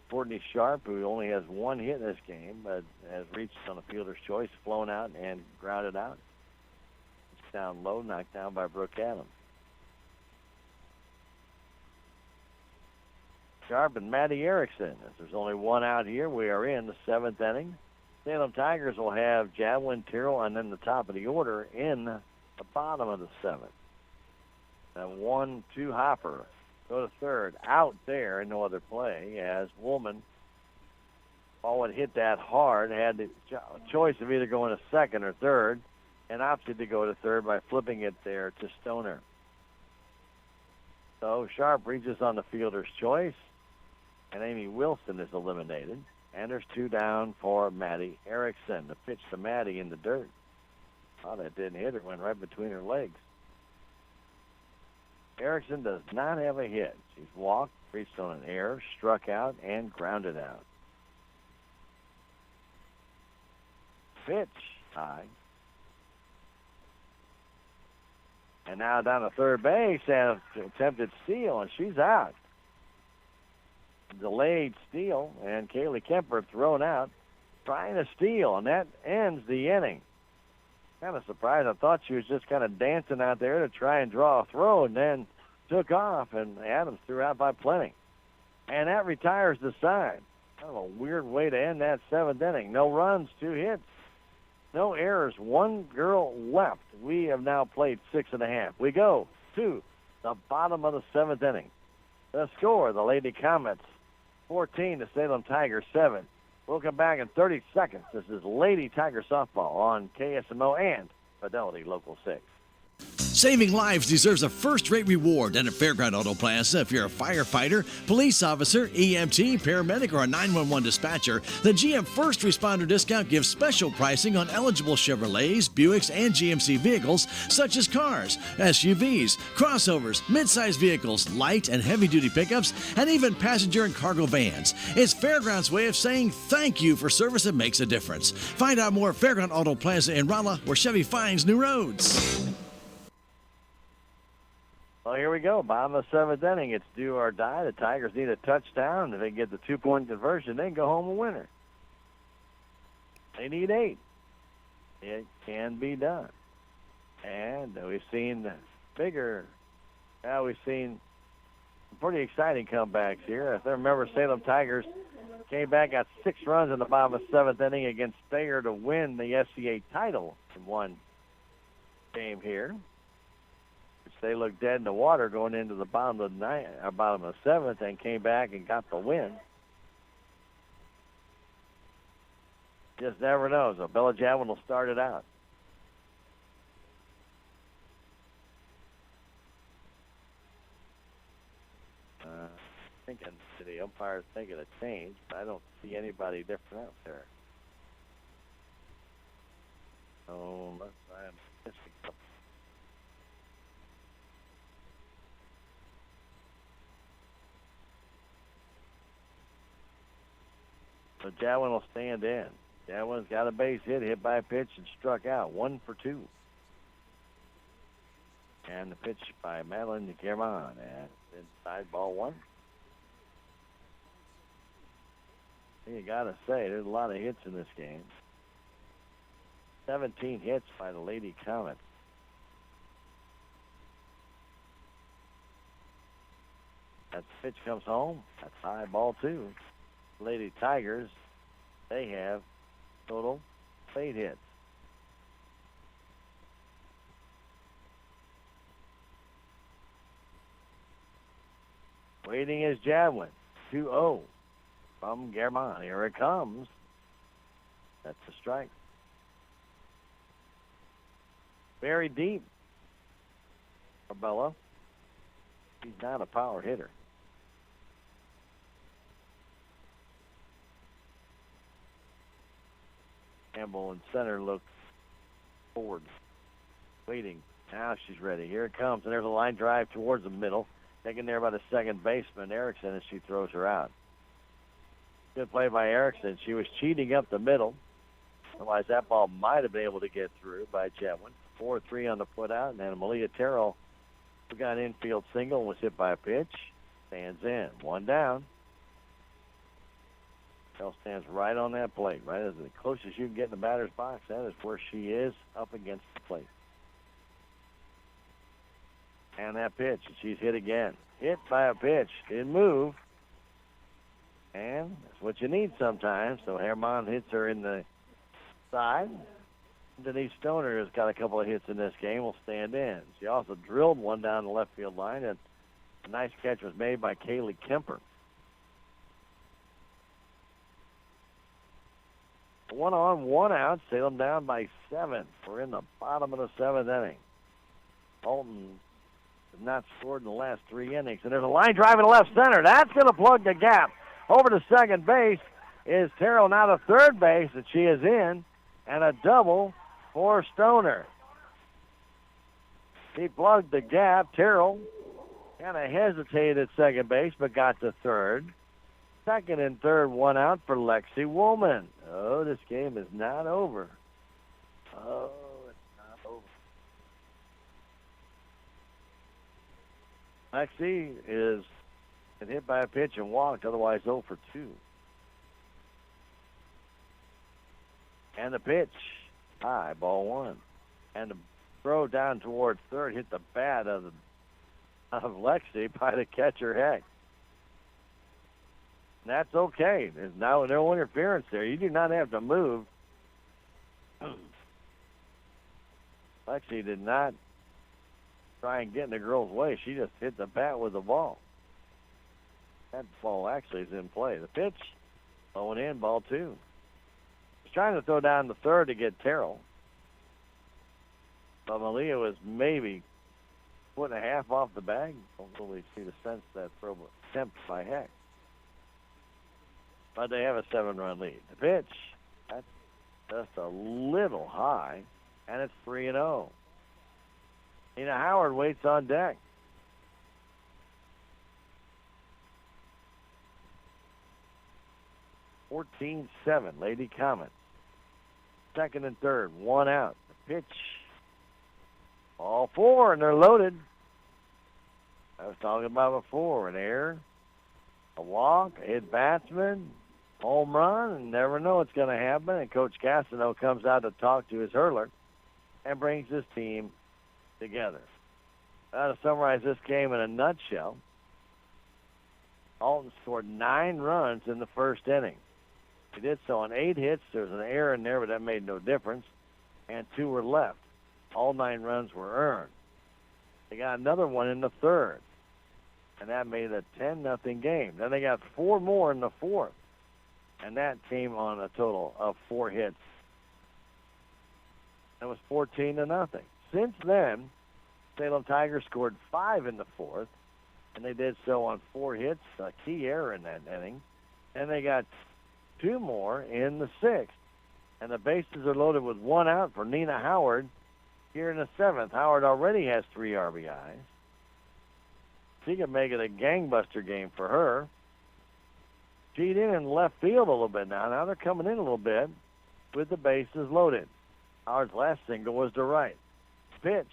Courtney Sharp, who only has 1 hit in this game, but has reached on a fielder's choice, flown out and grounded out. It's down low, knocked down by Brooke Adams. Sharp and Maddie Erickson. As there's only 1 out here, we are in the 7th inning. Salem Tigers will have Jadwin, Tyrrell, and then the top of the order in the bottom of the 7th. And 1-2 hopper. Go to third. Out there, no other play, as Woolman, ball would hit that hard, had the choice of either going to second or third, and opted to go to third by flipping it there to Stoner. So Sharp reaches on the fielder's choice, and Amy Wilson is eliminated. And there's 2 down for Maddie Erickson. The pitch to Maddie in the dirt. Oh, that didn't hit her. Went right between her legs. Erickson does not have a hit. She's walked, reached on an error, struck out, and grounded out. Pitch high. And now down to third base, and attempted steal, and she's out. Delayed steal, and Kaylee Kemper thrown out, trying to steal, and that ends the inning. Kind of surprised. I thought she was just kind of dancing out there to try and draw a throw, and then took off, and Adams threw out by plenty. And that retires the side. Kind of a weird way to end that 7th inning. No runs, 2 hits, no errors, 1 girl left. We have now played 6.5. We go to the bottom of the 7th inning. The score, the Lady Comets 14, the Salem Tigers 7. We'll come back in 30 seconds. This is Lady Tiger Softball on KSMO and Fidelity Local 6. Saving lives deserves a first-rate reward at a Fairground Auto Plaza. If you're a firefighter, police officer, EMT, paramedic, or a 911 dispatcher, the GM First Responder Discount gives special pricing on eligible Chevrolets, Buicks, and GMC vehicles such as cars, SUVs, crossovers, mid-size vehicles, light and heavy-duty pickups, and even passenger and cargo vans. It's Fairground's way of saying thank you for service that makes a difference. Find out more at Fairground Auto Plaza in Rolla, where Chevy finds new roads. Well, here we go. Bottom of the seventh inning. It's do or die. The Tigers need a touchdown. If they get the 2-point conversion, they can go home a winner. They need 8. It can be done. And we've seen bigger. Now we've seen some pretty exciting comebacks here. If I remember, Salem Tigers came back, got 6 runs in the bottom of the seventh inning against Thayer to win the SCA title in one game here. They looked dead in the water going into the bottom of the seventh, and came back and got the win. Just never know. So Bella Javin will start it out. Thinking the umpire's thinking a change, but I don't see anybody different out there. So unless I'm missing something. So Jadwin will stand in. Jadwin's got a base hit by a pitch, and struck out. 1 for 2. And the pitch by Madeline German. And inside, ball 1. You got to say, there's a lot of hits in this game. 17 hits by the Lady Comets. That pitch comes home. That's high, ball 2. Lady Tigers, they have total 8 hits. Waiting is Jadwin. 2-0 from German. Here it comes. That's a strike. Very deep for Bella. He's not a power hitter. Campbell in center looks forward, waiting. Now she's ready. Here it comes, and there's a line drive towards the middle. Taken there by the second baseman, Erickson, as she throws her out. Good play by Erickson. She was cheating up the middle. Otherwise, that ball might have been able to get through by Chetwin. 4-3 on the put out, and then Malia Terrell, who got an infield single, was hit by a pitch. Stands in. 1 down. Terrell stands right on that plate, right as close as you can get in the batter's box. That is where she is, up against the plate. And that pitch, she's hit again. Hit by a pitch. Didn't move. And that's what you need sometimes. So Herman hits her in the side. Denise Stoner has got a couple of hits in this game. Will stand in. She also drilled one down the left field line, and a nice catch was made by Kaylee Kemper. 1 on, 1 out. Salem down by 7. We're in the bottom of the 7th inning. Alton has not scored in the last 3 innings. And there's a line drive in left center. That's going to plug the gap. Over to second base is Terrell, now to third base, and she is in. And a double for Stoner. He plugged the gap. Terrell kind of hesitated at second base, but got to third. Second and third, 1 out for Lexi Woolman. Oh, this game is not over. Oh, it's not over. Lexi is been hit by a pitch and walked, otherwise 0 for 2. And the pitch, high, ball 1. And the throw down toward third hit the bat of Lexi by the catcher Heck. That's okay. There's no interference there. You do not have to move. Lexi did not try and get in the girl's way. She just hit the bat with the ball. That ball actually is in play. The pitch, going in, ball 2. He's trying to throw down the third to get Terrell. But Malia was maybe foot and a half off the bag. Don't really see the sense that throw attempt by Heck. But they have a 7-run lead. The pitch, that's just a little high, and it's 3-0. Nina Howard waits on deck. (14-7), Lady Comets. Second and third, one out. The pitch, all four, and they're loaded. I was talking about before, an error, a walk, a hit batsman, home run, and never know what's going to happen. And Coach KSMO comes out to talk to his hurler and brings his team together. Now to summarize this game in a nutshell, Alton scored 9 runs in the first inning. He did so on 8 hits. There was an error in there, but that made no difference. And 2 were left. All 9 runs were earned. They got another one in the third, and that made it a 10-0 game. Then they got 4 more in the fourth, and that came on a total of 4 hits. That was 14-0. Since then, Salem Tigers scored 5 in the fourth, and they did so on 4 hits, a key error in that inning. And they got 2 more in the sixth. And the bases are loaded with 1 out for Nina Howard here in the seventh. Howard already has 3 RBIs. She can make it a gangbuster game for her. She's in left field a little bit now. Now they're coming in a little bit with the bases loaded. Howard's last single was to right. Pitch.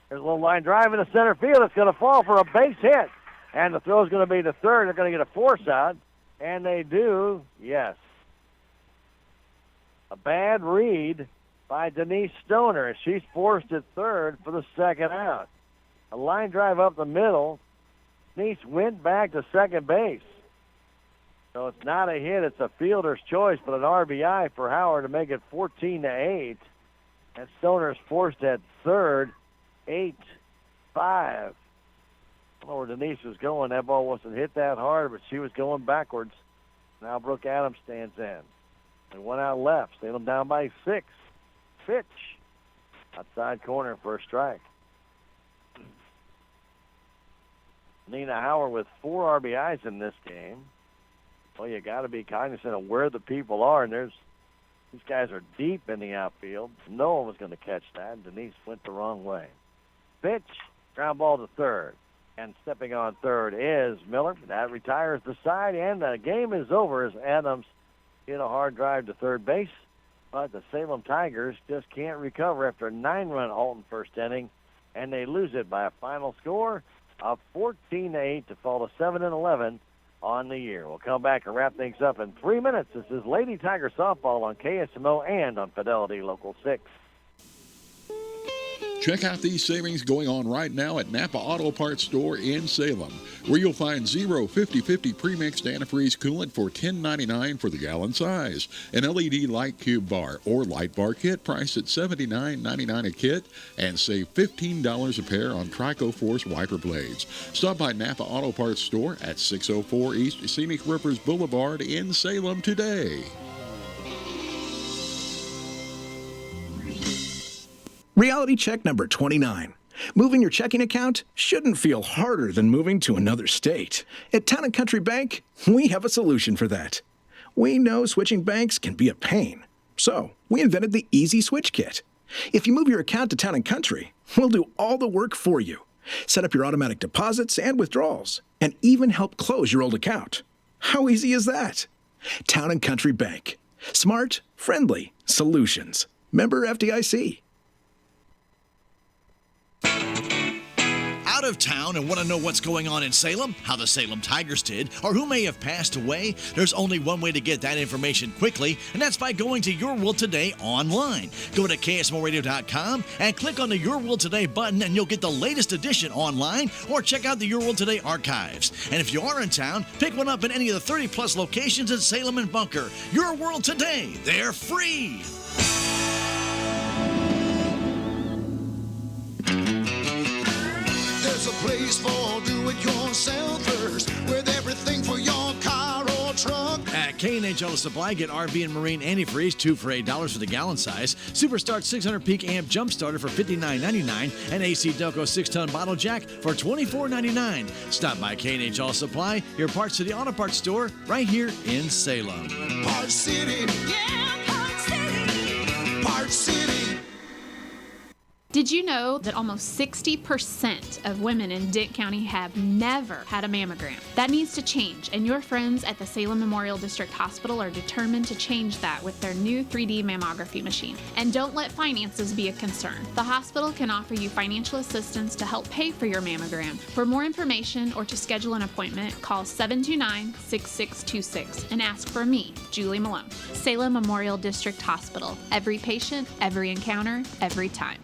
There's a little line drive in the center field. It's going to fall for a base hit. And the throw's going to be to third. They're going to get a force out. And they do, yes. A bad read by Denise Stoner. She's forced at third for the second out. A line drive up the middle. Denise went back to second base. So it's not a hit. It's a fielder's choice, but an RBI for Howard to make it 14-8. And Stoner's forced at third, 8-5. I don't know where Denise was going. That ball wasn't hit that hard, but she was going backwards. Now Brooke Adams stands in. And 1 out left. Salem down by 6. Pitch. Outside corner for a strike. Nina Howard with 4 RBIs in this game. Well, you got to be cognizant of where the people are, and these guys are deep in the outfield. No one was going to catch that. Denise went the wrong way. Pitch. Ground ball to third. And stepping on third is Miller. That retires the side, and the game is over as Adams hit a hard drive to third base. But the Salem Tigers just can't recover after a 9-run Alton first inning, and they lose it by a final score of 14-8 to fall to 7-11 on the year. We'll come back and wrap things up in 3 minutes. This is Lady Tiger Softball on KSMO and on Fidelity Local 6. Check out these savings going on right now at Napa Auto Parts Store in Salem, where you'll find Zero 50/50 premixed antifreeze coolant for $10.99 for the gallon size, an LED light cube bar or light bar kit priced at $79.99 a kit, and save $15 a pair on Trico Force wiper blades. Stop by Napa Auto Parts Store at 604 East Scenic Rivers Boulevard in Salem today. Reality check number 29. Moving your checking account shouldn't feel harder than moving to another state. At Town & Country Bank, we have a solution for that. We know switching banks can be a pain, so we invented the Easy Switch Kit. If you move your account to Town & Country, we'll do all the work for you. Set up your automatic deposits and withdrawals, and even help close your old account. How easy is that? Town & Country Bank. Smart, friendly solutions. Member FDIC. Out of town and want to know what's going on in Salem, how the Salem Tigers did, or who may have passed away? There's only one way to get that information quickly, and that's by going to Your World Today online. Go to KSMORadio.com and click on the Your World Today button, and you'll get the latest edition online, or check out the Your World Today archives. And if you are in town, pick one up in any of the 30-plus locations in Salem and Bunker. Your World Today, they're free. There's a place for do-it-yourselfers with everything for your car or truck. At K&H KNH Auto Supply, get RV and Marine antifreeze, 2 for $8 for the gallon size. Superstart 600 peak amp jump starter for $59.99. And AC Delco 6-ton bottle jack for $24.99. Stop by KNH Auto Supply, your Parts City Auto Parts store, right here in Salem. Parts City. Yeah, Parts City. Parts City. Did you know that almost 60% of women in Dent County have never had a mammogram? That needs to change, and your friends at the Salem Memorial District Hospital are determined to change that with their new 3D mammography machine. And don't let finances be a concern. The hospital can offer you financial assistance to help pay for your mammogram. For more information or to schedule an appointment, call 729-6626 and ask for me, Julie Malone. Salem Memorial District Hospital. Every patient, every encounter, every time.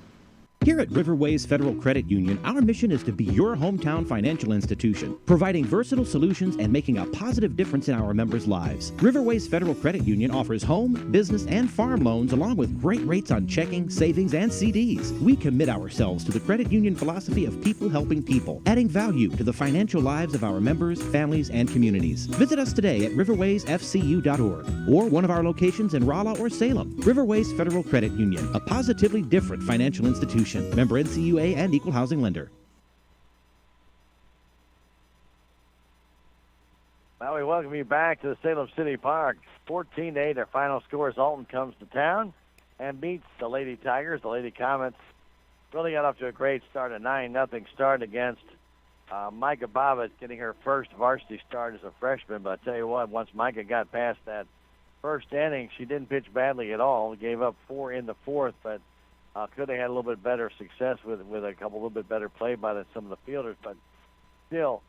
Here at Riverways Federal Credit Union, our mission is to be your hometown financial institution, providing versatile solutions and making a positive difference in our members' lives. Riverways Federal Credit Union offers home, business, and farm loans along with great rates on checking, savings, and CDs. We commit ourselves to the credit union philosophy of people helping people, adding value to the financial lives of our members, families, and communities. Visit us today at riverwaysfcu.org or one of our locations in Rolla or Salem. Riverways Federal Credit Union, a positively different financial institution. Member NCUA and Equal Housing Lender. Well, we welcome you back to the Salem City Park. 14-8, our final score as Alton comes to town and beats the Lady Tigers. The Lady Comets really got off to a great start, a 9-0 start against Micah Bobbitt, getting her first varsity start as a freshman. But I tell you what, once Micah got past that first inning, she didn't pitch badly at all. Gave up 4 in the fourth, but could have had a little bit better success with a little bit better play by some of the fielders, but still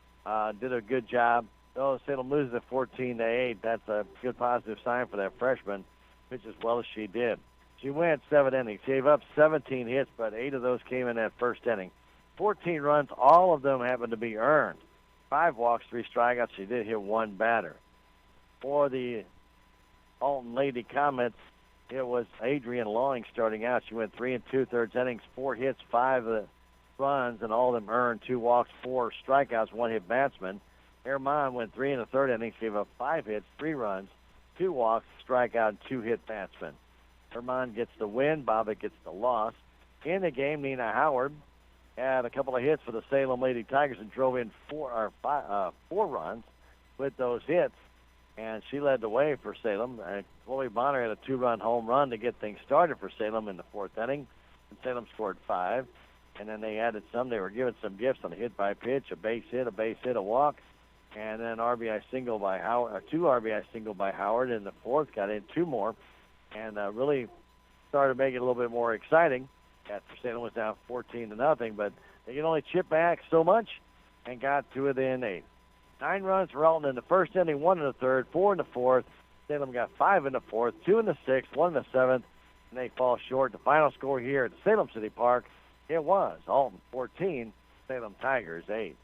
did a good job. Though Salem loses at 14-8, that's a good positive sign for that freshman, pitched as well as she did. She went 7 innings, gave up 17 hits, but 8 of those came in that first inning. 14 runs, all of them happened to be earned. 5 walks, 3 strikeouts. She did hit 1 batter. For the Alton Lady Comets, it was Adrian Lawing starting out. She went 3 2/3 innings, 4 hits, 5 runs, and all of them earned 2 walks, 4 strikeouts, 1 hit batsman. Herman went 3 1/3 innings, gave up 5 hits, 3 runs, 2 walks, strikeout, and 2 hit batsman. Herman gets the win. Bobbitt gets the loss. In the game, Nina Howard had a couple of hits for the Salem Lady Tigers and drove in 4 runs with those hits. And she led the way for Salem. Chloe Bonner had a 2-run home run to get things started for Salem in the 4th inning. And Salem scored 5. And then they added some. They were given some gifts on a hit by pitch, a base hit, a walk, and then RBI single by Howard, 2 RBI single by Howard in the 4th. Got in 2 more, and really started making it a little bit more exciting. After Salem was down 14-0, but they could only chip back so much and got to within 8. 9 runs for Alton in the first inning, 1 in the 3rd, 4 in the 4th. Salem got 5 in the 4th, 2 in the 6th, 1 in the 7th, and they fall short. The final score here at Salem City Park, it was Alton 14, Salem Tigers 8.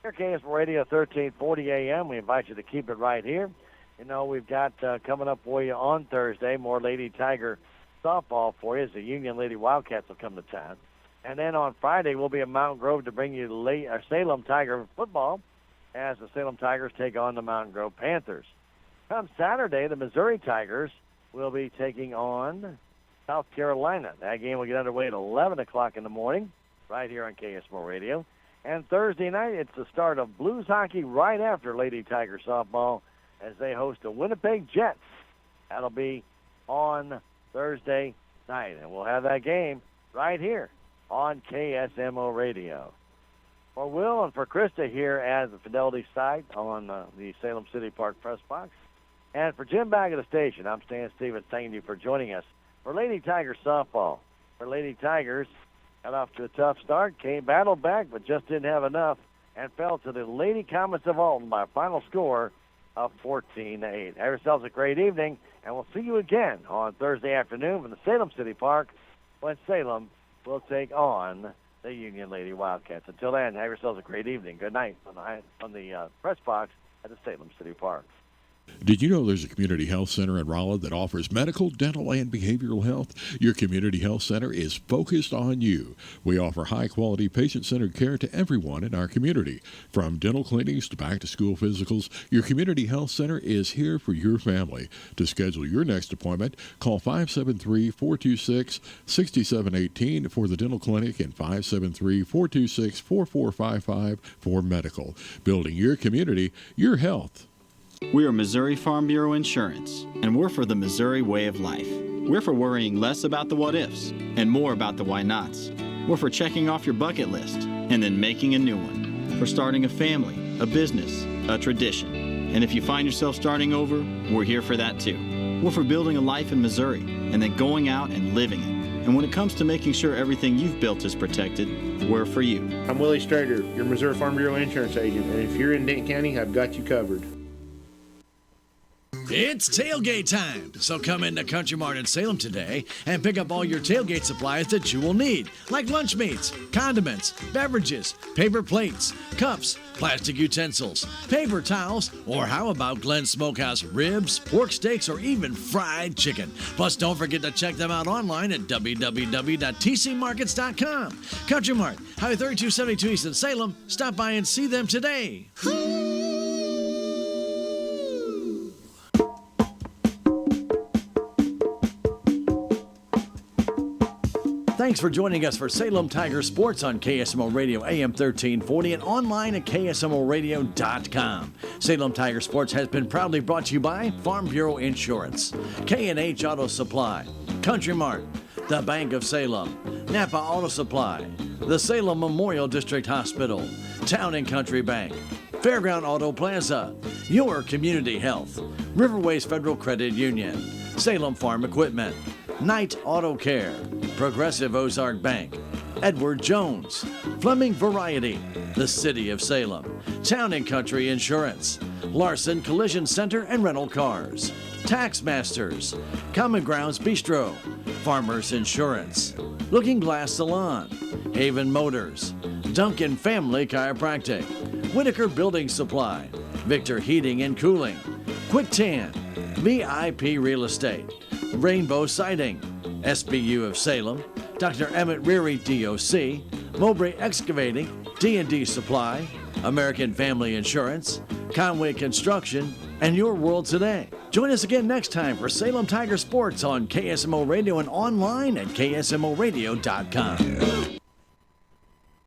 Here, KSMO Radio 1340 AM. We invite you to keep it right here. You know, we've got coming up for you on Thursday more Lady Tiger softball for you as the Union Lady Wildcats will come to town. And then on Friday, we'll be in Mountain Grove to bring you Salem Tiger football as the Salem Tigers take on the Mountain Grove Panthers. Come Saturday, the Missouri Tigers will be taking on South Carolina. That game will get underway at 11 o'clock in the morning right here on KSMO Radio. And Thursday night, it's the start of Blues hockey right after Lady Tiger softball as they host the Winnipeg Jets. That'll be on Thursday night, and we'll have that game right here on KSMO Radio. For Will and for Krista here at the Fidelity site on the Salem City Park press box. And for Jim back at the station, I'm Stan Stevens, thanking you for joining us for Lady Tigers softball. For Lady Tigers, got off to a tough start, battled back, but just didn't have enough, and fell to the Lady Comets of Alton by a final score of 14-8. Have yourselves a great evening, and we'll see you again on Thursday afternoon from the Salem City Park when Salem will take on the Union Lady Wildcats. Until then, have yourselves a great evening. Good night on the press box at the Salem City Park. Did you know there's a community health center in Rolla that offers medical, dental, and behavioral health? Your community health center is focused on you. We offer high-quality, patient-centered care to everyone in our community. From dental cleanings to back-to-school physicals, your community health center is here for your family. To schedule your next appointment, call 573-426-6718 for the dental clinic and 573-426-4455 for medical. Building your community, your health. We are Missouri Farm Bureau Insurance, and we're for the Missouri way of life. We're for worrying less about the what-ifs and more about the why-nots. We're for checking off your bucket list and then making a new one. For starting a family, a business, a tradition. And if you find yourself starting over, we're here for that too. We're for building a life in Missouri and then going out and living it. And when it comes to making sure everything you've built is protected, we're for you. I'm Willie Strader, your Missouri Farm Bureau insurance agent, and if you're in Denton County, I've got you covered. It's tailgate time, so come into Country Mart in Salem today and pick up all your tailgate supplies that you will need, like lunch meats, condiments, beverages, paper plates, cups, plastic utensils, paper towels, or how about Glenn's Smokehouse ribs, pork steaks, or even fried chicken. Plus, don't forget to check them out online at www.tcmarkets.com. Country Mart, Highway 3272 East in Salem. Stop by and see them today. Thanks for joining us for Salem Tiger Sports on KSMO Radio AM 1340 and online at KSMORadio.com. Salem Tiger Sports has been proudly brought to you by Farm Bureau Insurance, K&H Auto Supply, Country Mart, the Bank of Salem, Napa Auto Supply, the Salem Memorial District Hospital, Town and Country Bank, Fairground Auto Plaza, Your Community Health, Riverways Federal Credit Union, Salem Farm Equipment, Knight Auto Care, Progressive Ozark Bank, Edward Jones, Fleming Variety, the City of Salem, Town and Country Insurance, Larson Collision Center and Rental Cars, Tax Masters, Common Grounds Bistro, Farmers Insurance, Looking Glass Salon, Haven Motors, Duncan Family Chiropractic, Whitaker Building Supply, Victor Heating and Cooling, Quick Tan, VIP Real Estate, Rainbow Siding, SBU of Salem, Dr. Emmett Reary, DOC, Mowbray Excavating, D&D Supply, American Family Insurance, Conway Construction, and Your World Today. Join us again next time for Salem Tiger Sports on KSMO Radio and online at KSMORadio.com.